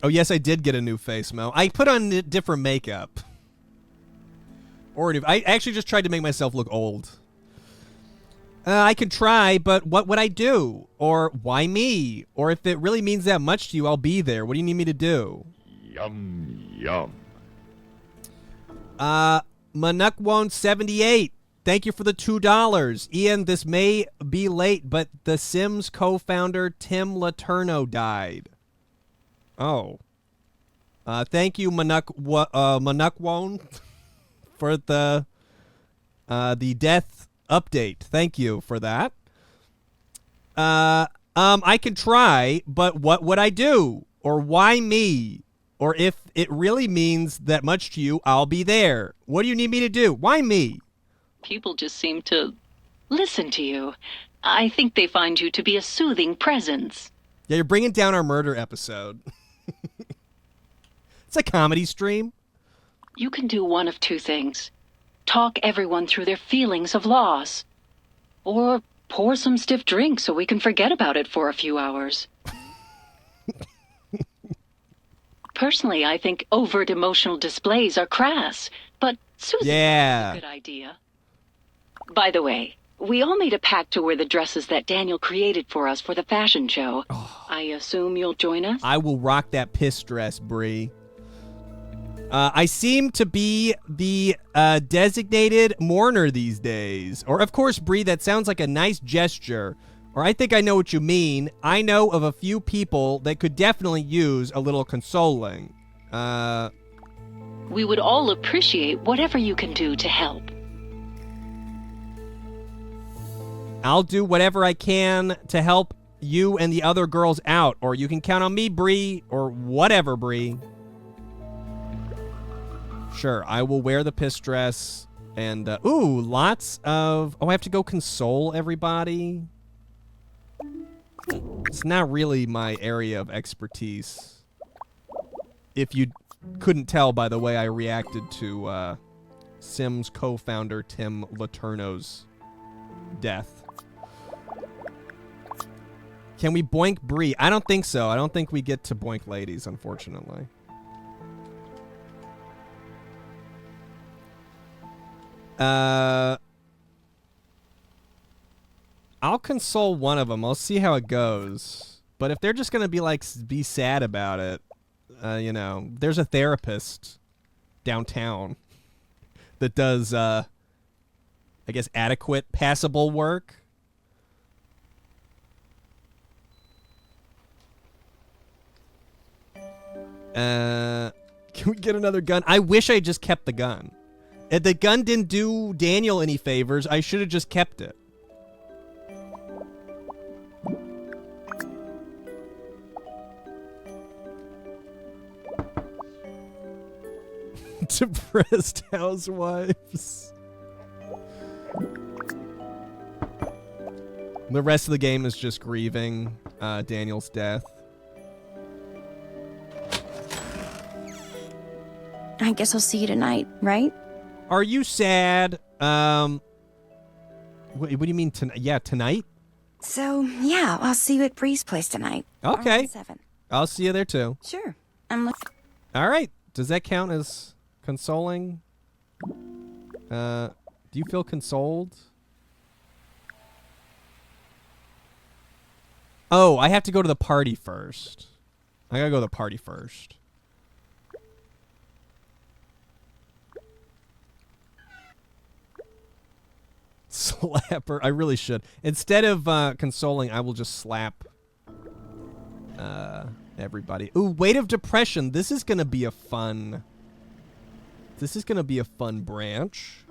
Oh, yes, I did get a new face, Mo. I put on different makeup. I actually just tried to make myself look old. I can try, but what would I do? Or why me? Or if it really means that much to you, I'll be there. What do you need me to do? Yum. Manukwon78. Thank you for the $2. Ian, this may be late, but the Sims co-founder Tim Laterno died. Oh. Thank you, Manukwon, for the death update. Thank you for that. I can try, but what would I do? Or why me? Or if it really means that much to you, I'll be there. What do you need me to do? Why me? People just seem to listen to you. I think they find you to be a soothing presence. Yeah, you're bringing down our murder episode. It's a comedy stream. You can do one of two things. Talk everyone through their feelings of loss. Or pour some stiff drink so we can forget about it for a few hours. Personally, I think overt emotional displays are crass, but soothing is a good idea. By the way, we all made a pact to wear the dresses that Daniel created for us for the fashion show. I assume you'll join us? I will rock that piss dress, Bree. I seem to be the designated mourner these days. Or, of course, Bree, that sounds like a nice gesture. Or I think I know what you mean. I know of a few people that could definitely use a little consoling. We would all appreciate whatever you can do to help. I'll do whatever I can to help you and the other girls out. Or you can count on me, Bree. Or whatever, Bree. Sure, I will wear the piss dress. And, ooh, lots of... Oh, I have to go console everybody. It's not really my area of expertise. If you couldn't tell by the way I reacted to Sims co-founder Tim Laterno's death. Can we boink Bree? I don't think so. I don't think we get to boink ladies, unfortunately. I'll console one of them. I'll see how it goes. But if they're just going to be sad about it, you know, there's a therapist downtown that does, I guess, adequate, passable work. Can we get another gun? I wish I just kept the gun. If the gun didn't do Daniel any favors, I should have just kept it. Depressed housewives. The rest of the game is just grieving Daniel's death. I guess I'll see you tonight, right? Are you sad? What do you mean tonight? Yeah, tonight? So, yeah, I'll see you at Bree's place tonight. Okay. Around 7. I'll see you there too. Sure. I'm looking. All right. Does that count as consoling? Do you feel consoled? Oh, I have to go to the party first. I gotta go to the party first. Slapper. I really should. Instead of consoling, I will just slap everybody. Ooh, Weight of Depression. This is gonna be a fun... This is gonna be a fun branch.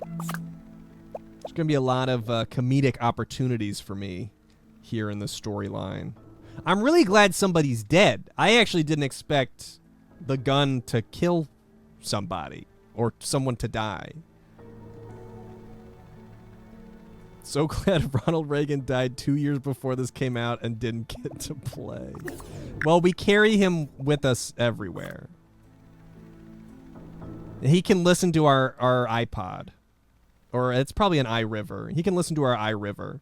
There's gonna be a lot of comedic opportunities for me here in the storyline. I'm really glad somebody's dead. I actually didn't expect the gun to kill somebody or someone to die. So glad Ronald Reagan died 2 years before this came out and didn't get to play. Well, we carry him with us everywhere. He can listen to our iPod. Or it's probably an iRiver. He can listen to our iRiver.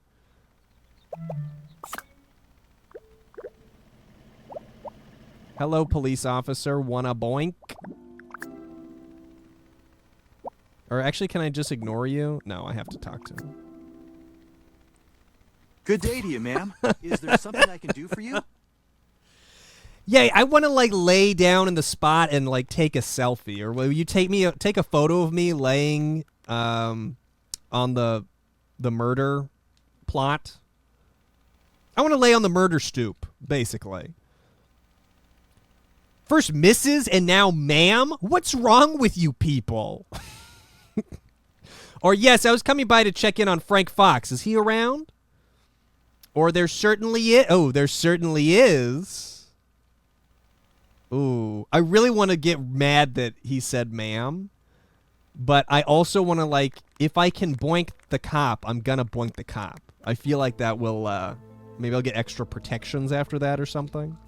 Hello, police officer. Wanna boink? Or actually, can I just ignore you? No, I have to talk to him. Good day to you, ma'am. Is there something I can do for you? Yeah, I want to lay down in the spot and take a selfie. Or will you take a photo of me laying on the murder plot? I want to lay on the murder stoop, basically. First Mrs. and now ma'am? What's wrong with you people? Or yes, I was coming by to check in on Frank Fox. Is he around? Or there certainly is. Oh, there certainly is. Ooh, I really want to get mad that he said ma'am. But I also want to, if I can boink the cop, I'm going to boink the cop. I feel like that will, maybe I'll get extra protections after that or something.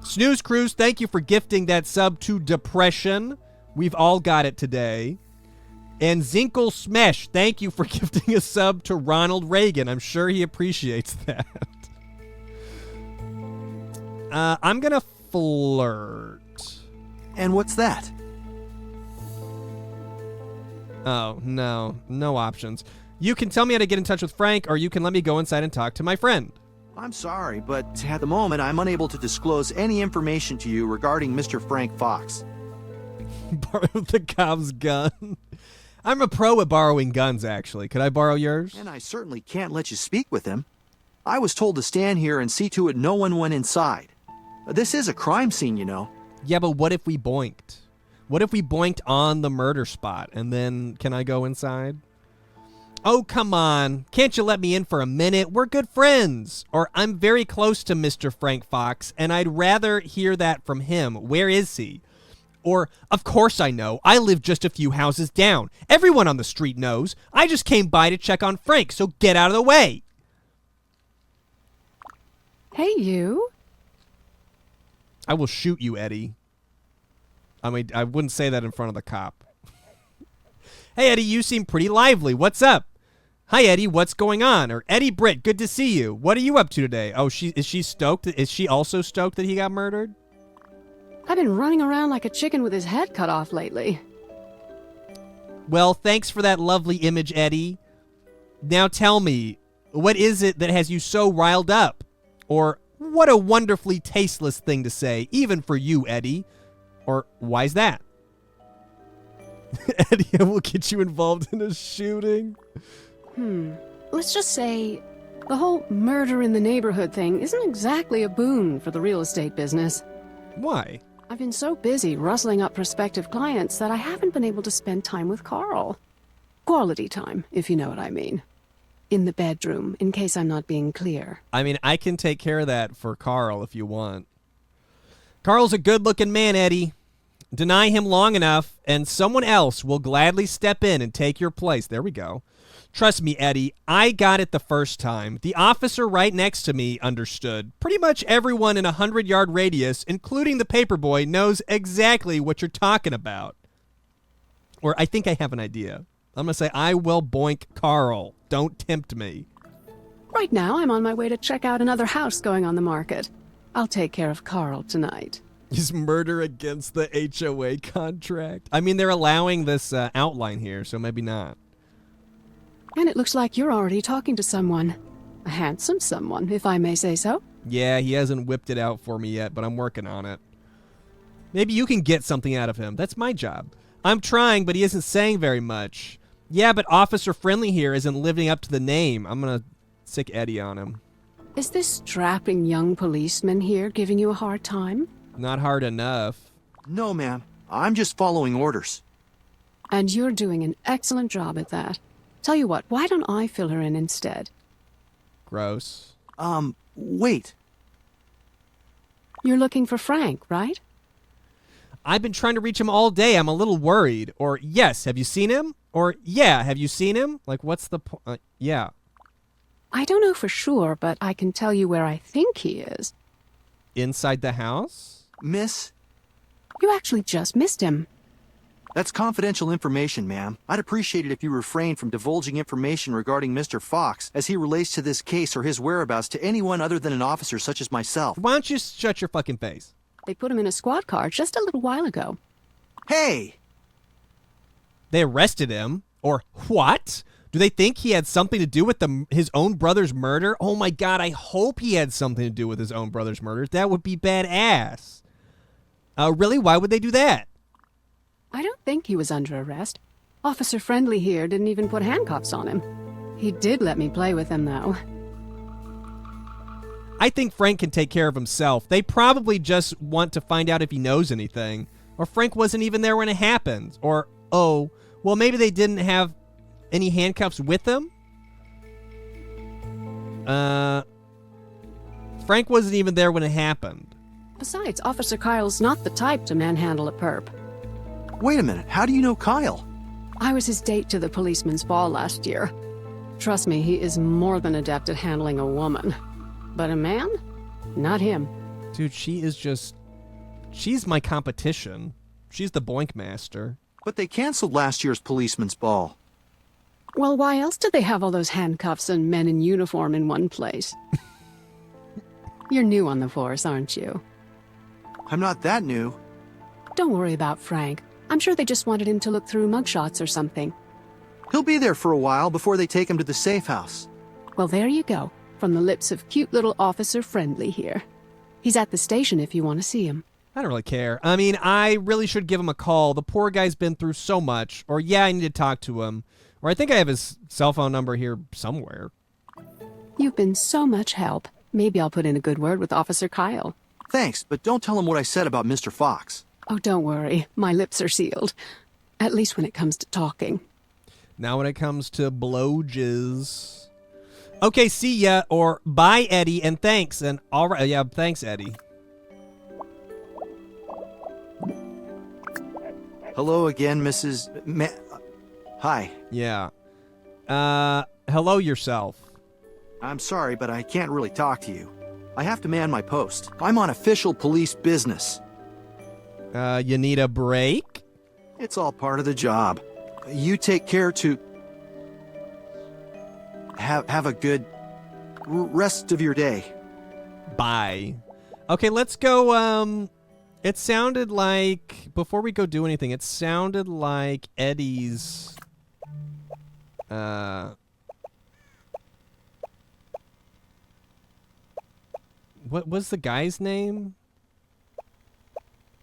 Snooze Cruise, thank you for gifting that sub to Depression. We've all got it today. And Zinkle Smesh, thank you for gifting a sub to Ronald Reagan. I'm sure he appreciates that. I'm going to flirt. And what's that? Oh, no. No options. You can tell me how to get in touch with Frank, or you can let me go inside and talk to my friend. I'm sorry, but at the moment, I'm unable to disclose any information to you regarding Mr. Frank Fox. Borrow the cop's gun. I'm a pro at borrowing guns, actually. Could I borrow yours? And I certainly can't let you speak with him. I was told to stand here and see to it no one went inside. This is a crime scene, you know. Yeah, but what if we boinked? What if we boinked on the murder spot, and then can I go inside? Oh, come on. Can't you let me in for a minute? We're good friends. Or I'm very close to Mr. Frank Fox, and I'd rather hear that from him. Where is he? Or, of course I know. I live just a few houses down. Everyone on the street knows. I just came by to check on Frank, so get out of the way. Hey, you. I will shoot you, Eddie. I mean, I wouldn't say that in front of the cop. Hey, Eddie, you seem pretty lively. What's up? Hi, Eddie. What's going on? Or, Eddie Britt, good to see you. What are you up to today? Oh, is she stoked? Is she also stoked that he got murdered? I've been running around like a chicken with his head cut off lately. Well, thanks for that lovely image, Eddie. Now tell me, what is it that has you so riled up? Or, what a wonderfully tasteless thing to say, even for you, Eddie. Or, why's that? Eddie, I will get you involved in a shooting. Let's just say the whole murder in the neighborhood thing isn't exactly a boon for the real estate business. Why? I've been so busy rustling up prospective clients that I haven't been able to spend time with Carl. Quality time, if you know what I mean. In the bedroom, in case I'm not being clear. I mean, I can take care of that for Carl if you want. Carl's a good-looking man, Eddie. Deny him long enough, and someone else will gladly step in and take your place. There we go. Trust me, Eddie, I got it the first time. The officer right next to me understood. Pretty much everyone in a 100-yard radius, including the paperboy, knows exactly what you're talking about. Or I think I have an idea. I'm going to say, I will boink Carl. Don't tempt me. Right now, I'm on my way to check out another house going on the market. I'll take care of Carl tonight. Is murder against the HOA contract? I mean, they're allowing this outline here, so maybe not. And it looks like you're already talking to someone. A handsome someone, if I may say so. Yeah, he hasn't whipped it out for me yet, but I'm working on it. Maybe you can get something out of him. That's my job. I'm trying, but he isn't saying very much. Yeah, but Officer Friendly here isn't living up to the name. I'm going to sick Eddie on him. Is this strapping young policeman here giving you a hard time? Not hard enough. No, ma'am. I'm just following orders. And you're doing an excellent job at that. Tell you what, why don't I fill her in instead? Gross. Wait. You're looking for Frank, right? I've been trying to reach him all day. I'm a little worried. Or, yes, have you seen him? Or, yeah, have you seen him? Like, what's the point? Yeah. I don't know for sure, but I can tell you where I think he is. Inside the house? Miss? You actually just missed him. That's confidential information, ma'am. I'd appreciate it if you refrain from divulging information regarding Mr. Fox as he relates to this case or his whereabouts to anyone other than an officer such as myself. Why don't you shut your fucking face? They put him in a squad car just a little while ago. Hey! They arrested him? Or what? Do they think he had something to do with his own brother's murder? Oh my god, I hope he had something to do with his own brother's murder. That would be badass. Really? Why would they do that? I don't think he was under arrest. Officer Friendly here didn't even put handcuffs on him. He did let me play with him, though. I think Frank can take care of himself. They probably just want to find out if he knows anything. Or Frank wasn't even there when it happened. Or, oh, well, maybe they didn't have any handcuffs with them? Frank wasn't even there when it happened. Besides, Officer Kyle's not the type to manhandle a perp. Wait a minute, how do you know Kyle? I was his date to the policeman's ball last year. Trust me, he is more than adept at handling a woman. But a man? Not him. Dude, she's my competition. She's the boink master. But they canceled last year's policeman's ball. Well, why else did they have all those handcuffs and men in uniform in one place? You're new on the force, aren't you? I'm not that new. Don't worry about Frank. I'm sure they just wanted him to look through mugshots or something. He'll be there for a while before they take him to the safe house. Well, there you go. From the lips of cute little Officer Friendly here. He's at the station if you want to see him. I don't really care. I mean, I really should give him a call. The poor guy's been through so much. Or, yeah, I need to talk to him. Or I think I have his cell phone number here somewhere. You've been so much help. Maybe I'll put in a good word with Officer Kyle. Thanks, but don't tell him what I said about Mr. Fox. Oh, don't worry. My lips are sealed. At least when it comes to talking. Now when it comes to blowjizz. Okay, see ya, or bye, Eddie, and thanks. And all right, yeah, thanks, Eddie. Hello again, Mrs. Hi. Yeah. Hello yourself. I'm sorry, but I can't really talk to you. I have to man my post. I'm on official police business. You need a break? It's all part of the job. You take care to have a good rest of your day. Bye. Okay, let's go. It sounded like, before we go do anything, it sounded like Eddie's what was the guy's name?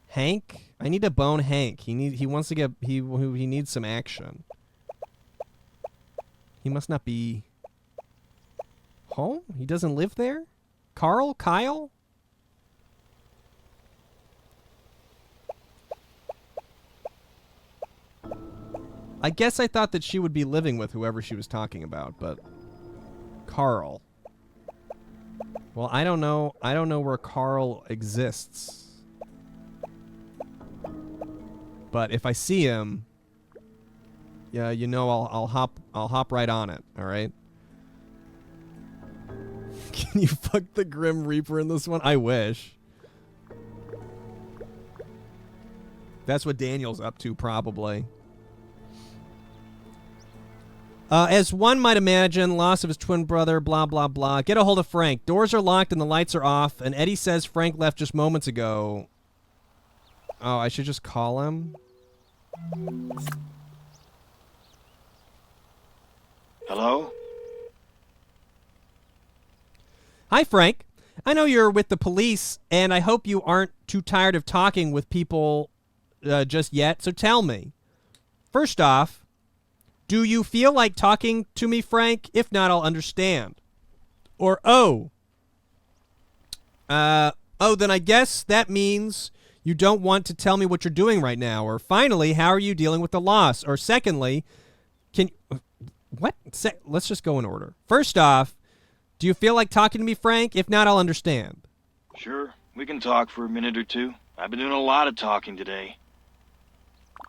Hank? I need to bone Hank. He wants to get he needs some action. He must not be home? He doesn't live there? Carl? Kyle? I guess I thought that she would be living with whoever she was talking about, but Carl. Well, I don't know. I don't know where Carl exists. But if I see him, yeah, you know, I'll hop right on it. All right. Can you fuck the Grim Reaper in this one? I wish. That's what Daniel's up to, probably. As one might imagine, loss of his twin brother, blah, blah, blah. Get a hold of Frank. Doors are locked and the lights are off, and Eddie says Frank left just moments ago. Oh, I should just call him? Hello? Hi, Frank. I know you're with the police, and I hope you aren't too tired of talking with people just yet, so tell me. First off, do you feel like talking to me, Frank? If not, I'll understand. Or, then I guess that means you don't want to tell me what you're doing right now. Or finally, how are you dealing with the loss? Or secondly, let's just go in order. First off, do you feel like talking to me, Frank? If not, I'll understand. Sure, we can talk for a minute or two. I've been doing a lot of talking today.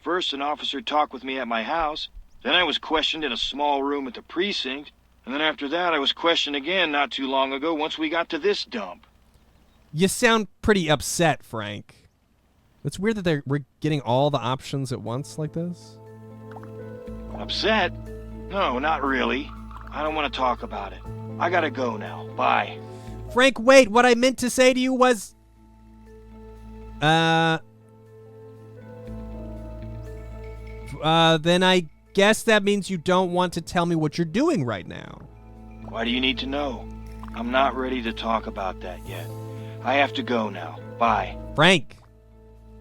First, an officer talked with me at my house. Then I was questioned in a small room at the precinct. And then after that, I was questioned again not too long ago once we got to this dump. You sound pretty upset, Frank. It's weird that we're getting all the options at once like this. Upset? No, not really. I don't want to talk about it. I gotta go now. Bye. Frank, wait. What I meant to say to you was... then I guess that means you don't want to tell me what you're doing right now. Why do you need to know? I'm not ready to talk about that yet. I have to go now. Bye. Frank,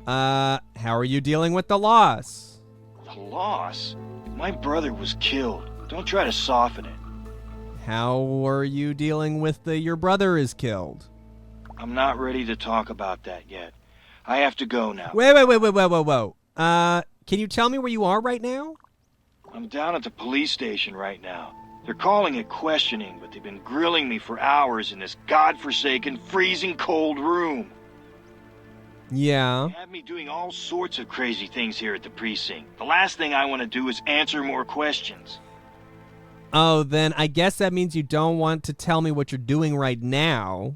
how are you dealing with the loss? The loss? My brother was killed. Don't try to soften it. How are you dealing with your brother is killed? I'm not ready to talk about that yet. I have to go now. Whoa. Can you tell me where you are right now? I'm down at the police station right now. They're calling it questioning, but they've been grilling me for hours in this godforsaken, freezing cold room. Yeah. They have me doing all sorts of crazy things here at the precinct. The last thing I want to do is answer more questions. Oh, then I guess that means you don't want to tell me what you're doing right now.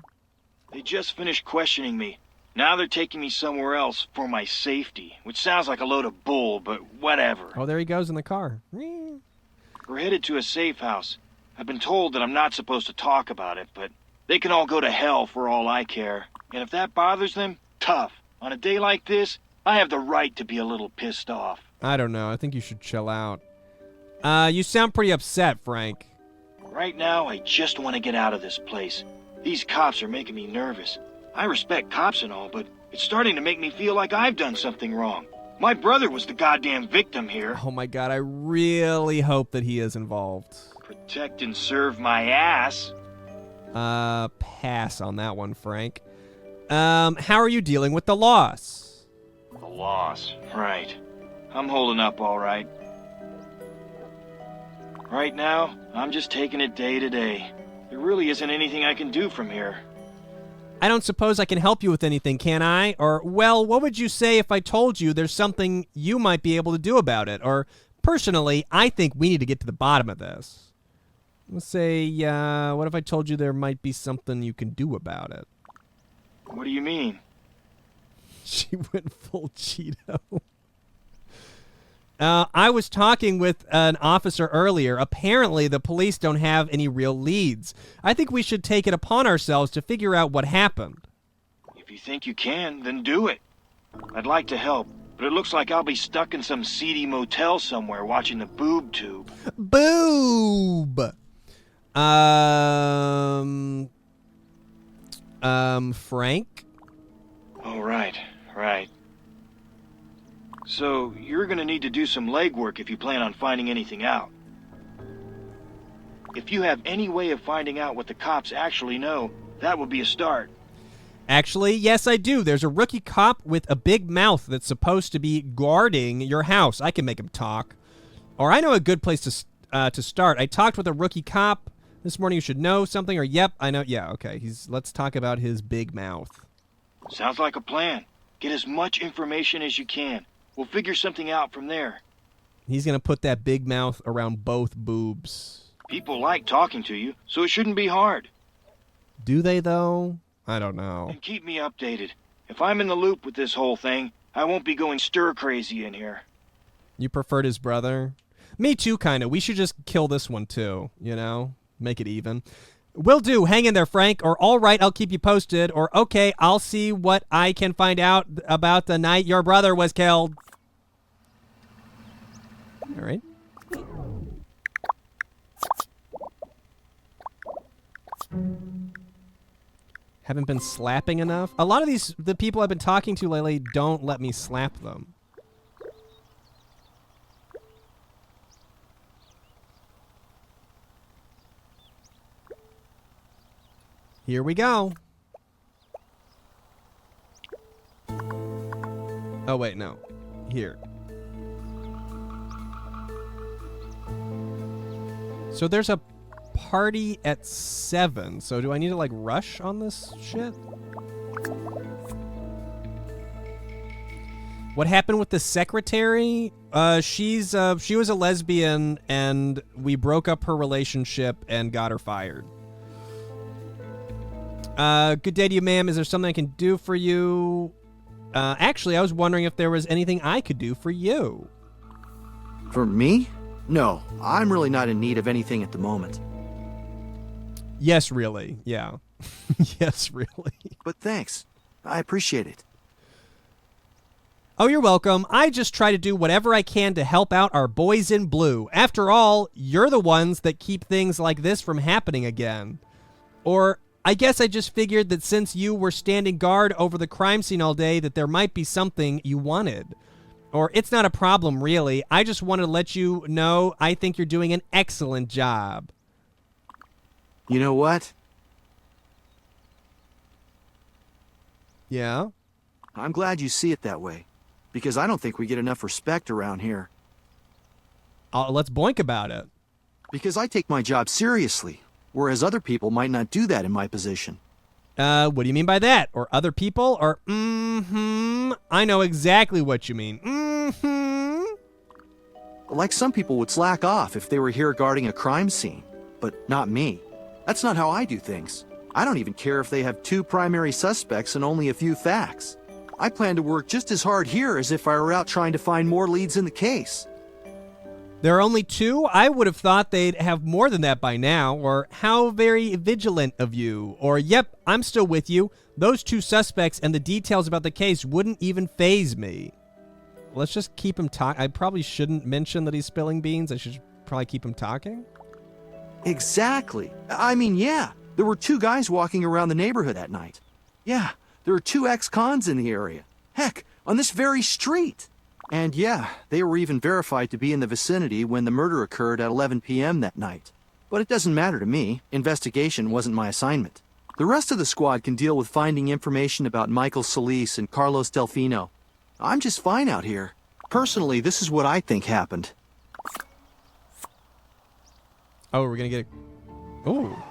They just finished questioning me. Now they're taking me somewhere else for my safety, which sounds like a load of bull, but whatever. Oh, there he goes in the car. We're headed to a safe house. I've been told that I'm not supposed to talk about it, but they can all go to hell for all I care. And if that bothers them, tough. On a day like this, I have the right to be a little pissed off. I don't know. I think you should chill out. You sound pretty upset, Frank. Right now, I just want to get out of this place. These cops are making me nervous. I respect cops and all, but it's starting to make me feel like I've done something wrong. My brother was the goddamn victim here. Oh my god, I really hope that he is involved. Protect and serve my ass. Pass on that one, Frank. How are you dealing with the loss? The loss, right. I'm holding up all right. Right now, I'm just taking it day to day. There really isn't anything I can do from here. I don't suppose I can help you with anything, can I? Or, well, what would you say if I told you there's something you might be able to do about it? Or, personally, I think we need to get to the bottom of this. Let's say, what if I told you there might be something you can do about it? What do you mean? She went full Cheeto. I was talking with an officer earlier. Apparently, the police don't have any real leads. I think we should take it upon ourselves to figure out what happened. If you think you can, then do it. I'd like to help, but it looks like I'll be stuck in some seedy motel somewhere watching the boob tube. Boob! Frank? Oh, right. So, you're gonna need to do some legwork if you plan on finding anything out. If you have any way of finding out what the cops actually know, that would be a start. Actually, yes, I do. There's a rookie cop with a big mouth that's supposed to be guarding your house. I can make him talk. Or I know a good place to start. I talked with a rookie cop this morning. You should know something. Or, yep, I know. Yeah, okay. Let's talk about his big mouth. Sounds like a plan. Get as much information as you can. We'll figure something out from there. He's going to put that big mouth around both boobs. People like talking to you, so it shouldn't be hard. Do they, though? I don't know. And keep me updated. If I'm in the loop with this whole thing, I won't be going stir-crazy in here. You preferred his brother? Me too, kind of. We should just kill this one, too, you know? Make it even. Will do. Hang in there, Frank. Or, all right, I'll keep you posted. Or, okay, I'll see what I can find out about the night your brother was killed. All right. Haven't been slapping enough? A lot of the people I've been talking to lately don't let me slap them. Here we go. Oh, wait, no. Here. So there's a party at 7. So do I need to, like, rush on this shit? What happened with the secretary? She was a lesbian, and we broke up her relationship and got her fired. Good day to you, ma'am. Is there something I can do for you? Actually, I was wondering if there was anything I could do for you. For me? No, I'm really not in need of anything at the moment. Yes, really. Yeah. Yes, really. But thanks. I appreciate it. Oh, you're welcome. I just try to do whatever I can to help out our boys in blue. After all, you're the ones that keep things like this from happening again. Or I guess I just figured that since you were standing guard over the crime scene all day that there might be something you wanted. Or it's not a problem, really. I just wanted to let you know I think you're doing an excellent job. You know what? Yeah? I'm glad you see it that way, because I don't think we get enough respect around here. Let's boink about it. Because I take my job seriously, whereas other people might not do that in my position. What do you mean by that? Or other people? Or, I know exactly what you mean. Like some people would slack off if they were here guarding a crime scene, but not me. That's not how I do things. I don't even care if they have 2 primary suspects and only a few facts. I plan to work just as hard here as if I were out trying to find more leads in the case. There are only 2? I would have thought they'd have more than that by now. Or, how very vigilant of you. Or, yep, I'm still with you. Those 2 suspects and the details about the case wouldn't even faze me. Let's just keep him talking. I probably shouldn't mention that he's spilling beans. I should probably keep him talking? Exactly. I mean, yeah. There were 2 guys walking around the neighborhood that night. Yeah, there were 2 ex-cons in the area. Heck, on this very street. And yeah, they were even verified to be in the vicinity when the murder occurred at 11 p.m. that night. But it doesn't matter to me. Investigation wasn't my assignment. The rest of the squad can deal with finding information about Michael Solis and Carlos Delfino. I'm just fine out here. Personally, this is what I think happened. Oh, we're gonna get a... Oh.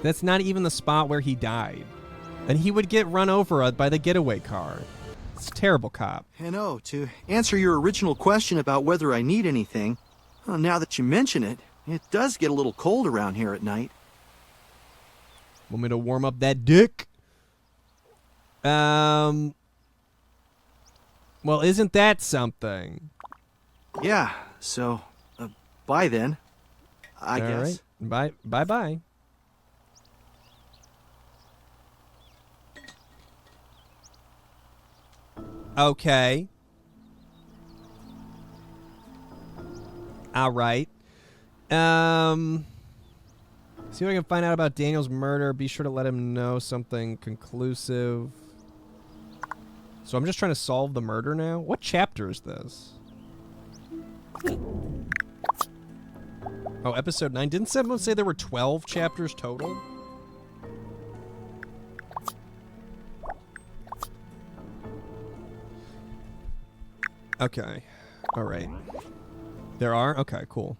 That's not even the spot where he died. And he would get run over by the getaway car. It's a terrible cop. And oh, to answer your original question about whether I need anything, well, now that you mention it, it does get a little cold around here at night. Want me to warm up that dick? Well, isn't that something? Yeah, so, bye then. I guess. All right. Bye-bye. Okay. All right. See if I can find out about Daniel's murder. Be sure to let him know something conclusive. So I'm just trying to solve the murder now. What chapter is this? Oh, episode 9. Didn't someone say there were 12 chapters total? Okay. All right. There are? Okay, cool.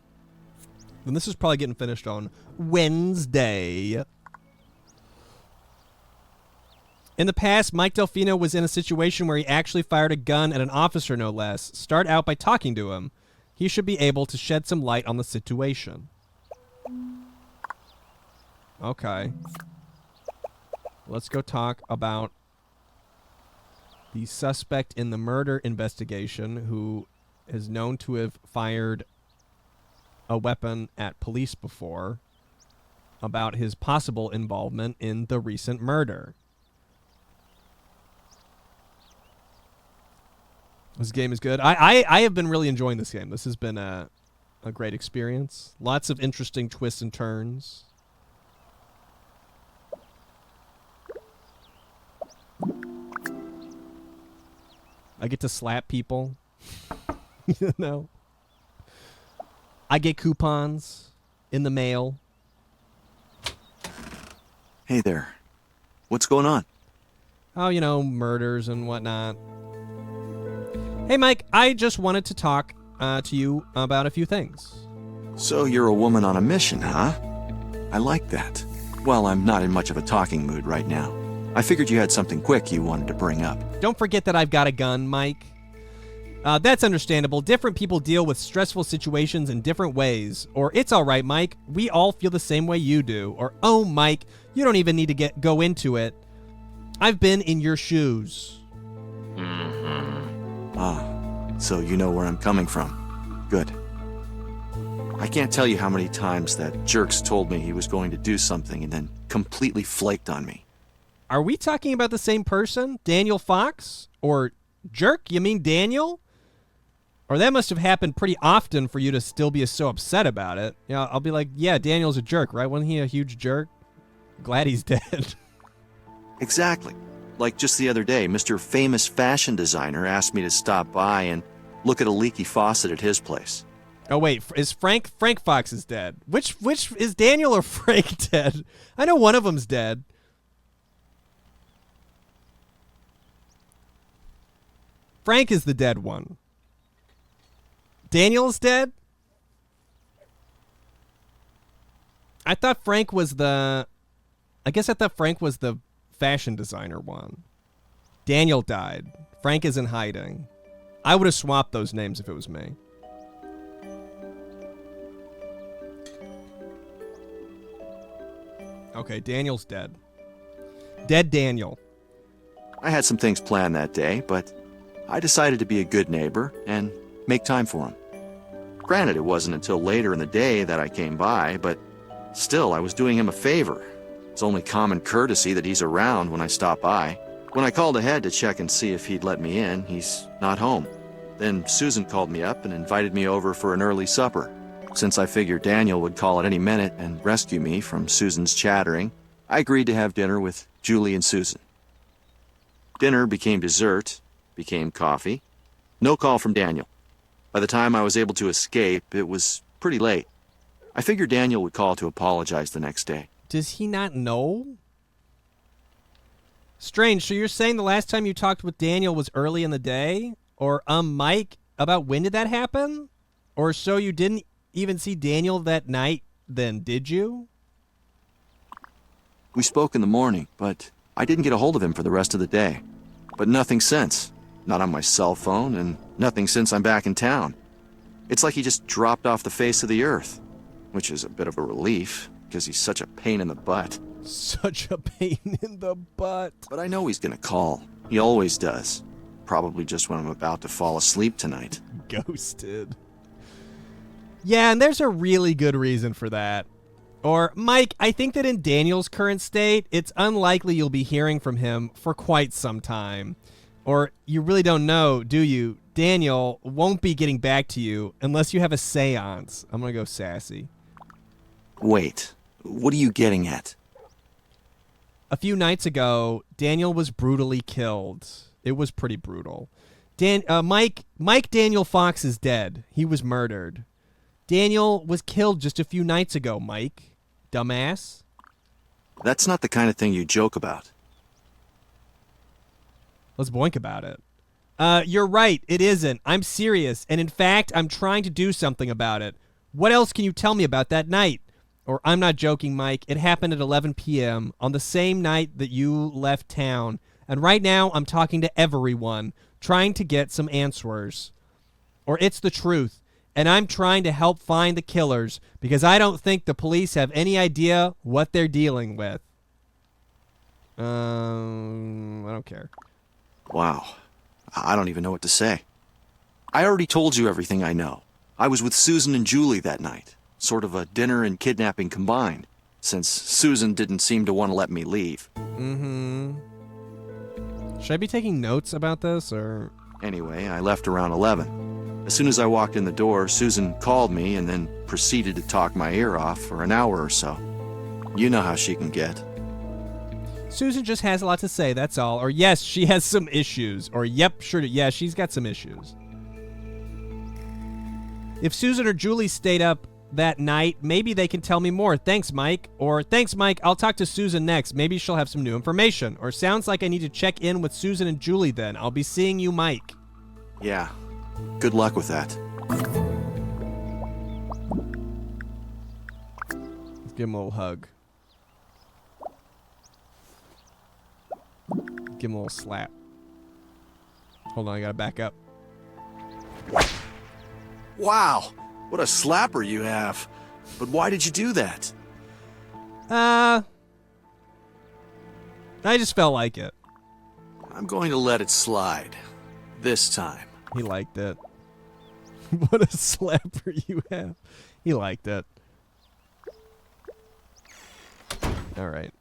Then this is probably getting finished on Wednesday. In the past, Mike Delfino was in a situation where he actually fired a gun at an officer, no less. Start out by talking to him. He should be able to shed some light on the situation. Okay. Let's go talk about the suspect in the murder investigation who is known to have fired a weapon at police before, about his possible involvement in the recent murder. This game is good. I have been really enjoying this game. This has been a great experience. Lots of interesting twists and turns. I get to slap people. You know? I get coupons in the mail. Hey there. What's going on? Oh, you know, murders and whatnot. Hey, Mike, I just wanted to talk to you about a few things. So you're a woman on a mission, huh? I like that. Well, I'm not in much of a talking mood right now. I figured you had something quick you wanted to bring up. Don't forget that I've got a gun, Mike. That's understandable. Different people deal with stressful situations in different ways. Or, it's all right, Mike. We all feel the same way you do. Or, oh, Mike, you don't even need to go into it. I've been in your shoes. Ah, so you know where I'm coming from. Good. I can't tell you how many times that jerk's told me he was going to do something and then completely flaked on me. Are we talking about the same person? Daniel Fox? Or jerk? You mean Daniel? Or that must have happened pretty often for you to still be so upset about it. Yeah, I'll be like, yeah, Daniel's a jerk, right? Wasn't he a huge jerk? Glad he's dead. Exactly. Like just the other day, Mr. Famous Fashion Designer asked me to stop by and look at a leaky faucet at his place. Oh, wait, is Frank Fox is dead. Which is Daniel or Frank dead? I know one of them's dead. Frank is the dead one. Daniel's dead? I thought Frank was the fashion designer one. Daniel died. Frank is in hiding. I would have swapped those names if it was me. Okay, Daniel's dead. Dead Daniel. I had some things planned that day, but I decided to be a good neighbor and make time for him. Granted, it wasn't until later in the day that I came by, but Still, I was doing him a favor. It's only common courtesy that he's around when I stop by. When I called ahead to check and see if he'd let me in, he's not home. Then Susan called me up and invited me over for an early supper. Since I figured Daniel would call at any minute and rescue me from Susan's chattering, I agreed to have dinner with Julie and Susan. Dinner became dessert, became coffee. No call from Daniel. By the time I was able to escape, it was pretty late. I figured Daniel would call to apologize the next day. Does he not know? Strange, so you're saying the last time you talked with Daniel was early in the day? Or, Mike, about when did that happen? Or so you didn't even see Daniel that night, then, did you? We spoke in the morning, but I didn't get a hold of him for the rest of the day. But nothing since. Not on my cell phone, and nothing since I'm back in town. It's like he just dropped off the face of the earth. Which is a bit of a relief, because he's such a pain in the butt. Such a pain in the butt. But I know he's gonna call. He always does. Probably just when I'm about to fall asleep tonight. Ghosted. Yeah, and there's a really good reason for that. Or, Mike, I think that in Daniel's current state, it's unlikely you'll be hearing from him for quite some time. Or you really don't know, do you? Daniel won't be getting back to you unless you have a seance. I'm going to go sassy. Wait, what are you getting at? A few nights ago, Daniel was brutally killed. It was pretty brutal. Mike Daniel Fox is dead. He was murdered. Daniel was killed just a few nights ago, Mike. Dumbass. That's not the kind of thing you joke about. Let's boink about it. You're right. It isn't. I'm serious. And in fact, I'm trying to do something about it. What else can you tell me about that night? Or I'm not joking, Mike. It happened at 11 p.m. on the same night that you left town. And right now, I'm talking to everyone, trying to get some answers. Or it's the truth. And I'm trying to help find the killers because I don't think the police have any idea what they're dealing with. I don't care. Wow. I don't even know what to say. I already told you everything I know. I was with Susan and Julie that night. Sort of a dinner and kidnapping combined, since Susan didn't seem to want to let me leave. Mm-hmm. Should I be taking notes about this, or...? Anyway, I left around 11. As soon as I walked in the door, Susan called me and then proceeded to talk my ear off for an hour or so. You know how she can get. Susan just has a lot to say, that's all. Or yes, she has some issues. Or yep, sure, yeah, she's got some issues. If Susan or Julie stayed up that night, maybe they can tell me more. Thanks, Mike. Or thanks, Mike, I'll talk to Susan next. Maybe she'll have some new information. Or sounds like I need to check in with Susan and Julie then. I'll be seeing you, Mike. Yeah. Good luck with that. Let's give him a little hug. Give him a little slap. Hold on, I gotta back up. Wow, what a slapper you have. But why did you do that? I just felt like it. I'm going to let it slide. This time. He liked it. What a slapper you have. He liked it. All right.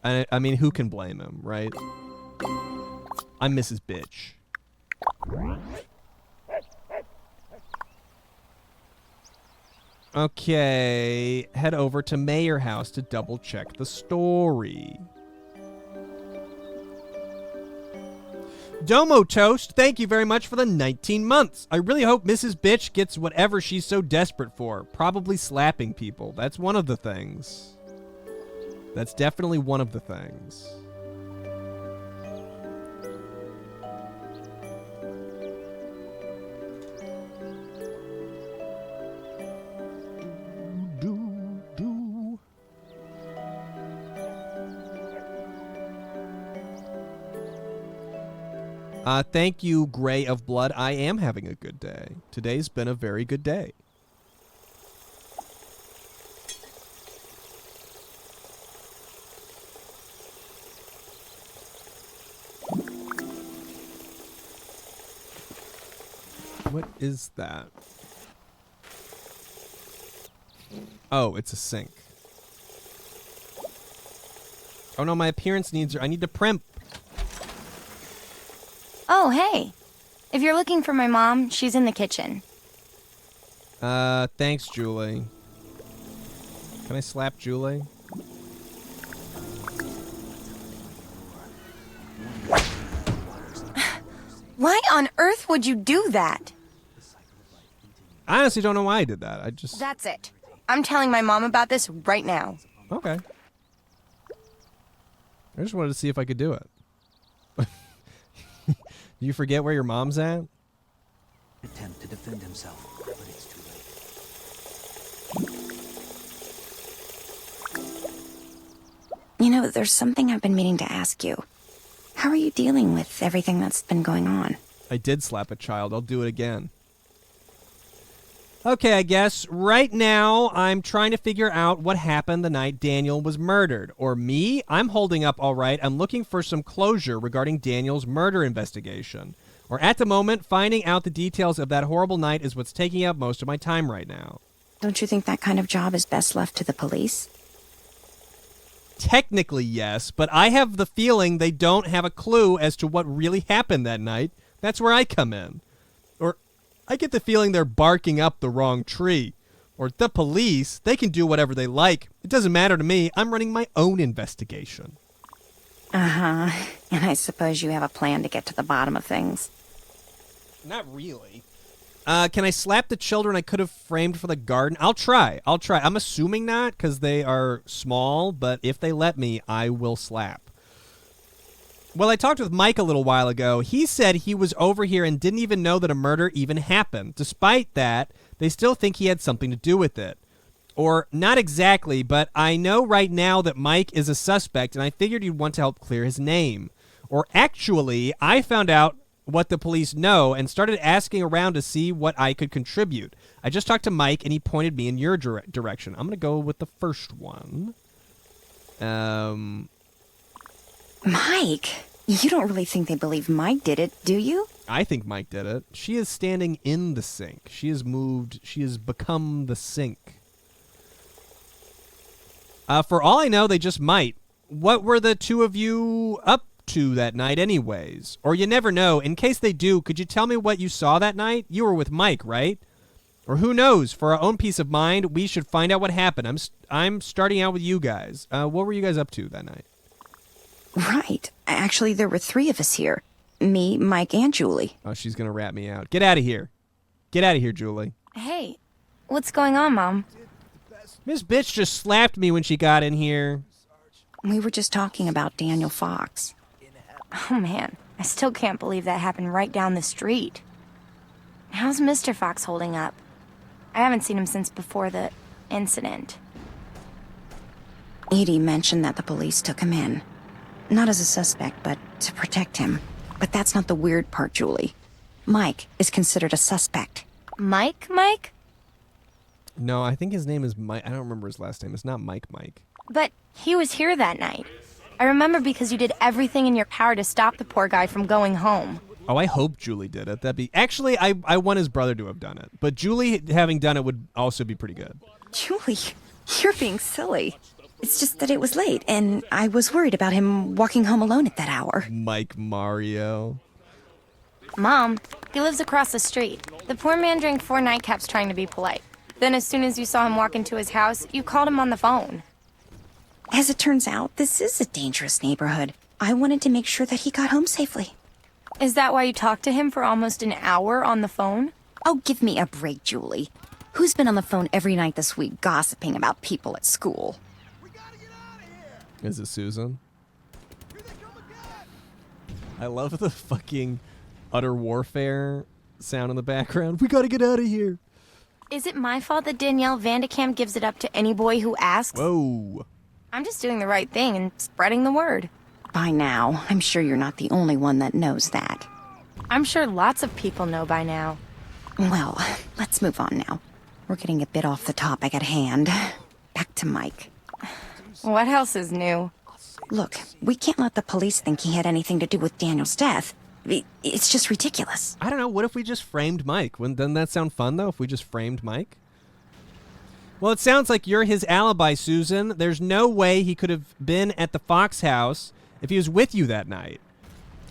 I mean, who can blame him, right? I'm Mrs. Bitch. Okay, head over to Mayor House to double check the story. Domo Toast, thank you very much for the 19 months. I really hope Mrs. Bitch gets whatever she's so desperate for. Probably slapping people. That's one of the things. That's definitely one of the things. Thank you, Gray of Blood. I am having a good day. Today's been a very good day. What is that? Oh, it's a sink. Oh no, my appearance needs... I need to primp. Oh, hey. If you're looking for my mom, she's in the kitchen. Thanks, Julie. Can I slap Julie? Why on earth would you do that? I honestly don't know why I did that. I just... That's it. I'm telling my mom about this right now. Okay. I just wanted to see if I could do it. You forget where your mom's at? Attempt to defend himself, but it's too late. You know, there's something I've been meaning to ask you. How are you dealing with everything that's been going on? I did slap a child. I'll do it again. Okay, I guess right now I'm trying to figure out what happened the night Daniel was murdered. Or me? I'm holding up all right. I'm looking for some closure regarding Daniel's murder investigation. Or at the moment, finding out the details of that horrible night is what's taking up most of my time right now. Don't you think that kind of job is best left to the police? Technically, yes, but I have the feeling they don't have a clue as to what really happened that night. That's where I come in. Or I get the feeling they're barking up the wrong tree. Or the police, they can do whatever they like. It doesn't matter to me. I'm running my own investigation. Uh-huh. And I suppose you have a plan to get to the bottom of things. Not really. Can I slap the children I could have framed for the garden? I'll try. I'm assuming not, because they are small, but if they let me, I will slap. Well, I talked with Mike a little while ago. He said he was over here and didn't even know that a murder even happened. Despite that, they still think he had something to do with it. Or, not exactly, but I know right now that Mike is a suspect, and I figured you'd want to help clear his name. Or actually, I found out what the police know and started asking around to see what I could contribute. I just talked to Mike, and he pointed me in your direction. I'm going to go with the first one. Mike? You don't really think they believe Mike did it, do you? I think Mike did it. She is standing in the sink. She has moved. She has become the sink. For all I know, they just might. What were the two of you up to that night anyways? Or you never know. In case they do, could you tell me what you saw that night? You were with Mike, right? Or who knows? For our own peace of mind, we should find out what happened. I'm starting out with you guys. What were you guys up to that night? Right. Actually, there were three of us here. Me, Mike, and Julie. Oh, she's going to rat me out. Get out of here. Get out of here, Julie. Hey, what's going on, Mom? Miss Bitch just slapped me when she got in here. We were just talking about Daniel Fox. Oh, man. I still can't believe that happened right down the street. How's Mr. Fox holding up? I haven't seen him since before the incident. Edie mentioned that the police took him in. Not as a suspect, but to protect him. But that's not the weird part, Julie. Mike is considered a suspect. Mike? No, I think his name is Mike. I don't remember his last name. It's not Mike. But he was here that night. I remember because you did everything in your power to stop the poor guy from going home. Oh, I hope Julie did it. Actually, I want his brother to have done it. But Julie having done it would also be pretty good. Julie, you're being silly. It's just that it was late, and I was worried about him walking home alone at that hour. Mike Mario. Mom, he lives across the street. The poor man drank 4 nightcaps trying to be polite. Then as soon as you saw him walk into his house, you called him on the phone. As it turns out, this is a dangerous neighborhood. I wanted to make sure that he got home safely. Is that why you talked to him for almost an hour on the phone? Oh, give me a break, Julie. Who's been on the phone every night this week gossiping about people at school? Is it Susan? I love the fucking utter warfare sound in the background. We gotta get out of here. Is it my fault that Danielle Vandekamp gives it up to any boy who asks? Whoa. I'm just doing the right thing and spreading the word. By now, I'm sure you're not the only one that knows that. I'm sure lots of people know by now. Well, let's move on now. We're getting a bit off the topic at hand. Back to Mike. What else is new? Look, we can't let the police think he had anything to do with Daniel's death. It's just ridiculous. I don't know. What if we just framed Mike? Doesn't that sound fun, though, if we just framed Mike? Well, it sounds like you're his alibi, Susan. There's no way he could have been at the Fox house if he was with you that night.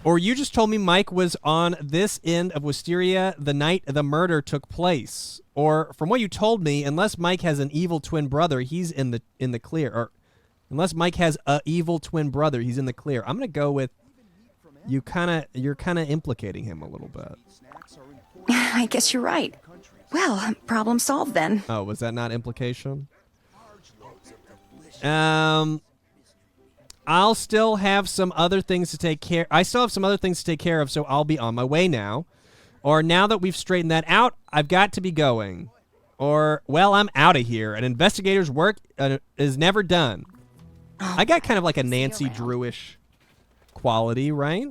Or you just told me Mike was on this end of Wisteria the night the murder took place. Or from what you told me, unless Mike has an evil twin brother, he's in the clear. Or unless Mike has a evil twin brother, he's in the clear. I'm gonna go with you're kind of implicating him a little bit. I guess you're right. Well, problem solved then. Oh, was that not implication? I'll still have some other things to take care. I still have some other things to take care of, so I'll be on my way now. Or now that we've straightened that out, I've got to be going. Or, well, I'm out of here. An investigator's work is never done. I got kind of like a Nancy Drew-ish quality, right?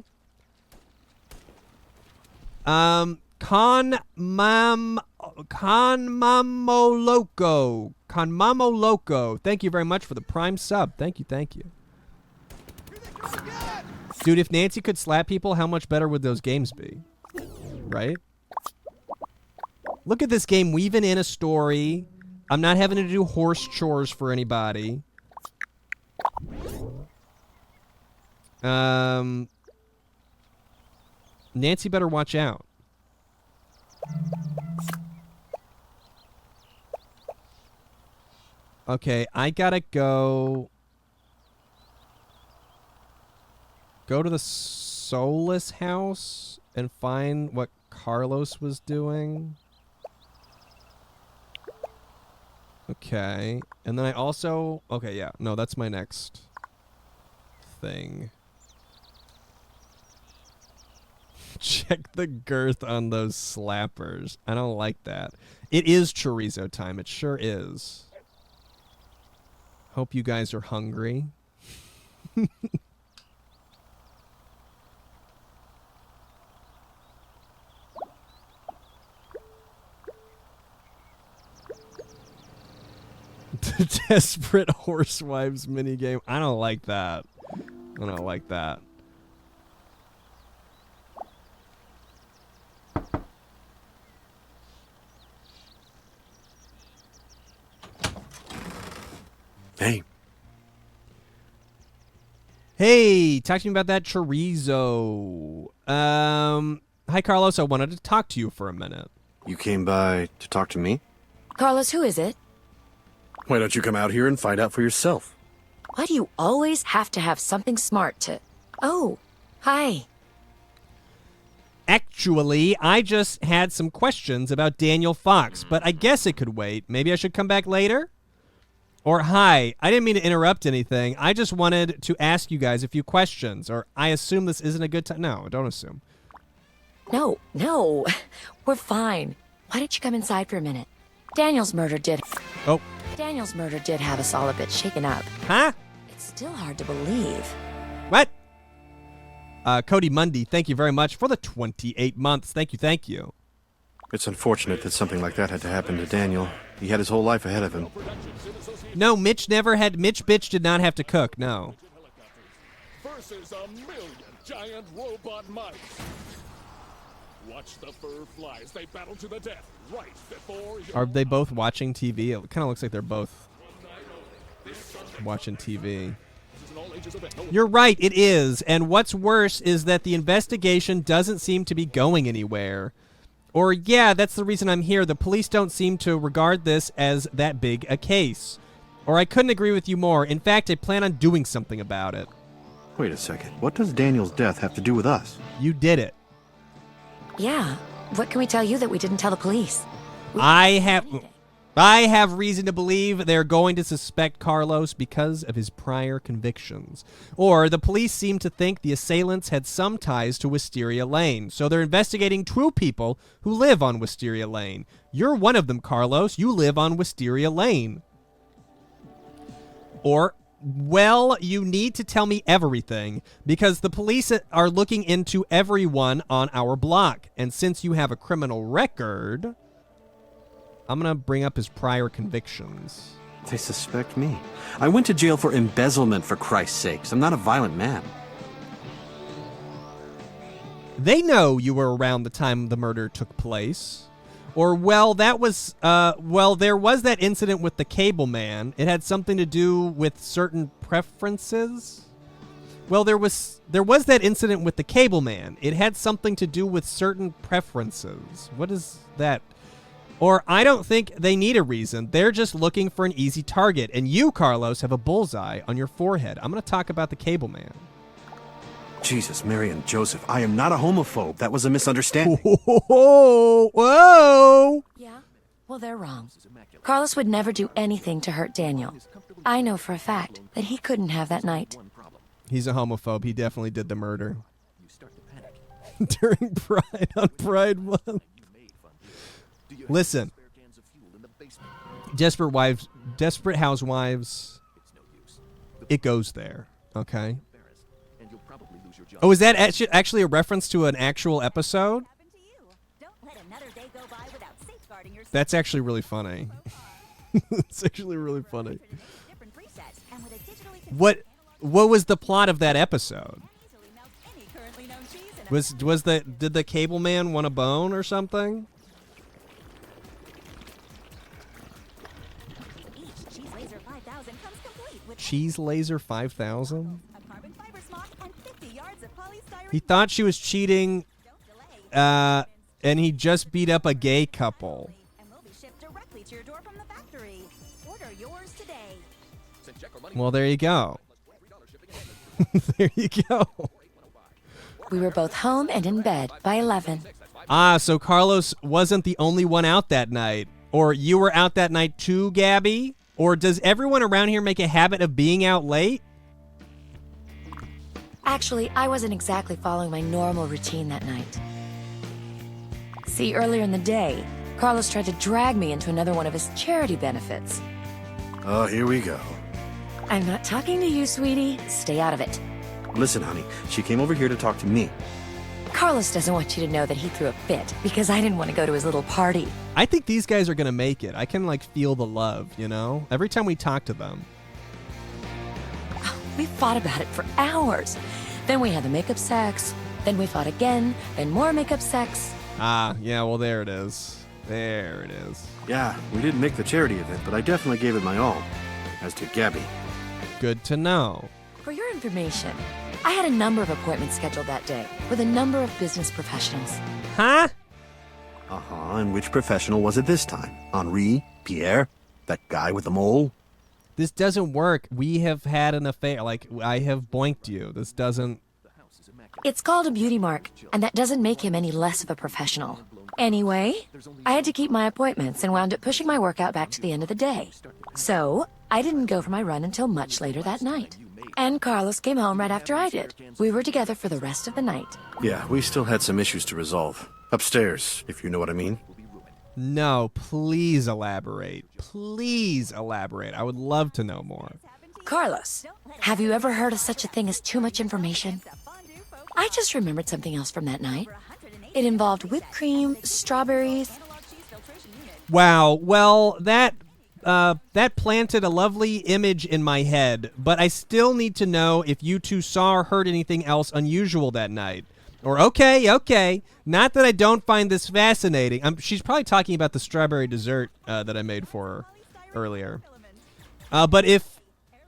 Conmamo Loco. Thank you very much for the Prime sub. Thank you. Dude, if Nancy could slap people, how much better would those games be? Right? Look at this game weaving in a story. I'm not having to do horse chores for anybody. Nancy better watch out. Okay, I gotta go to the Solus house and find what Carlos was doing. Okay, and then I also... Okay, yeah, no, that's my next thing. Check the girth on those slappers. I don't like that. It is chorizo time. It sure is. Hope you guys are hungry. The Desperate Horsewives minigame. I don't like that. I don't like that. Hey. Hey, talk to me about that chorizo. Hi, Carlos. I wanted to talk to you for a minute. You came by to talk to me? Carlos, who is it? Why don't you come out here and find out for yourself? Why do you always have to have something smart to... Oh, hi. Actually, I just had some questions about Daniel Fox, but I guess it could wait. Maybe I should come back later? Or, hi, I didn't mean to interrupt anything. I just wanted to ask you guys a few questions. Or, I assume this isn't a good time. No, don't assume. No. We're fine. Why don't you come inside for a minute? Daniel's murder did have us all a bit shaken up. Huh? It's still hard to believe. What? Cody Mundy, thank you very much for the 28 months. Thank you. It's unfortunate that something like that had to happen to Daniel. He had his whole life ahead of him. No, Mitch bitch did not have to cook, no. Versus 1,000,000 giant robot mice. Watch the fur flies. They battle to the death right before your... Are they both watching TV? It kind of looks like they're both watching TV. You're right, it is. And what's worse is that the investigation doesn't seem to be going anywhere. Or, yeah, that's the reason I'm here. The police don't seem to regard this as that big a case. Or I couldn't agree with you more. In fact, I plan on doing something about it. Wait a second. What does Daniel's death have to do with us? You did it. Yeah. What can we tell you that we didn't tell the police? I have reason to believe they're going to suspect Carlos because of his prior convictions. Or the police seem to think the assailants had some ties to Wisteria Lane, so they're investigating 2 people who live on Wisteria Lane. You're one of them, Carlos. You live on Wisteria Lane. Or, well, you need to tell me everything, because the police are looking into everyone on our block, and since you have a criminal record... I'm going to bring up his prior convictions. They suspect me. I went to jail for embezzlement, for Christ's sakes. I'm not a violent man. They know you were around the time the murder took place. Or, well, that was, there was that incident with the cable man. It had something to do with certain preferences. Well, there was that incident with the cable man. It had something to do with certain preferences. What is that? Or, I don't think they need a reason. They're just looking for an easy target. And you, Carlos, have a bullseye on your forehead. I'm going to talk about the cable man. Jesus, Mary and Joseph, I am not a homophobe. That was a misunderstanding. Whoa, whoa. Yeah? Well, they're wrong. Carlos would never do anything to hurt Daniel. I know for a fact that he couldn't have that night. He's a homophobe. He definitely did the murder. During Pride, on Pride Month. Listen. Desperate Housewives. It goes there, okay? Oh, is that actually a reference to an actual episode? That's actually really funny. It's actually really funny. What was the plot of that episode? Did the cable man want a bone or something? Cheese Laser 5000? He thought she was cheating, and he just beat up a gay couple. Well, there you go. There you go. We were both home and in bed by 11. Ah, so Carlos wasn't the only one out that night. Or you were out that night too, Gabby? Or does everyone around here make a habit of being out late? Actually, I wasn't exactly following my normal routine that night. See, earlier in the day, Carlos tried to drag me into another one of his charity benefits. Oh, here we go. I'm not talking to you, sweetie. Stay out of it. Listen, honey, she came over here to talk to me. Carlos doesn't want you to know that he threw a fit because I didn't want to go to his little party. I think these guys are going to make it. I can, feel the love, you know? Every time we talk to them. We fought about it for hours. Then we had the makeup sex. Then we fought again. Then more makeup sex. Ah, yeah, well, there it is. There it is. Yeah, we didn't make the charity event, but I definitely gave it my all. As to Gabby. Good to know. For your information, I had a number of appointments scheduled that day with a number of business professionals. Huh? Uh-huh, and which professional was it this time? Henri? Pierre? That guy with the mole? This doesn't work. We have had an affair. I have boinked you. This doesn't... It's called a beauty mark, and that doesn't make him any less of a professional. Anyway, I had to keep my appointments and wound up pushing my workout back to the end of the day. So, I didn't go for my run until much later that night. And Carlos came home right after I did. We were together for the rest of the night. Yeah, we still had some issues to resolve. Upstairs, if you know what I mean. No, please elaborate. Please elaborate. I would love to know more. Carlos, have you ever heard of such a thing as too much information? I just remembered something else from that night. It involved whipped cream, strawberries. Wow, well, that planted a lovely image in my head, but I still need to know if you two saw or heard anything else unusual that night. Or, okay, not that I don't find this fascinating. She's probably talking about the strawberry dessert that I made for her earlier. But if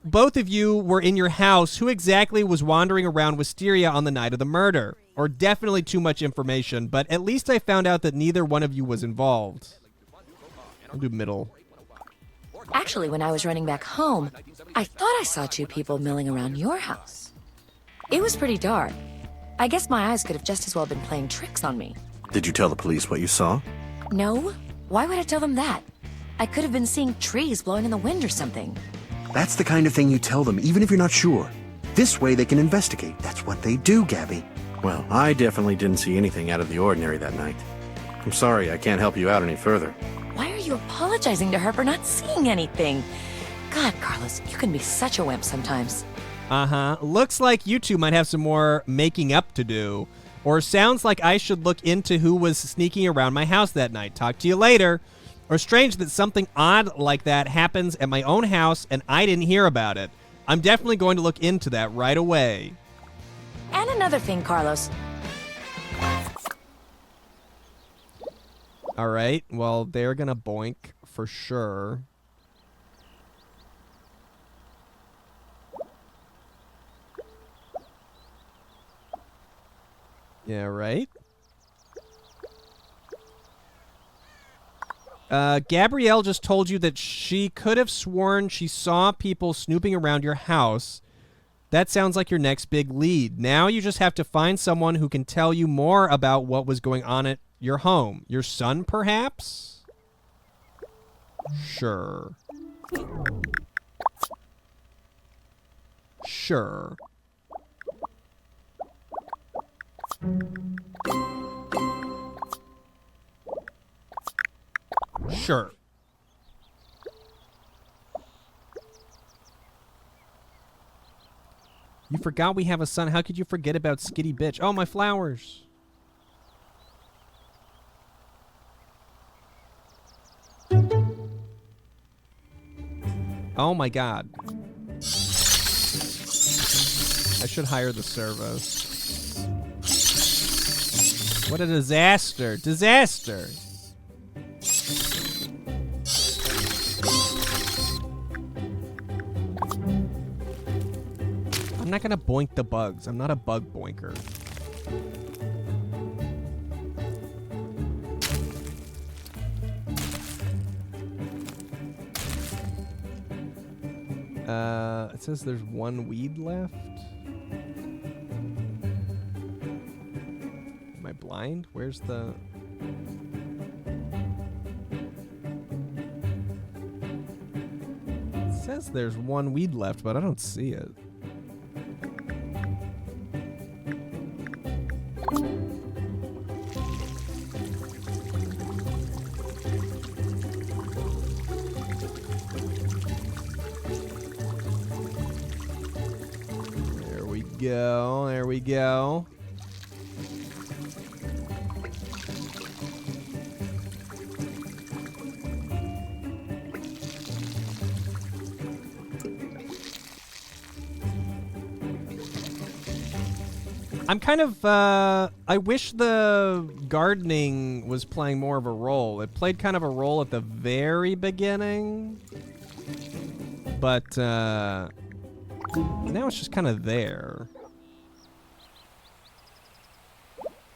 both of you were in your house, who exactly was wandering around Wisteria on the night of the murder? Or definitely too much information, but at least I found out that neither one of you was involved. I'll do middle. Actually, when I was running back home, I thought I saw two people milling around your house. It was pretty dark. I guess my eyes could have just as well been playing tricks on me. Did you tell the police what you saw? No. Why would I tell them that? I could have been seeing trees blowing in the wind or something. That's the kind of thing you tell them, even if you're not sure. This way they can investigate. That's what they do, Gabby. Well, I definitely didn't see anything out of the ordinary that night. I'm sorry, I can't help you out any further. Why are you apologizing to her for not seeing anything? God, Carlos, you can be such a wimp sometimes. Uh-huh. Looks like you two might have some more making up to do. Or sounds like I should look into who was sneaking around my house that night. Talk to you later. Or strange that something odd like that happens at my own house and I didn't hear about it. I'm definitely going to look into that right away. And another thing, Carlos. All right. Well, they're gonna boink for sure. Yeah, right. Gabrielle just told you that she could have sworn she saw people snooping around your house. That sounds like your next big lead. Now you just have to find someone who can tell you more about what was going on at your home. Your son, perhaps? Sure. Sure. Sure. You forgot we have a son. How could you forget about Skitty Bitch? Oh, my flowers. Oh my god. I should hire the service. What a disaster. Disaster. I'm not gonna boink the bugs. I'm not a bug boinker. It says there's one weed left. Am I blind? Where's the... It says there's one weed left, but I don't see it. There we go. I'm kind of, I wish the gardening was playing more of a role. It played kind of a role at the very beginning, but, now it's just kind of there.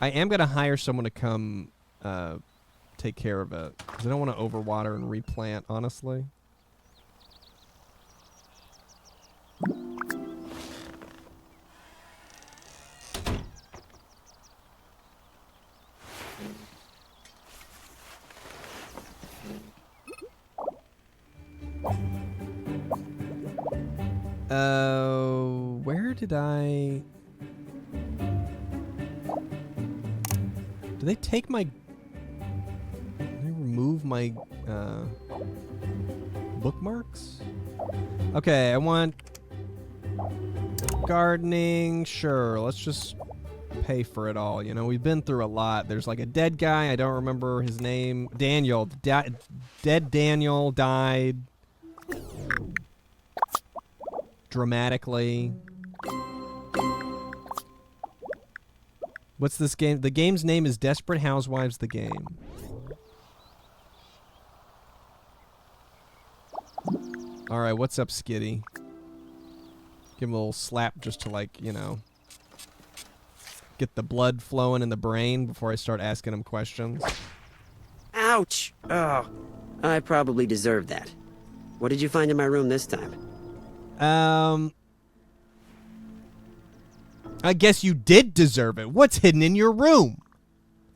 I am going to hire someone to come take care of it, because I don't want to overwater and replant, honestly. Where did I... Do they take my... Did they remove my, bookmarks? Okay, I want... Gardening, sure, let's just pay for it all. You know, we've been through a lot. There's like a dead guy, I don't remember his name. Daniel. Dead Daniel died. Dramatically. What's this game? The game's name is Desperate Housewives, the game. Alright, what's up, Skitty? Give him a little slap just to, like, you know, get the blood flowing in the brain before I start asking him questions. Ouch! Oh, I probably deserved that. What did you find in my room this time? I guess you did deserve it. What's hidden in your room?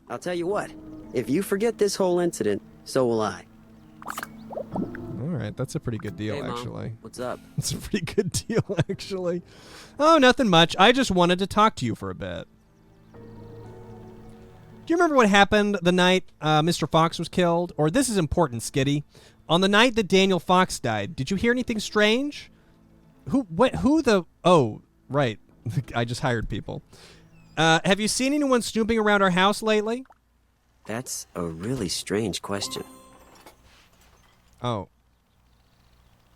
I'll tell you what. If you forget this whole incident, so will I. Alright, that's a pretty good deal, Hey, Mom. actually. What's up? It's a pretty good deal, actually. Oh, nothing much. I just wanted to talk to you for a bit. Do you remember what happened the night Mr. Fox was killed? Or this is important, Skitty. On the night that Daniel Fox died, did you hear anything strange? Who the... Oh, right. I just hired people. Have you seen anyone snooping around our house lately? That's a really strange question. Oh.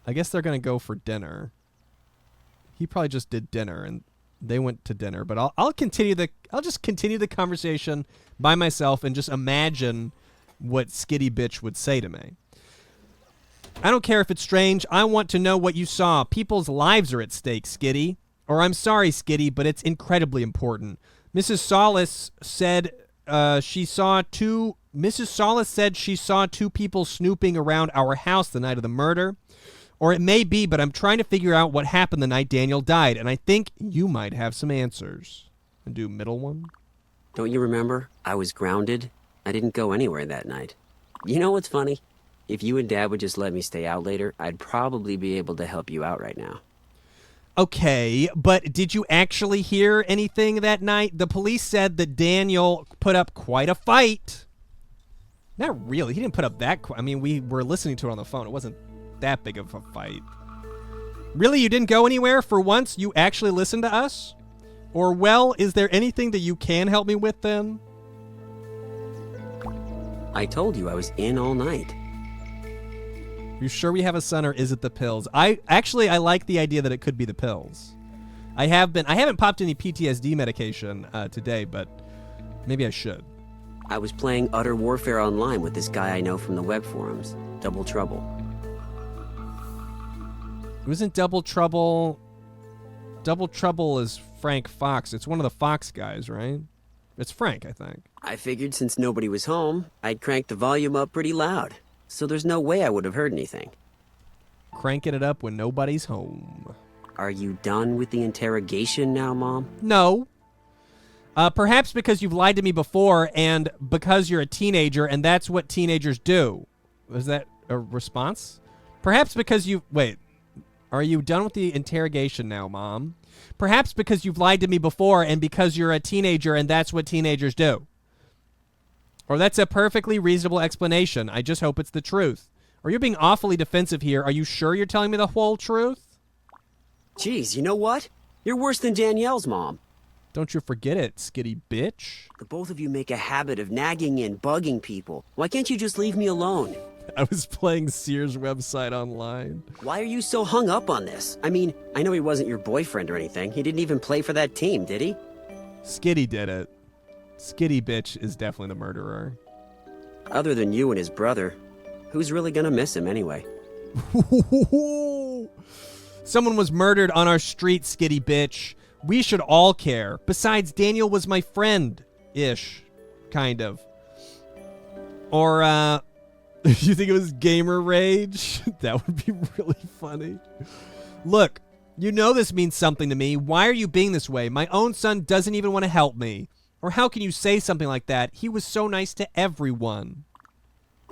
I guess they're going to go for dinner. He probably just did dinner and they went to dinner, but I'll just continue the conversation by myself and just imagine what Skitty Bitch would say to me. I don't care if it's strange. I want to know what you saw. People's lives are at stake, Skitty. Or I'm sorry, Skitty, but it's incredibly important. Mrs. Solace said she saw two people snooping around our house the night of the murder. Or it may be, but I'm trying to figure out what happened the night Daniel died, and I think you might have some answers. And do middle one. Don't you remember? I was grounded. I didn't go anywhere that night. You know what's funny? If you and Dad would just let me stay out later, I'd probably be able to help you out right now. Okay, but did you actually hear anything that night? The police said that Daniel put up quite a fight. Not really. He didn't put up that... I mean, we were listening to it on the phone. It wasn't that big of a fight. Really? You didn't go anywhere for once? You actually listened to us? Or, well, is there anything that you can help me with then? I told you I was in all night. You sure we have a son, or is it the pills? I like the idea that it could be the pills. I haven't popped any PTSD medication today, but maybe I should. I was playing Utter Warfare online with this guy I know from the web forums. Double Trouble. Wasn't Double Trouble... Double Trouble is Frank Fox. It's one of the Fox guys, right? It's Frank, I think. I figured since nobody was home, I'd crank the volume up pretty loud. So there's no way I would have heard anything. Cranking it up when nobody's home. Are you done with the interrogation now, Mom? No. Perhaps because you've lied to me before and because you're a teenager and that's what teenagers do. Was that a response? Perhaps because you... Wait. Are you done with the interrogation now, Mom? Perhaps because you've lied to me before and because you're a teenager and that's what teenagers do. Or that's a perfectly reasonable explanation. I just hope it's the truth. Or you're being awfully defensive here. Are you sure you're telling me the whole truth? Jeez, you know what? You're worse than Danielle's mom. Don't you forget it, Skitty Bitch. The both of you make a habit of nagging and bugging people. Why can't you just leave me alone? I was playing Sears website online. Why are you so hung up on this? I mean, I know he wasn't your boyfriend or anything. He didn't even play for that team, did he? Skitty did it. Skitty Bitch is definitely the murderer. Other than you and his brother, who's really gonna miss him anyway? Someone was murdered on our street, Skitty Bitch. We should all care. Besides, Daniel was my friend-ish, kind of. Or, you think it was gamer rage? That would be really funny. Look, you know this means something to me. Why are you being this way? My own son doesn't even want to help me. Or how can you say something like that? He was so nice to everyone.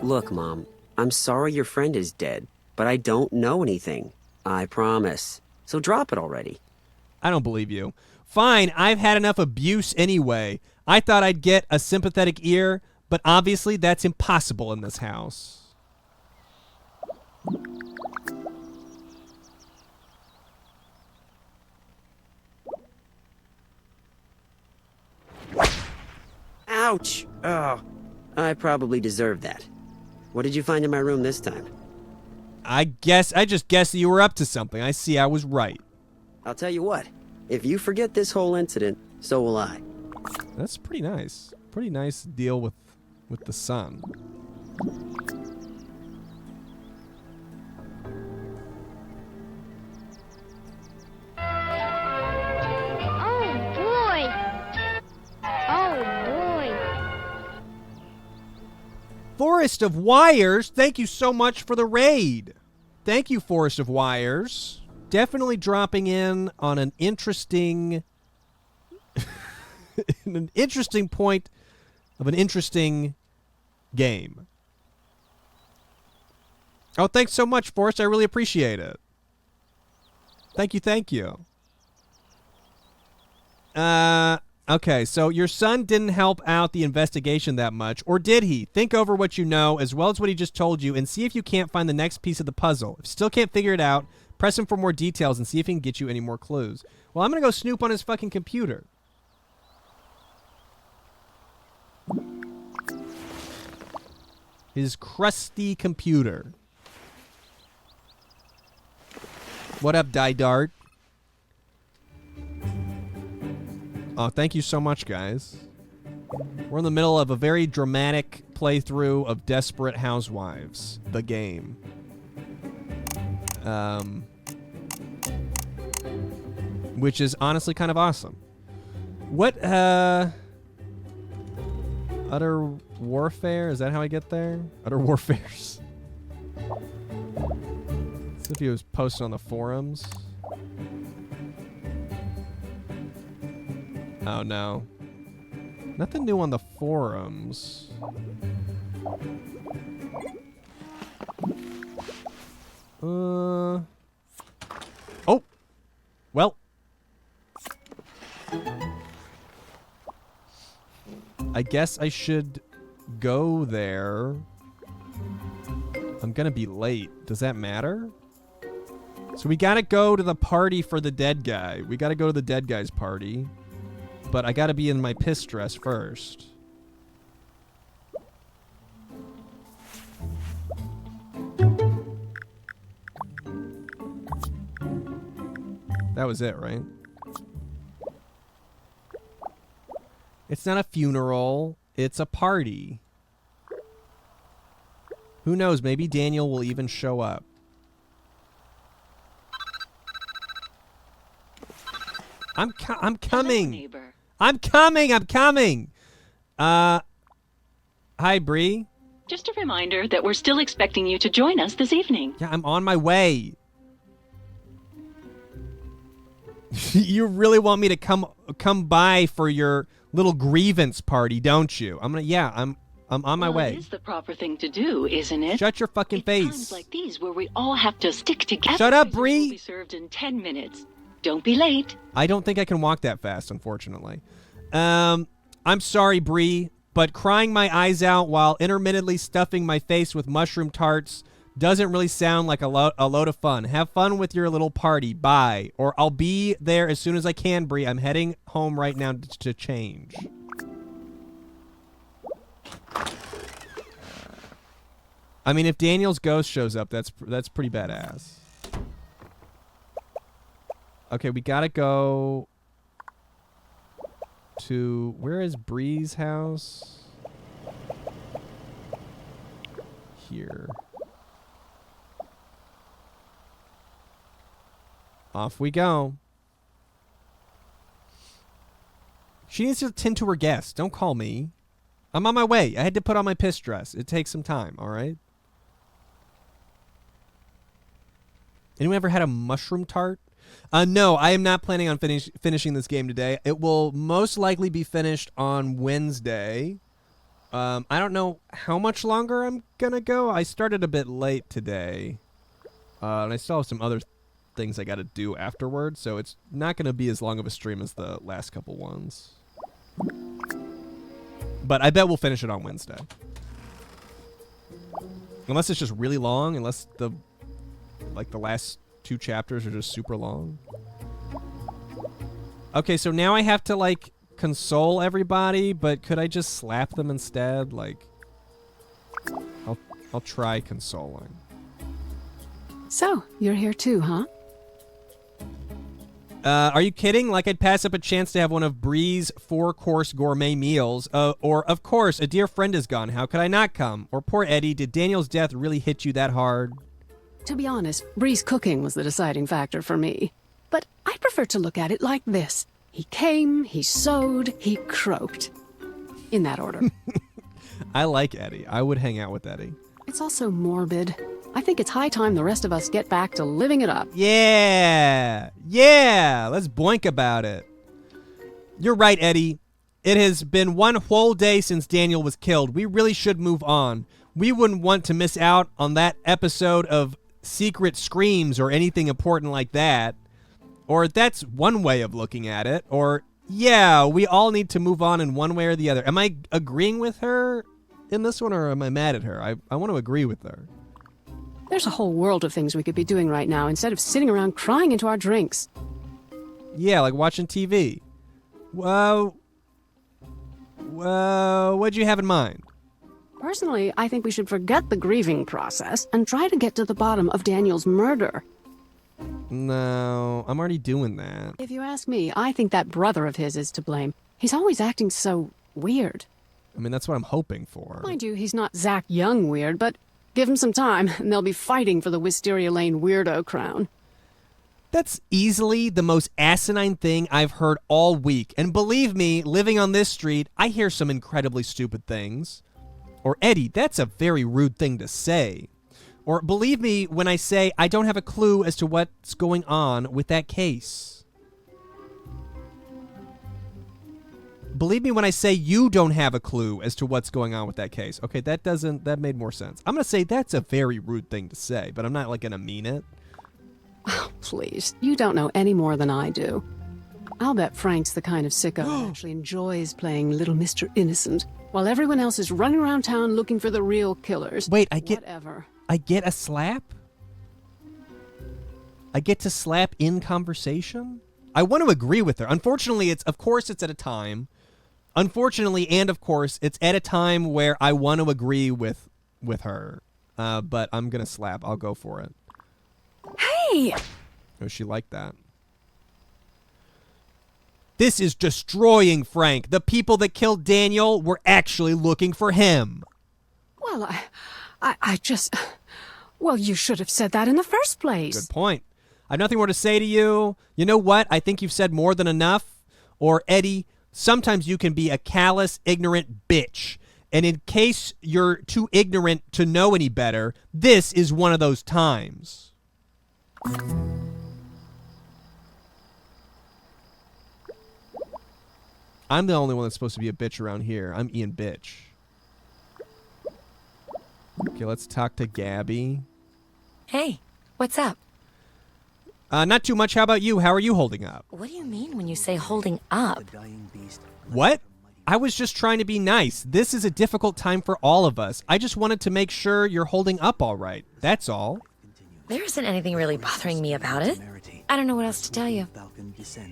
Look, Mom, I'm sorry your friend is dead, but I don't know anything. I promise. So drop it already. I don't believe you. Fine, I've had enough abuse anyway. I thought I'd get a sympathetic ear, but obviously that's impossible in this house. Ouch! Oh, I probably deserved that. What did you find in my room this time? I just guessed that you were up to something. I see I was right. I'll tell you what. If you forget this whole incident, so will I. That's pretty nice. Pretty nice deal with the son. Forest of Wires, thank you so much for the raid. Thank you, Forest of Wires. Definitely dropping in on an interesting point of an interesting game. Oh, thanks so much, Forrest. I really appreciate it. Thank you. Okay, so your son didn't help out the investigation that much, or did he? Think over what you know, as well as what he just told you, and see if you can't find the next piece of the puzzle. If you still can't figure it out, press him for more details and see if he can get you any more clues. Well, I'm going to go snoop on his fucking computer. His crusty computer. What up, Die Dart? Oh, thank you so much, guys. We're in the middle of a very dramatic playthrough of Desperate Housewives, the game. Which is honestly kind of awesome. What, Utter Warfare? Is that how I get there? Utter Warfares. See if he was posting on the forums. Oh, no. Nothing new on the forums. Oh. Well. I guess I should go there. I'm gonna be late. Does that matter? So we gotta go to the party for the dead guy. We gotta go to the dead guy's party. But I gotta be in my piss dress first. That was it, right? It's not a funeral. It's a party. Who knows? Maybe Daniel will even show up. I'm coming. I'm coming. Hi, Bree. Just a reminder that we're still expecting you to join us this evening. Yeah, I'm on my way. You really want me to come by for your little grievance party, don't you? I'm on my way. It is the proper thing to do, isn't it? Shut your fucking face. Times like these where we all have to stick together. Shut up, Bree. Will be served in 10 minutes. Don't be late. I don't think I can walk that fast, unfortunately. I'm sorry, Bree, but crying my eyes out while intermittently stuffing my face with mushroom tarts doesn't really sound like a load of fun. Have fun with your little party. Bye. Or I'll be there as soon as I can, Bree. I'm heading home right now to change. I mean, if Daniel's ghost shows up, that's pretty badass. Okay, we gotta go to... Where is Bree's house? Here. Off we go. She needs to tend to her guests. Don't call me. I'm on my way. I had to put on my piss dress. It takes some time, all right? Anyone ever had a mushroom tart? No, I am not planning on finishing this game today. It will most likely be finished on Wednesday. I don't know how much longer I'm gonna go. I started a bit late today. And I still have some other things I gotta do afterwards, so it's not gonna be as long of a stream as the last couple ones. But I bet we'll finish it on Wednesday. Unless it's just really long, unless the last 2 chapters are just super long. Okay, so now I have to console everybody, but could I just slap them instead? I'll try consoling. So, you're here too, huh? Are you kidding? I'd pass up a chance to have one of Bree's 4-course gourmet meals. Or, of course, a dear friend is gone. How could I not come? Or, poor Eddie, did Daniel's death really hit you that hard? To be honest, Bree's cooking was the deciding factor for me. But I prefer to look at it like this. He came, he sewed, he croaked. In that order. I like Eddie. I would hang out with Eddie. It's also morbid. I think it's high time the rest of us get back to living it up. Yeah! Yeah! Let's boink about it. You're right, Eddie. It has been one whole day since Daniel was killed. We really should move on. We wouldn't want to miss out on that episode of Secret Screams or anything important like that. Or that's one way of looking at it. Or, yeah, we all need to move on in one way or the other. Am I agreeing with her in this one, or am I mad at her? I want to agree with her. There's a whole world of things we could be doing right now instead of sitting around crying into our drinks. Yeah, like watching TV. What'd you have in mind? Personally, I think we should forget the grieving process and try to get to the bottom of Daniel's murder. No, I'm already doing that. If you ask me, I think that brother of his is to blame. He's always acting so weird. I mean, that's what I'm hoping for. Mind you, he's not Zach Young weird, but give him some time, and they'll be fighting for the Wisteria Lane weirdo crown. That's easily the most asinine thing I've heard all week. And believe me, living on this street, I hear some incredibly stupid things. Or, Eddie, that's a very rude thing to say. Or, believe me when I say I don't have a clue as to what's going on with that case. Believe me when I say you don't have a clue as to what's going on with that case. Okay, that made more sense. I'm going to say that's a very rude thing to say, but I'm not like going to mean it. Oh, please. You don't know any more than I do. I'll bet Frank's the kind of sicko who actually enjoys playing Little Mr. Innocent, while everyone else is running around town looking for the real killers. Wait, I get a slap? I get to slap in conversation? I want to agree with her. Unfortunately, it's at a time. Unfortunately, and of course, it's at a time where I want to agree with her. But I'm going to slap. I'll go for it. Hey! Oh, she liked that. This is destroying Frank. The people that killed Daniel were actually looking for him. Well, I just... Well, you should have said that in the first place. Good point. I have nothing more to say to you. You know what? I think you've said more than enough. Or, Eddie, sometimes you can be a callous, ignorant bitch. And in case you're too ignorant to know any better, this is one of those times. I'm the only one that's supposed to be a bitch around here. I'm Ian Bitch. Okay, let's talk to Gabby. Hey, what's up? Not too much. How about you? How are you holding up? What do you mean when you say holding up? What? I was just trying to be nice. This is a difficult time for all of us. I just wanted to make sure you're holding up all right. That's all. There isn't anything really bothering me about it. I don't know what else to tell you.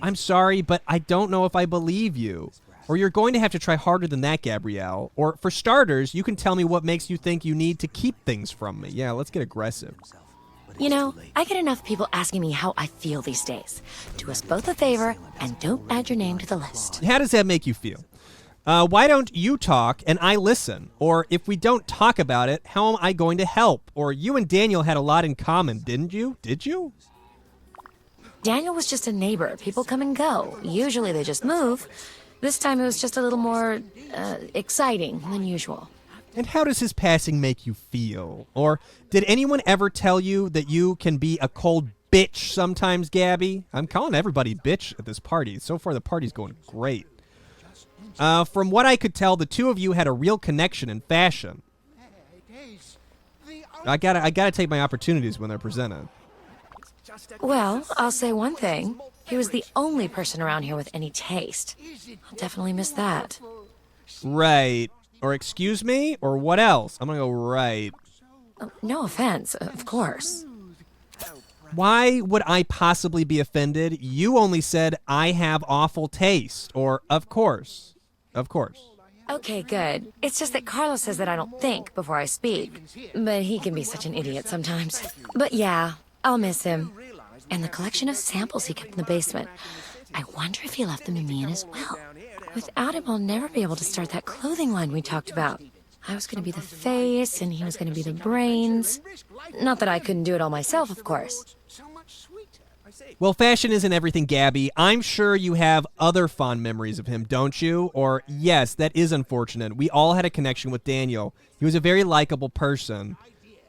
I'm sorry, but I don't know if I believe you. Or you're going to have to try harder than that, Gabrielle. Or for starters, you can tell me what makes you think you need to keep things from me. Yeah, let's get aggressive. You know, I get enough people asking me how I feel these days. Do us both a favor and don't add your name to the list. How does that make you feel? Why don't you talk and I listen? Or if we don't talk about it, how am I going to help? Or you and Daniel had a lot in common, didn't you? Did you? Daniel was just a neighbor. People come and go. Usually they just move. This time it was just a little more exciting than usual. And how does his passing make you feel? Or did anyone ever tell you that you can be a cold bitch sometimes, Gabby? I'm calling everybody bitch at this party. So far the party's going great. From what I could tell, the two of you had a real connection in fashion. I gotta take my opportunities when they're presented. Well, I'll say one thing. He was the only person around here with any taste. I'll definitely miss that. Right. Or excuse me? Or what else? I'm gonna go right. No offense, of course. Why would I possibly be offended? You only said I have awful taste. Or of course. Of course. Okay, good. It's just that Carlos says that I don't think before I speak. But he can be such an idiot sometimes. But yeah, I'll miss him. And the collection of samples he kept in the basement. I wonder if he left them in me as well. Without him, I'll never be able to start that clothing line we talked about. I was going to be the face, and he was going to be the brains. Not that I couldn't do it all myself, of course. Well, fashion isn't everything, Gabby. I'm sure you have other fond memories of him, don't you? Or, yes, that is unfortunate. We all had a connection with Daniel. He was a very likable person.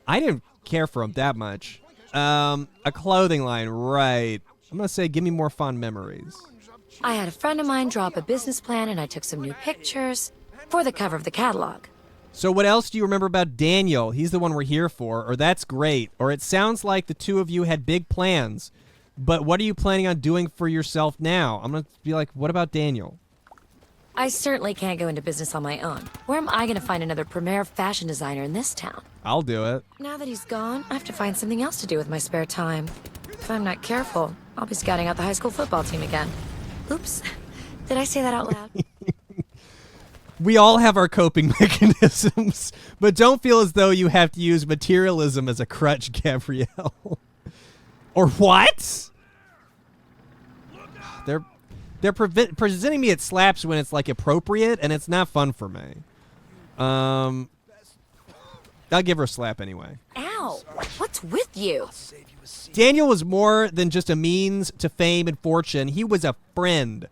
I didn't care for him that much. A clothing line, right. I'm going to say, give me more fond memories. I had a friend of mine draw up a business plan, and I took some new pictures for the cover of the catalog. So what else do you remember about Daniel? He's the one we're here for. Or that's great. Or it sounds like the two of you had big plans. But what are you planning on doing for yourself now? I'm going to be like, what about Daniel? I certainly can't go into business on my own. Where am I going to find another premier fashion designer in this town? I'll do it. Now that he's gone, I have to find something else to do with my spare time. If I'm not careful, I'll be scouting out the high school football team again. Oops. Did I say that out loud? We all have our coping mechanisms, but don't feel as though you have to use materialism as a crutch, Gabrielle. Or what? They're presenting me at slaps when it's like appropriate, and it's not fun for me. I'll give her a slap anyway. Ow! What's with you? Daniel was more than just a means to fame and fortune. He was a friend.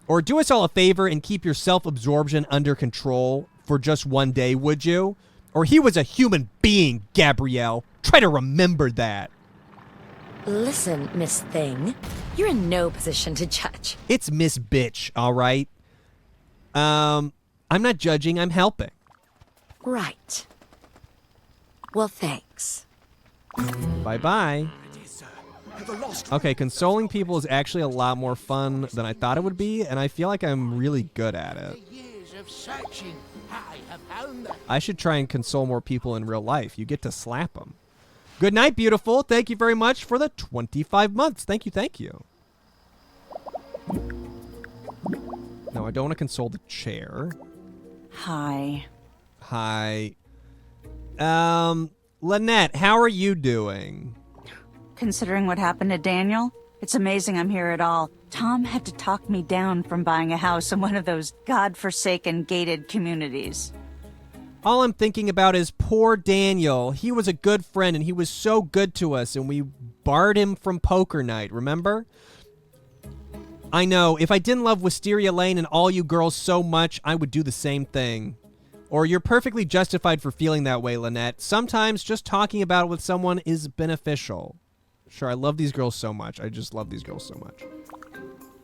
Or do us all a favor and keep your self-absorption under control for just one day, would you? Or he was a human being, Gabrielle. Try to remember that. Listen, Miss Thing. You're in no position to judge. It's Miss Bitch, all right? I'm not judging, I'm helping. Right. Well, thanks. Bye-bye. Okay, consoling people is actually a lot more fun than I thought it would be, and I feel like I'm really good at it. I should try and console more people in real life. You get to slap them. Good night, beautiful. Thank you very much for the 25 months. Thank you, thank you. No, I don't want to console the chair. Hi. Hi. Lynette, how are you doing? Considering what happened to Daniel, it's amazing I'm here at all. Tom had to talk me down from buying a house in one of those godforsaken gated communities. All I'm thinking about is poor Daniel. He was a good friend, and he was so good to us, and we barred him from poker night, remember? I know, if I didn't love Wisteria Lane and all you girls so much, I would do the same thing. Or you're perfectly justified for feeling that way, Lynette. Sometimes just talking about it with someone is beneficial. Sure, I love these girls so much. I just love these girls so much.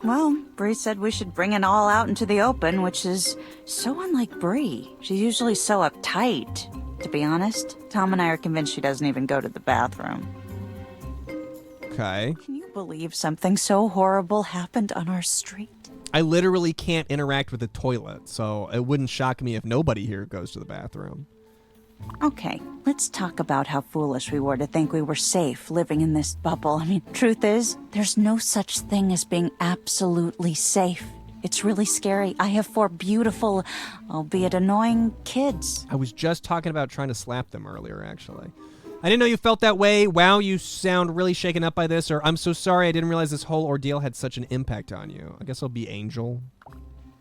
Well, Bree said we should bring it all out into the open, which is so unlike Bree. She's usually so uptight. To be honest, Tom and I are convinced she doesn't even go to the bathroom. Okay. Can you believe something so horrible happened on our street? I literally can't interact with the toilet, so it wouldn't shock me if nobody here goes to the bathroom. Okay, let's talk about how foolish we were to think we were safe living in this bubble. I mean, truth is, there's no such thing as being absolutely safe. It's really scary. I have 4 beautiful, albeit annoying, kids. I was just talking about trying to slap them earlier, actually. I didn't know you felt that way. Wow, you sound really shaken up by this. Or I'm so sorry, I didn't realize this whole ordeal had such an impact on you. I guess I'll be Angel.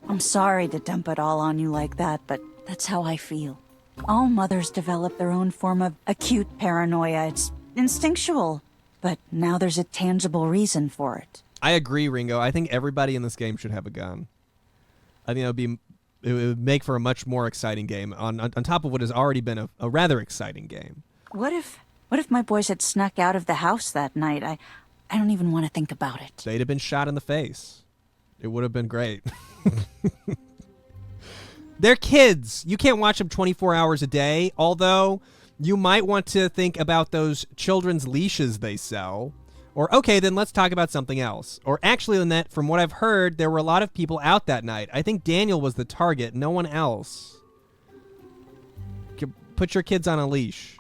I'm sorry to dump it all on you like that, but that's how I feel. All mothers develop their own form of acute paranoia. It's instinctual, but now there's a tangible reason for it. I agree, Ringo. I think everybody in this game should have a gun. I think it would make for a much more exciting game on top of what has already been a rather exciting game. What if my boys had snuck out of the house that night? I don't even want to think about it. They'd have been shot in the face. It would have been great. They're kids. You can't watch them 24 hours a day, although you might want to think about those children's leashes they sell. Or, okay, then let's talk about something else. Or actually, Lynette, from what I've heard, there were a lot of people out that night. I think Daniel was the target, no one else. Put your kids on a leash.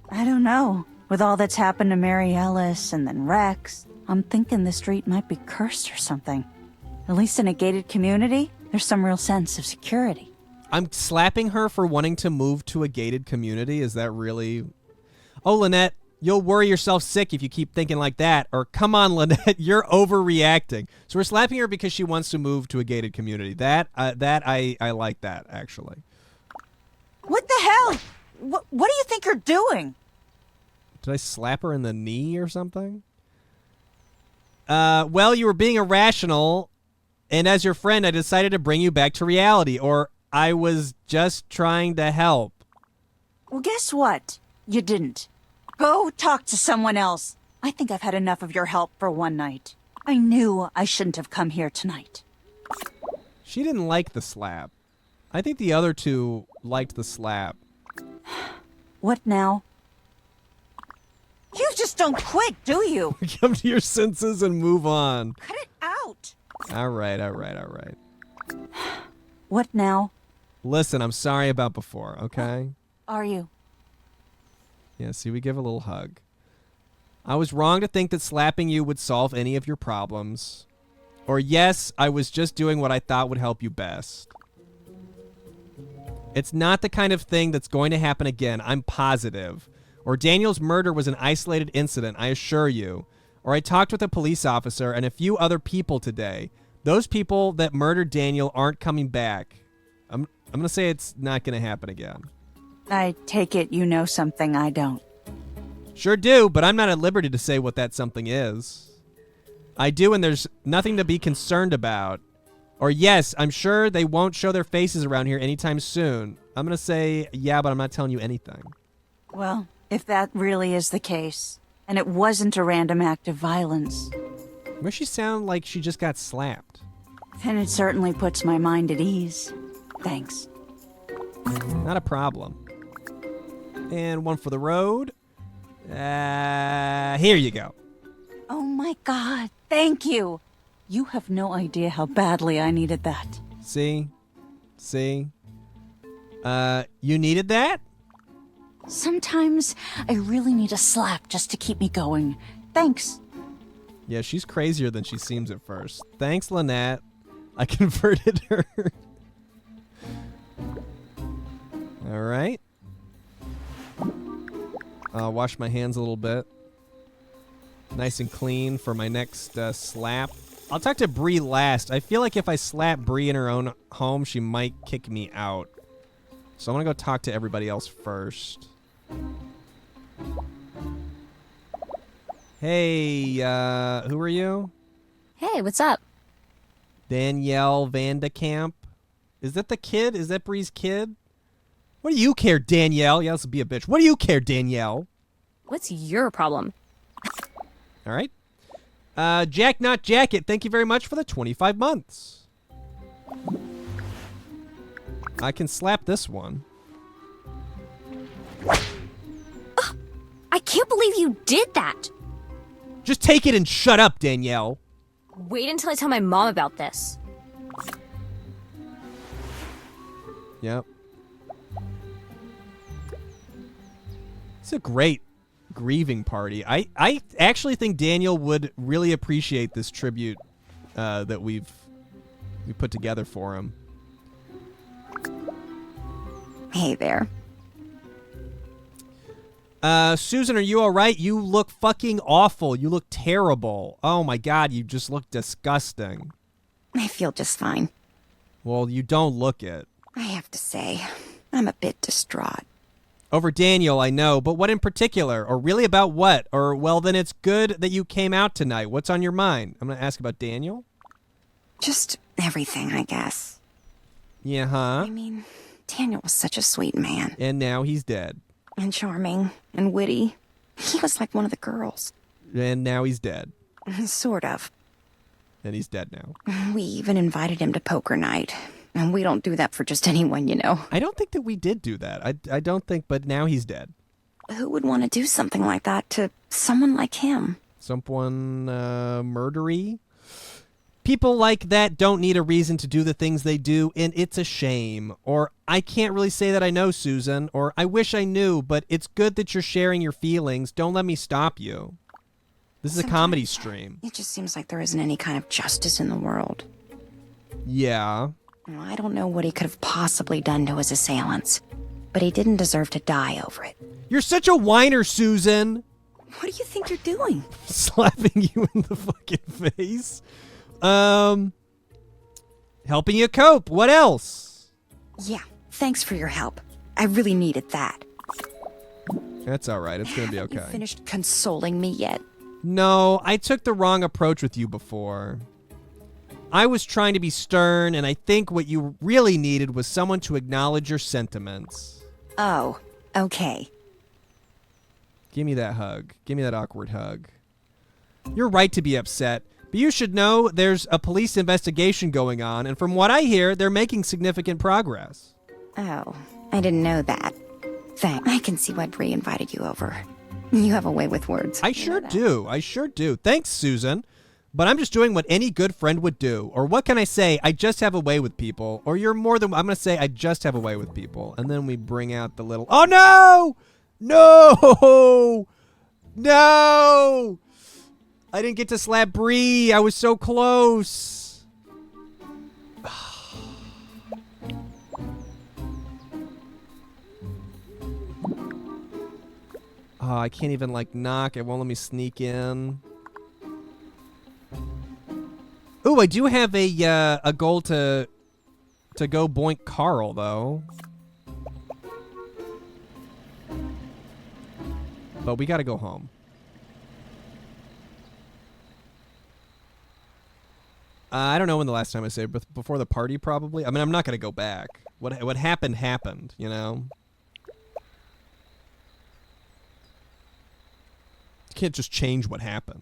I don't know. With all that's happened to Mary Ellis and then Rex, I'm thinking the street might be cursed or something. At least in a gated community, there's some real sense of security. I'm slapping her for wanting to move to a gated community? Is that really... Oh, Lynette, you'll worry yourself sick if you keep thinking like that. Or, come on, Lynette, you're overreacting. So we're slapping her because she wants to move to a gated community. I like that, actually. What the hell? What do you think you're doing? Did I slap her in the knee or something? Well, you were being irrational, and as your friend, I decided to bring you back to reality, or I was just trying to help. Well, guess what? You didn't. Go talk to someone else. I think I've had enough of your help for one night. I knew I shouldn't have come here tonight. She didn't like the slap. I think the other two liked the slap. What now? You just don't quit, do you? Come to your senses and move on. Cut it out. All right. What now? Listen, I'm sorry about before, okay? Are you? Yeah, see, we give a little hug. I was wrong to think that slapping you would solve any of your problems. Or yes, I was just doing what I thought would help you best. It's not the kind of thing that's going to happen again, I'm positive. Or Daniel's murder was an isolated incident, I assure you. Or I talked with a police officer and a few other people today. Those people that murdered Daniel aren't coming back. I'm going to say it's not going to happen again. I take it you know something I don't. Sure do, but I'm not at liberty to say what that something is. I do, and there's nothing to be concerned about. Or yes, I'm sure they won't show their faces around here anytime soon. I'm going to say, yeah, but I'm not telling you anything. Well, if that really is the case, and it wasn't a random act of violence, Where she sound like she just got slapped. then it certainly puts my mind at ease. Thanks. Not a problem. And one for the road. Here you go. Oh my god, thank you! You have no idea how badly I needed that. See? You needed that? Sometimes I really need a slap just to keep me going. Thanks. Yeah, she's crazier than she seems at first. Thanks, Lynette. I converted her. All right. I'll wash my hands a little bit. Nice and clean for my next slap. I'll talk to Bree last. I feel like if I slap Bree in her own home, she might kick me out. So I'm going to go talk to everybody else first. Hey, who are you? Hey, what's up? Danielle Vandekamp. Is that the kid? Is that Bree's kid? What do you care, Danielle? Yeah, this will be a bitch. What do you care, Danielle? What's your problem? All right. Jack Not Jacket, thank you very much for the 25 months. I can slap this one. I can't believe you did that. Just take it and shut up, Danielle. Wait until I tell my mom about this. Yep. It's a great grieving party. I actually think Daniel would really appreciate this tribute that we put together for him. Hey there. Susan, are you all right? You look fucking awful. You look terrible. Oh my god, you just look disgusting. I feel just fine. Well, you don't look it. I have to say, I'm a bit distraught. Over Daniel, I know, but what in particular? Or really about what? Or, well, then it's good that you came out tonight. What's on your mind? I'm going to ask about Daniel. Just everything, I guess. Yeah, huh? I mean, Daniel was such a sweet man. And now he's dead. And charming. And witty. He was like one of the girls. And now he's dead. Sort of. And he's dead now. We even invited him to poker night. And we don't do that for just anyone, you know. I don't think that we did do that. I don't think, but now he's dead. Who would want to do something like that to someone like him? Someone, murdery? People like that don't need a reason to do the things they do, and it's a shame. Or, I can't really say that I know, Susan. Or, I wish I knew, but it's good that you're sharing your feelings. Don't let me stop you. This is a comedy stream. It just seems like there isn't any kind of justice in the world. Yeah. I don't know what he could have possibly done to his assailants, but he didn't deserve to die over it. You're such a whiner, Susan. What do you think you're doing? Slapping you in the fucking face. Helping you cope. What else? Yeah, thanks for your help. I really needed that. That's all right. It's going to be okay. You finished consoling me yet? No, I took the wrong approach with you before. I was trying to be stern, and I think what you really needed was someone to acknowledge your sentiments. Oh, okay. Give me that hug. Give me that awkward hug. You're right to be upset, but you should know there's a police investigation going on, and from what I hear, they're making significant progress. Oh, I didn't know that. Thanks. I can see why Bree invited you over. You have a way with words. I sure do. I sure do. Thanks, Susan. But I'm just doing what any good friend would do. Or what can I say? I just have a way with people. Or you're more than... I'm going to say I just have a way with people. And then we bring out the little... Oh, no! No! No! I didn't get to slap Bree. I was so close. Oh, I can't even, like, knock. It won't let me sneak in. Ooh, I do have a goal to to go boink Carl, though. But we gotta go home. I don't know when the last time I saved, but before the party, probably. I mean, I'm not gonna go back. What happened, happened, you know? You can't just change what happened.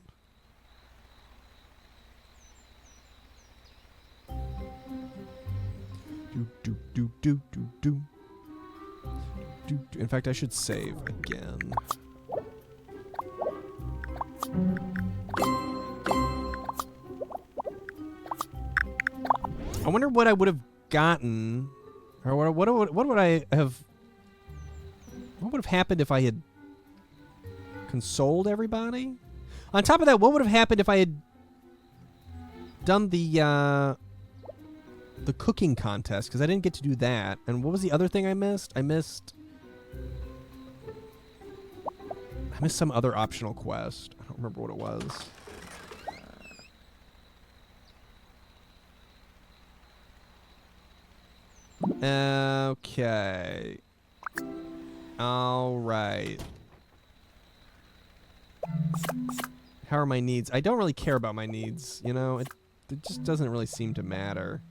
In fact, I should save again. I wonder what I would have gotten, or what would I have? What would have happened if I had consoled everybody? On top of that, what would have happened if I had done the cooking contest? Because I didn't get to do that. And what was the other thing I missed? I missed some other optional quest. I don't remember what it was. Okay. All right. How are my needs? I don't really care about my needs, you know? It just doesn't really seem to matter.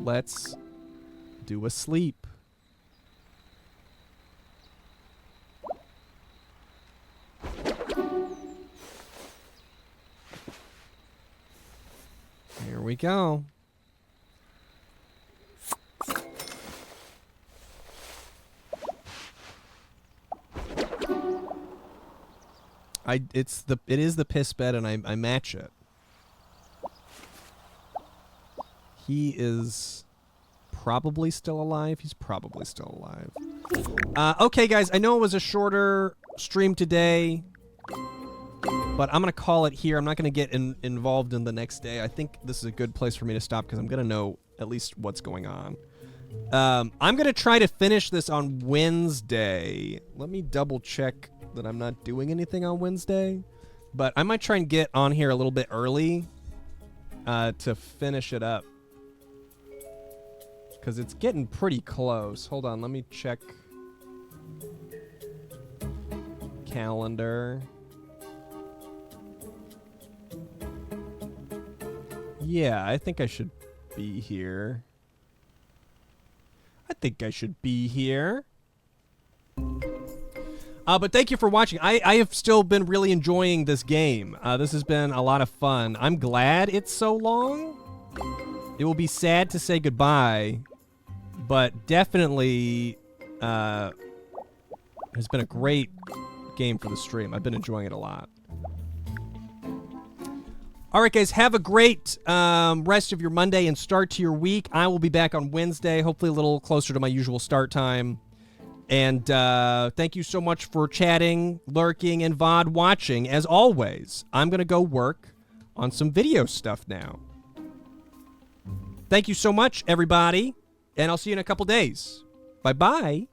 Let's do a sleep. Here we go. It is the piss bed, and I match it. He is probably still alive. He's probably still alive. Okay, guys, I know it was a shorter stream today, but I'm going to call it here. I'm not going to get involved in the next day. I think this is a good place for me to stop because I'm going to know at least what's going on. I'm going to try to finish this on Wednesday. Let me double check that I'm not doing anything on Wednesday. But I might try and get on here a little bit early to finish it up. Because it's getting pretty close. Hold on, let me check calendar. Yeah, I think I should be here. I think I should be here. But thank you for watching. I have still been really enjoying this game. This has been a lot of fun. I'm glad it's so long. It will be sad to say goodbye, but definitely has been a great game for the stream. I've been enjoying it a lot. All right, guys, have a great rest of your Monday and start to your week. I will be back on Wednesday, hopefully a little closer to my usual start time. And thank you so much for chatting, lurking, and VOD watching. As always, I'm going to go work on some video stuff now. Thank you so much, everybody, and I'll see you in a couple days. Bye-bye.